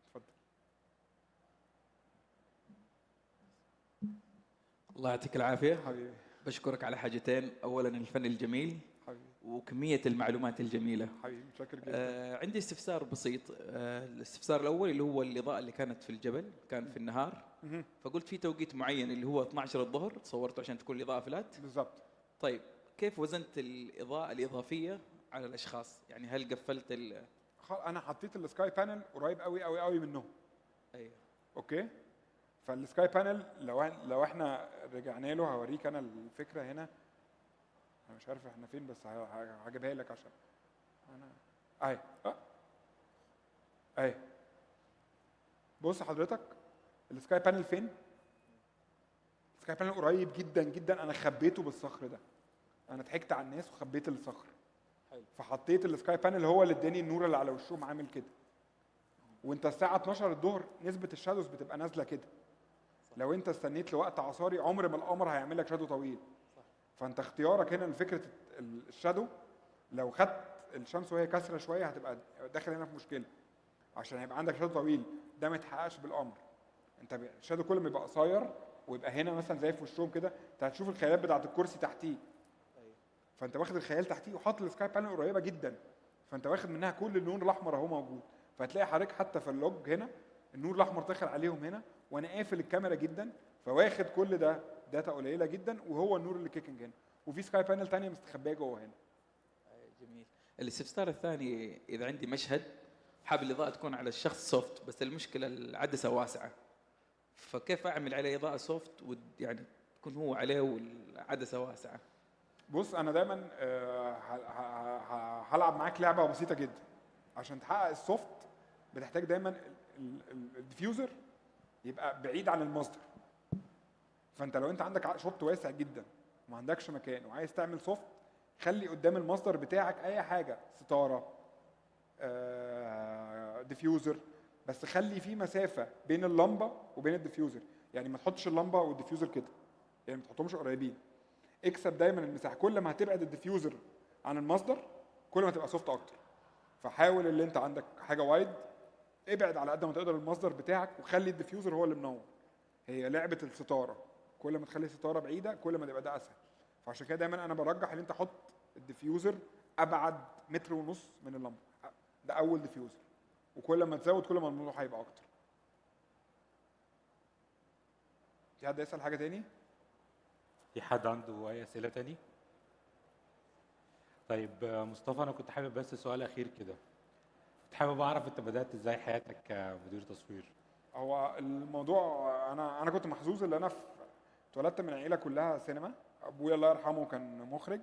اتفضل. الله يعطيك العافيه حبيبي. بشكرك على حاجتين، اولا الفن الجميل حبيبي. وكميه المعلومات الجميله. حبيبي متشكر جدا. عندي استفسار بسيط. الاستفسار الاول اللي هو الاضاءه اللي كانت في الجبل كان في النهار، فقلت في توقيت معين اللي هو 12 الظهر صورته عشان تكون الاضاءه فلات. بالضبط. طيب كيف وزنت الاضاءه الاضافيه على الاشخاص؟ يعني هل قفلت انا حطيت السكاي بانل قريب قوي قوي قوي منهم. ايوه. اوكي. فالسكاي بانل لو احنا رجعنا له هوريك انا الفكره هنا. انا مش عارف احنا فين بس هجيبها لك عشان انا اهي. بص حضرتك السكاي بانل فين؟ السكاي بانل قريب جدا جدا، انا خبيته بالصخر ده. انا ضحكت على الناس وخبيت الصخر، فحطيت السكاي بانل هو اللي اداني النور اللي على وشهم عامل كده. وانت الساعه 12 الظهر نسبه الشادوز بتبقى نازله كده، لو انت استنيت لوقت عصاري عمر ما القمر هيعمل لك شادو طويل. فانت اختيارك هنا لفكره الشادو، لو خدت الشمس وهي كاسره شويه هتبقى داخل هنا في مشكله، عشان هيبقى عندك شادو طويل ده ما يتحققش بالقمر. انت الشادو كل ما يبقى قصير ويبقى هنا مثلا زي في وشهم كده، انت هتشوف الخيالات بتاعه الكرسي تحتيه، فانت واخد الخيال تحتيه وحاطط السكاي بانل قريبه جدا، فانت واخد منها كل اللون الاحمر اهو موجود. فهتلاقي حضرتك حتى في اللوج هنا النور الاحمر داخل عليهم هنا، وانا قافل الكاميرا جدا، فواخد كل ده داتا قليله جدا، وهو النور اللي كيكنج هنا، وفي سكاي بانل ثانيه مستخبيه جوه هنا. جميل. الاستفسار الثاني، اذا عندي مشهد حابب الاضاءه تكون على الشخص سوفت، بس المشكله العدسه واسعه، فكيف اعمل عليه اضاءه سوفت يعني تكون هو عليه والعدسه واسعه؟ بص انا دايما هلعب معاك لعبه بسيطه جدا. عشان تحقق السوفت بتحتاج دايما الديفيوزر يبقى بعيد عن المصدر. فانت لو انت عندك شوت واسع جدا وما عندكش مكان وعايز تعمل سوفت، خلي قدام المصدر بتاعك اي حاجه، ستاره، ديفيوزر، بس خلي في مسافه بين اللمبه وبين الديفيوزر. يعني ما تحطش اللمبه والديفيوزر كده، يعني ما تحطهمش قريبين. اكسب دايما المساحه، كل ما هتبعد الديفيوزر عن المصدر كل ما تبقى سوفت اكتر. فحاول اللي انت عندك حاجه وايد ابعد على قد ما تقدر المصدر بتاعك، وخلي الديفيوزر هو اللي منور. هي لعبه الستاره، كل ما تخلي الستاره بعيده كل ما تبقى ده اسهل. فعشان كده دايما انا برجح ان انت حط الديفيوزر ابعد 1.5 متر من اللمبه، ده اول ديفيوزر، وكل ما تزود كل ما الموضوع هيبقى اكتر. في حد يسال حاجه تاني؟ في حد عنده اي اسئله تاني؟ طيب مصطفى، انا كنت حابب بس سؤال اخير كده، كنت حابب اعرف انت بدات ازاي حياتك كمدير تصوير؟ هو الموضوع انا كنت محظوظ ان انا اتولدت من عيله كلها سينما. ابويا الله يرحمه كان مخرج،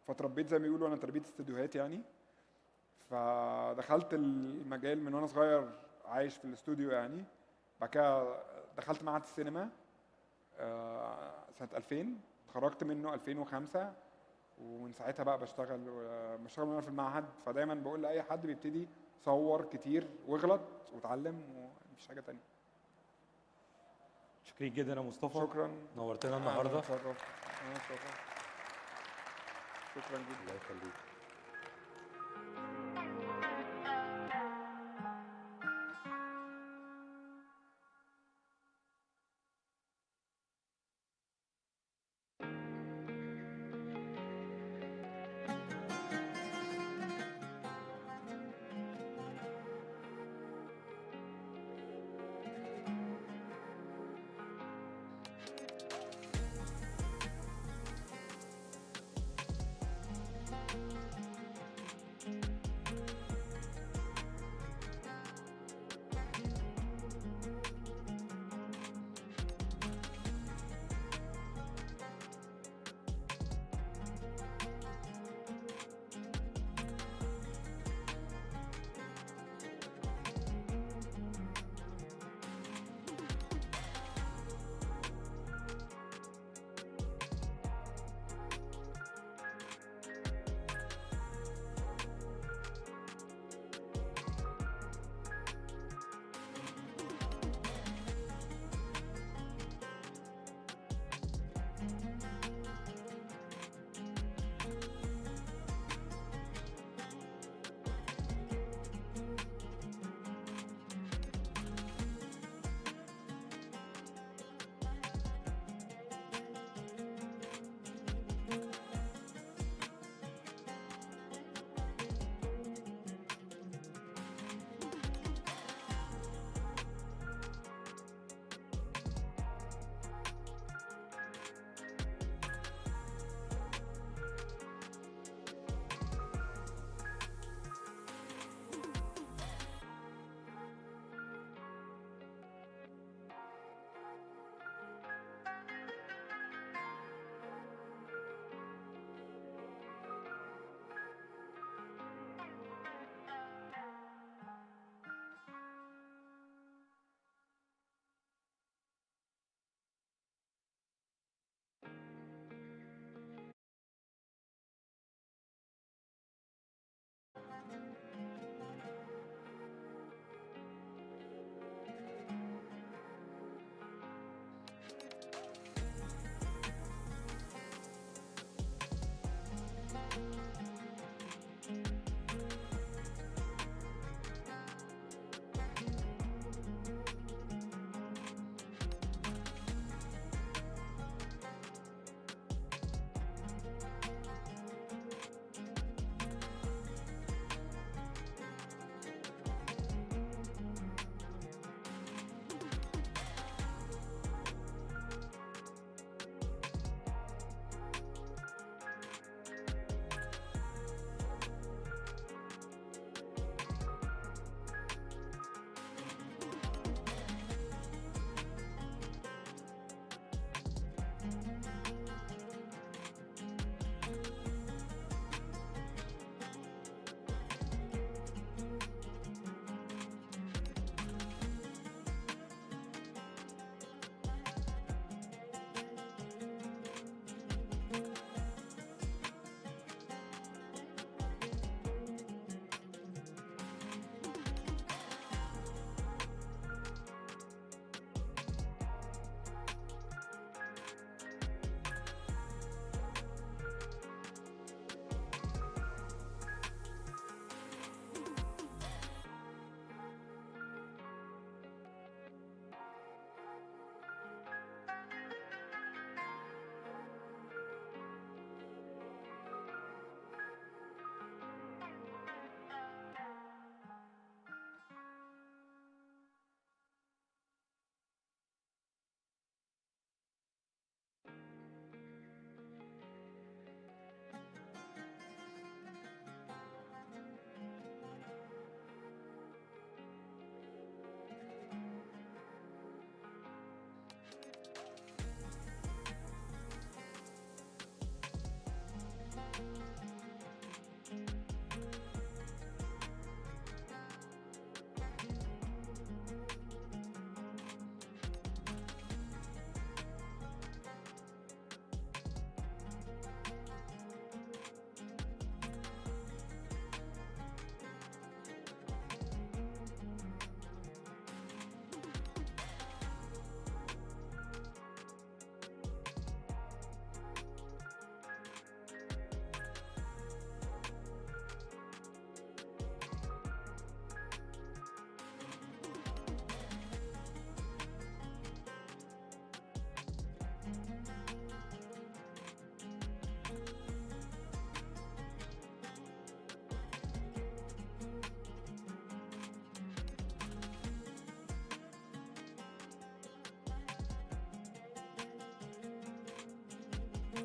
فتربيت زي ما بيقولوا انا تربيه استديوهات يعني. فدخلت المجال من وانا صغير عايش في الاستوديو يعني. بعد كده دخلت معهد السينما سنه 2000، اتخرجت منه 2005، ومن ساعتها بقى بشتغل وانا في المعهد. فدايما بقول لاي حد بيبتدي صور كتير واغلط واتعلم، ومفيش حاجه تانية. شكرا جدا يا مصطفى، شكرا، نورتنا النهارده. شكرا جدا. الله يخليك.